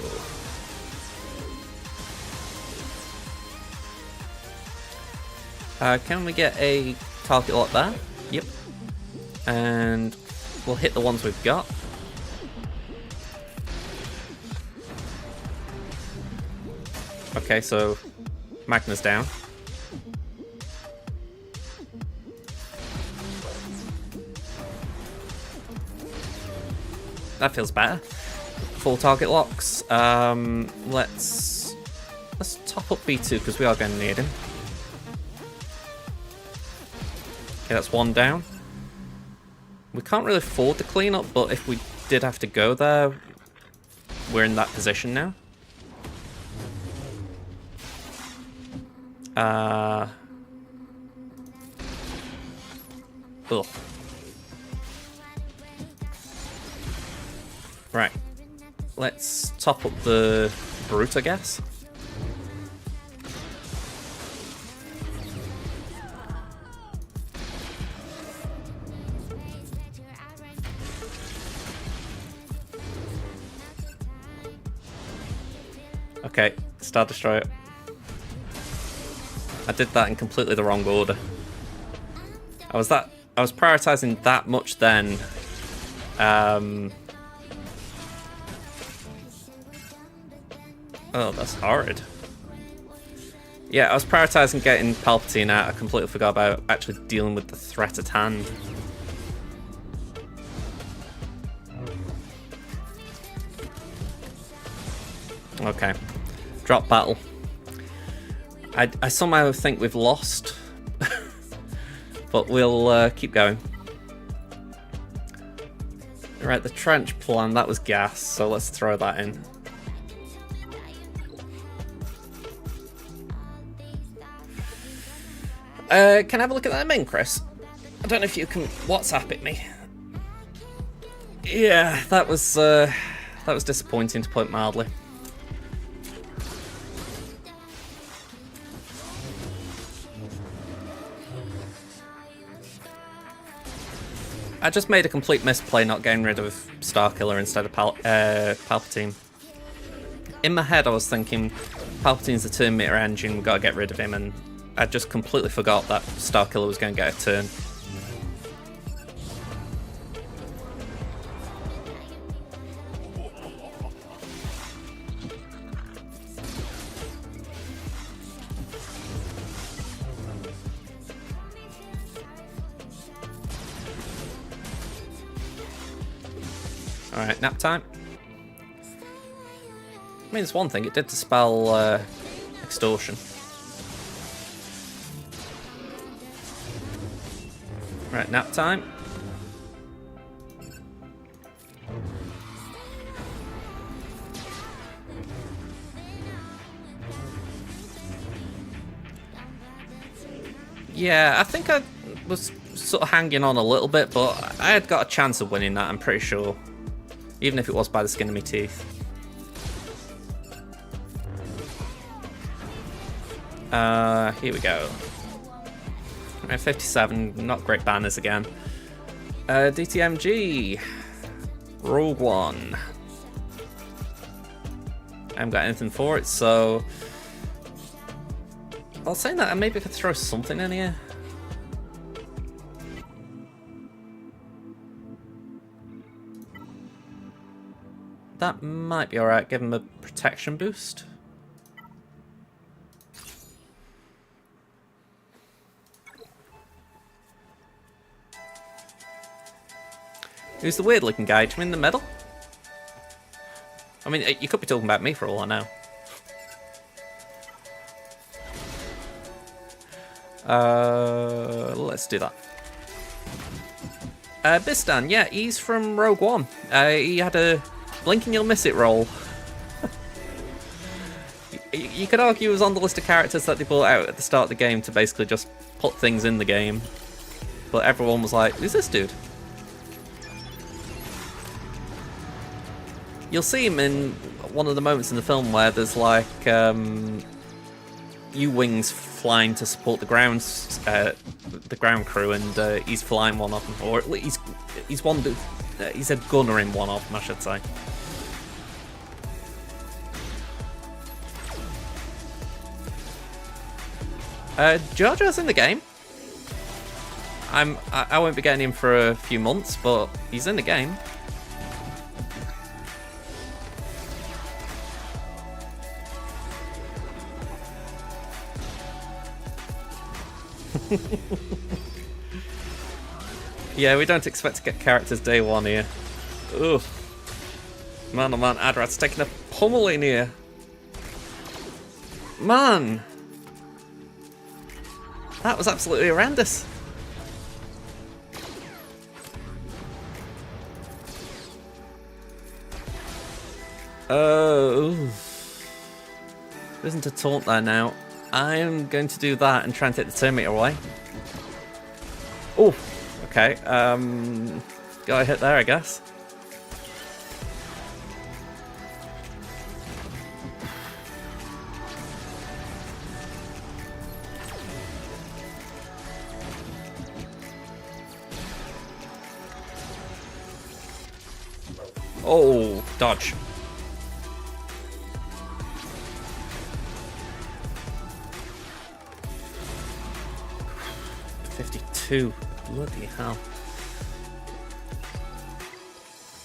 Can we get a target lock there? Yep. And we'll hit the ones we've got. Okay, so Magna's down. That feels better. 4 target locks. Let's top up B2 because we are going to need him. Okay, that's 1 down. We can't really afford the cleanup, but if we did have to go there, we're in that position now. Ugh. Right. Let's top up the Brute, I guess. Okay, Star Destroyer. I did that in completely the wrong order. I was prioritizing that much then. Oh, that's horrid. Yeah, I was prioritizing getting Palpatine out. I completely forgot about actually dealing with the threat at hand. Okay. Drop battle. I somehow think we've lost. But we'll keep going. Right, the trench plan, that was gas, so let's throw that in. Can I have a look at that main, Chris? I don't know if you can WhatsApp it me. Yeah, that was disappointing, to put it mildly. I just made a complete misplay not getting rid of Starkiller instead of Palpatine. In my head I was thinking Palpatine's the turn meter engine, we've got to get rid of him, and I just completely forgot that Starkiller was going to get a turn. Alright, nap time. I mean, it's one thing, it did dispel extortion. Right, nap time. Yeah, I think I was sort of hanging on a little bit, but I had got a chance of winning that, I'm pretty sure. Even if it was by the skin of my teeth. Here we go. Right, 57, not great banners again. DTMG. Rogue One. I haven't got anything for it, so... I'll say that, maybe I could throw something in here. That might be alright, give him a protection boost. Who's the weird looking guy? Do you mean the middle? I mean, you could be talking about me for all I know. Let's do that. Bistan, yeah, he's from Rogue One. He had a blink and you'll miss it roll. You could argue he was on the list of characters that they brought out at the start of the game to basically just put things in the game. But everyone was like, who's this dude? You'll see him in one of the moments in the film where there's like U-wings flying to support the ground crew, and he's flying one of them, or at least he's a gunner in one of them, I should say. Jar Jar's in the game. I won't be getting him for a few months, but he's in the game. Yeah, we don't expect to get characters day one here. Ugh. Man, oh man, Adrad's taking a pummeling here. Man! That was absolutely horrendous. Oh. There isn't a taunt there now. I'm going to do that and try and take the turn meter away. Oh, okay. Got a hit there, I guess. Oh, dodge. 2. Bloody hell.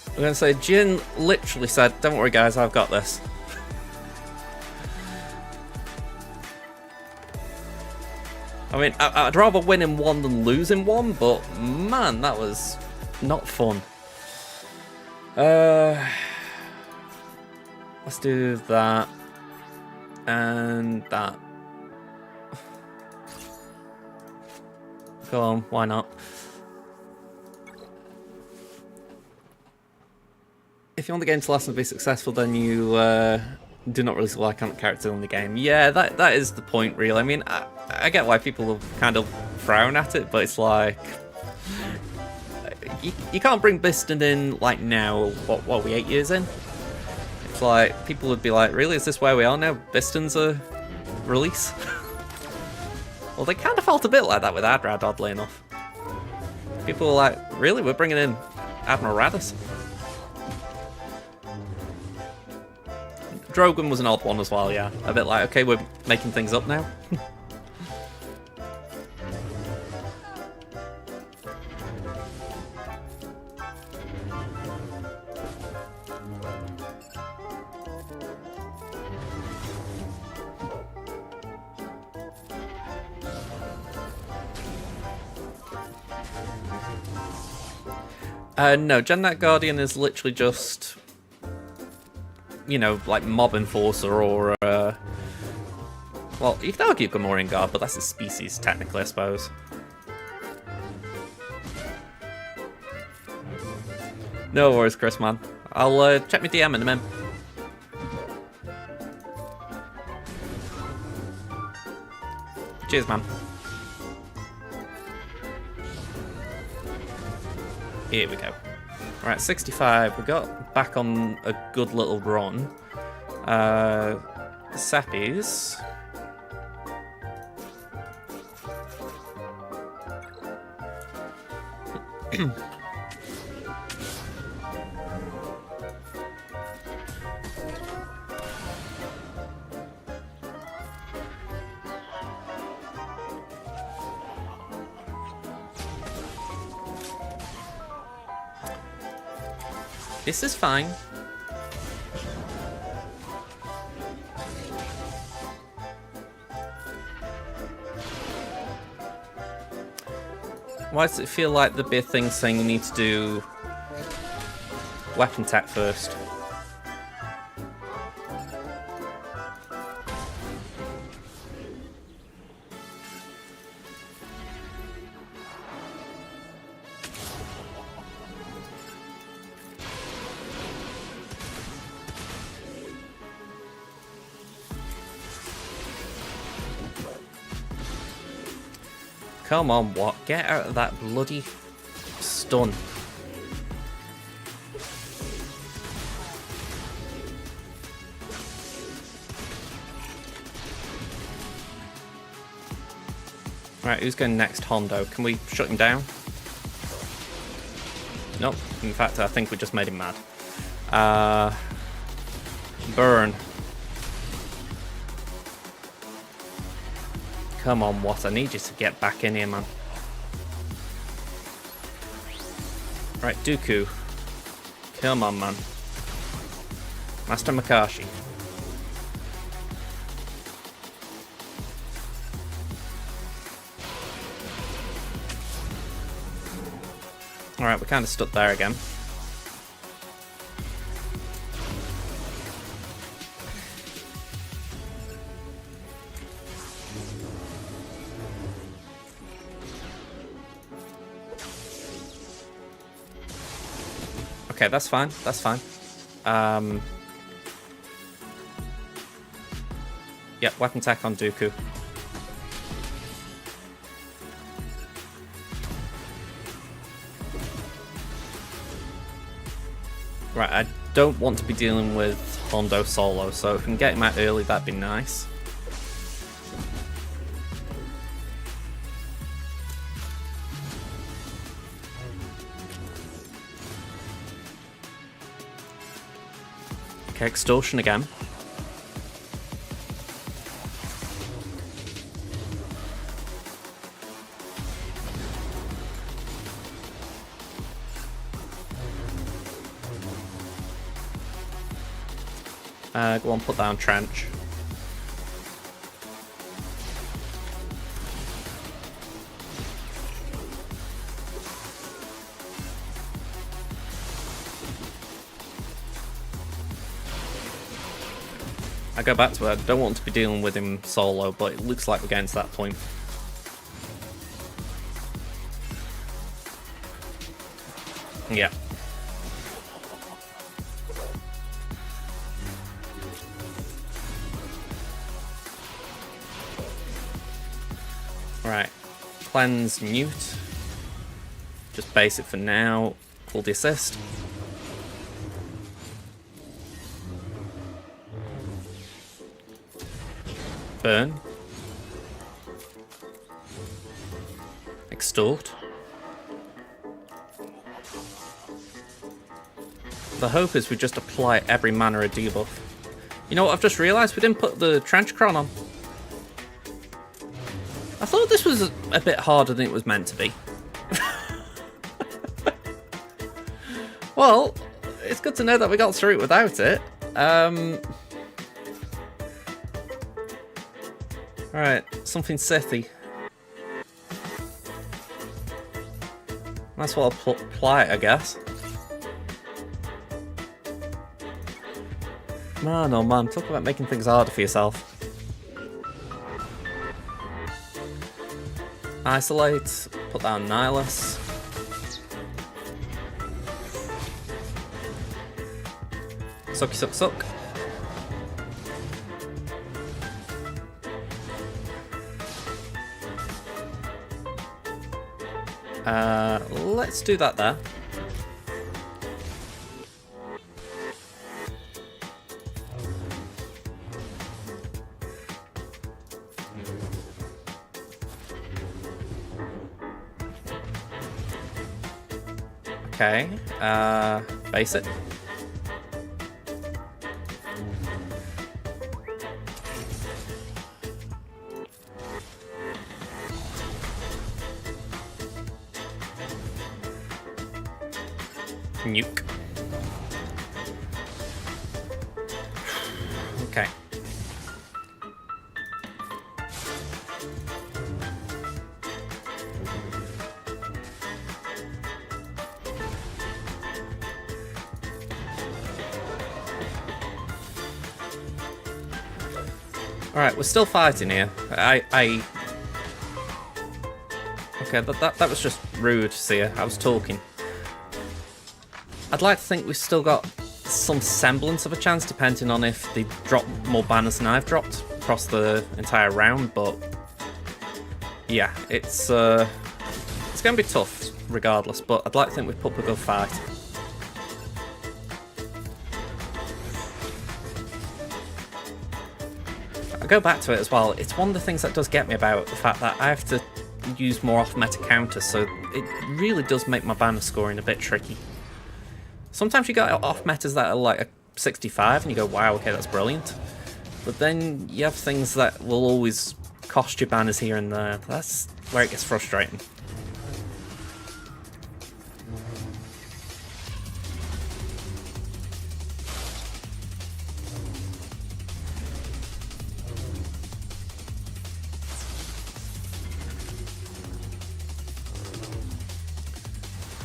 I'm going to say, Jin literally said, don't worry guys, I've got this. I mean, I'd rather win in one than lose in one, but man, that was not fun. Let's do that. And that. Go on, why not? If you want the game to last and be successful, then you do not really select characters in the game. Yeah, that is the point, really. I mean, I get why people kind of frown at it, but it's like... You can't bring Biston in, like, now. What are we, 8 years in? It's like, people would be like, really, is this where we are now? Biston's a release? Well, they kind of felt a bit like that with Adrad, oddly enough. People were like, really, we're bringing in Admiral Radis? Drogon was an odd one as well, yeah. A bit like, okay, we're making things up now. No, Jannat Guardian is literally just, you know, like Mob Enforcer or, well, you could argue Gamorrean Guard, but that's a species, technically, I suppose. No worries, Chris, man. I'll check my DM in a minute. Cheers, man. Here we go. Alright, 65. We got back on a good little run. Sappies. This is fine. Why does it feel like there'd be a thing saying you need to do weapon tech first? Come on, what? Get out of that bloody stun. Right, who's going next? Hondo. Can we shut him down? Nope. In fact, I think we just made him mad. Burn. Come on, what? I need you to get back in here, man. Right, Dooku. Come on, man. Master Makashi. Alright, we're kind of stuck there again. Okay, that's fine. That's fine. Yeah, weapon tech on Dooku. Right, I don't want to be dealing with Hondo solo, so if we can get him out early, that'd be nice. Okay, extortion again. Go on, put down trench. I go back to it. I don't want to be dealing with him solo, but it looks like we're getting to that point. Yeah. Right. Cleanse, mute. Just basic for now. Call the assist. Burn. Extort. The hope is we just apply every mana a debuff. You know what, I've just realised we didn't put the Trench Cron on. I thought this was a bit harder than it was meant to be. Well, it's good to know that we got through it without it. Alright, something Sithy. That's what I'll apply it, I guess. Man, oh man, talk about making things harder for yourself. Isolate, put down Nihilus. Sucky suck suck. Let's do that there. Okay, basic. Nuke. Okay. Alright, we're still fighting here. Okay, that was just rude, Sia. I was talking. I'd like to think we've still got some semblance of a chance, depending on if they drop more banners than I've dropped across the entire round, but yeah, it's going to be tough regardless, but I'd like to think we've put up a good fight. I go back to it as well, it's one of the things that does get me about the fact that I have to use more off-meta counters, so it really does make my banner scoring a bit tricky. Sometimes you get off metas that are like a 65 and you go, wow, okay, that's brilliant. But then you have things that will always cost you banners here and there. That's where it gets frustrating.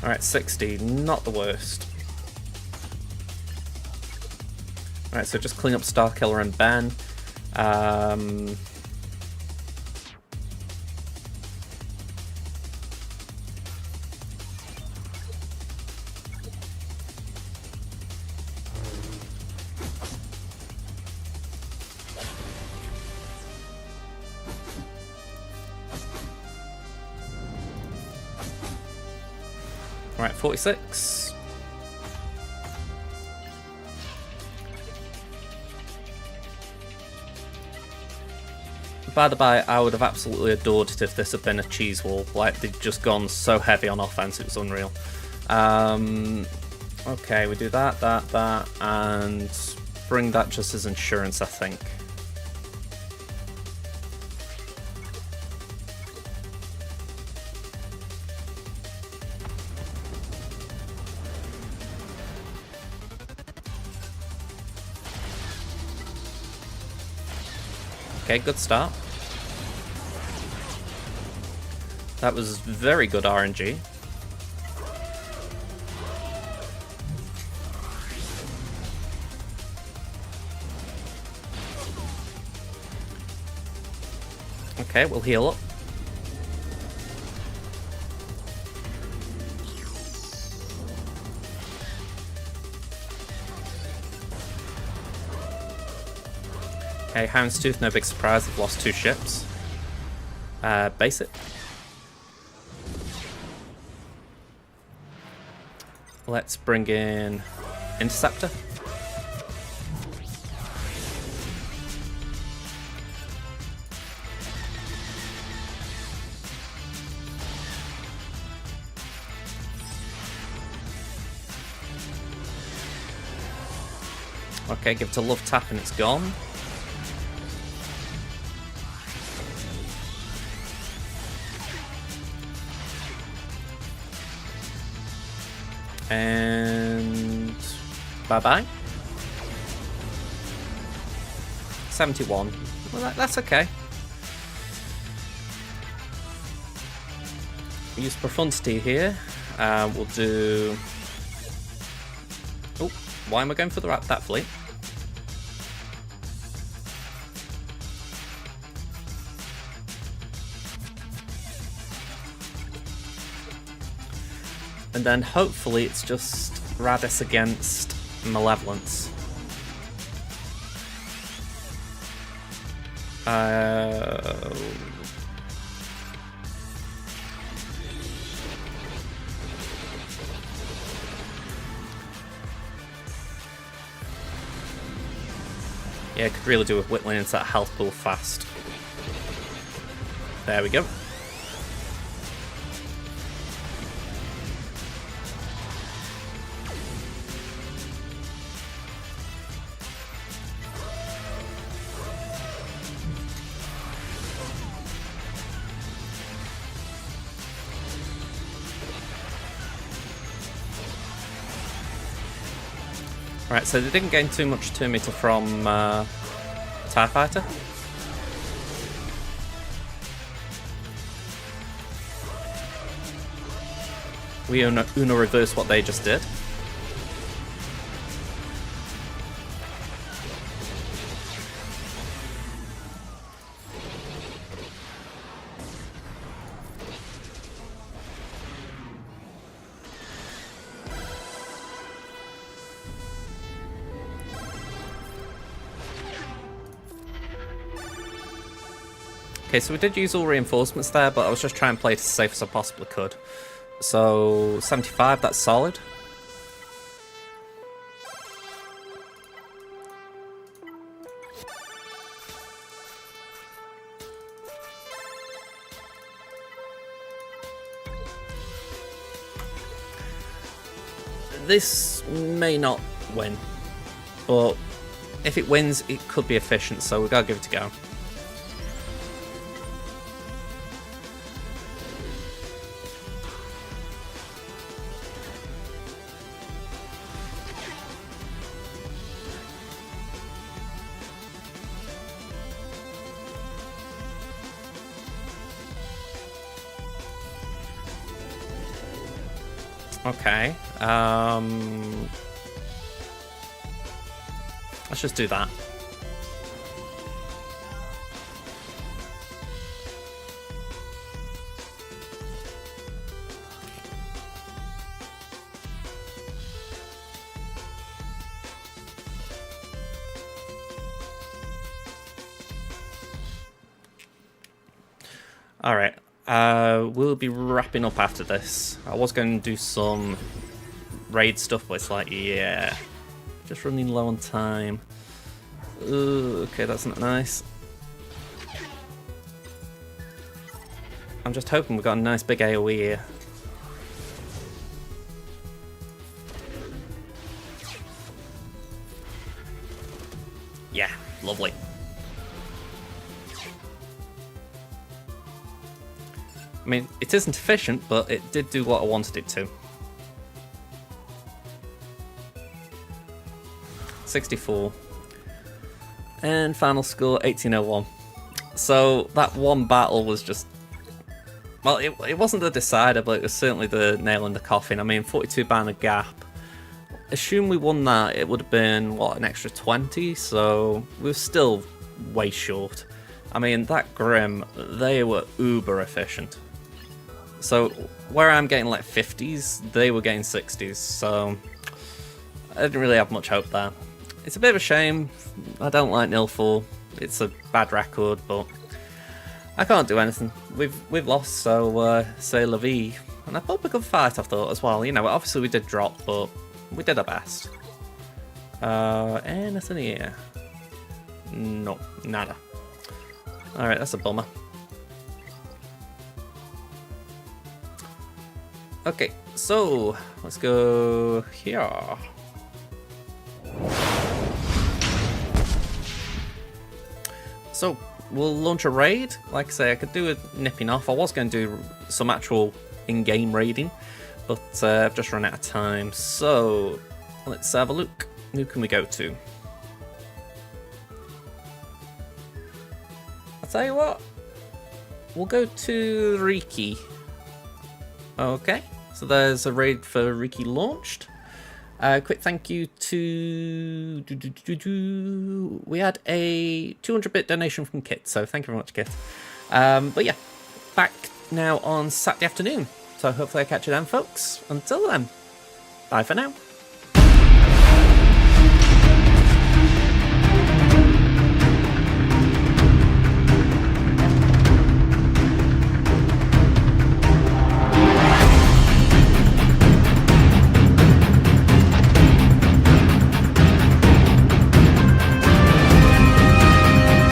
Alright, 60, not the worst. Alright, so just clean up Starkiller and Ben. Alright, 46. By the by, I would have absolutely adored it if this had been a cheese wall. Like, they'd just gone so heavy on offense, it was unreal. Okay, we do that, and bring that just as insurance, I think. Okay, good start. That was very good RNG. Okay, we'll heal up. Okay, Houndstooth, no big surprise, they've lost 2 ships. Basic. Let's bring in Interceptor. Okay, give it a love tap and it's gone. And bye-bye. 71. Well, that's okay. Use Profundity here. We'll do... Oh, why am I going for that fleet? And then hopefully it's just Radis against Malevolence. Yeah, could really do with whittling into that health pool fast. There we go. Right, so they didn't gain too much 2 meter from TIE Fighter. We Uno reverse what they just did. Okay, so we did use all reinforcements there, but I was just trying to play it as safe as I possibly could. So, 75, that's solid. This may not win, but if it wins, it could be efficient, so we gotta give it a go. Okay, let's just do that. Alright, we'll be wrapping up after this. I was going to do some raid stuff, but it's like, yeah, just running low on time. Ooh, okay, that's not nice. I'm just hoping we've got a nice big AoE here. Yeah, lovely. I mean, it isn't efficient, but it did do what I wanted it to. 64. And final score, 1801. So that one battle was just... Well, it wasn't the decider, but it was certainly the nail in the coffin. I mean, 42 banner gap. Assume we won that, it would have been, what, an extra 20? So we were still way short. I mean, that Grim, they were uber efficient. So where I'm getting like 50s, they were getting 60s. So I didn't really have much hope there. It's a bit of a shame. I don't like nil-4. It's a bad record, but I can't do anything. We've lost, so say la vie. And I put up a good fight, I thought, as well. You know, obviously we did drop, but we did our best. Anything here? No, nada. Alright, that's a bummer. Okay, so let's go here. So we'll launch a raid. Like I say, I could do a nipping off. I was going to do some actual in-game raiding, but I've just run out of time. So let's have a look. Who can we go to? I'll tell you what. We'll go to Riki. Okay, so there's a raid for Riki launched. Quick thank you to... We had a 200-bit donation from Kit, so thank you very much, Kit. But yeah, back now on Saturday afternoon. So hopefully I catch you then, folks. Until then, bye for now.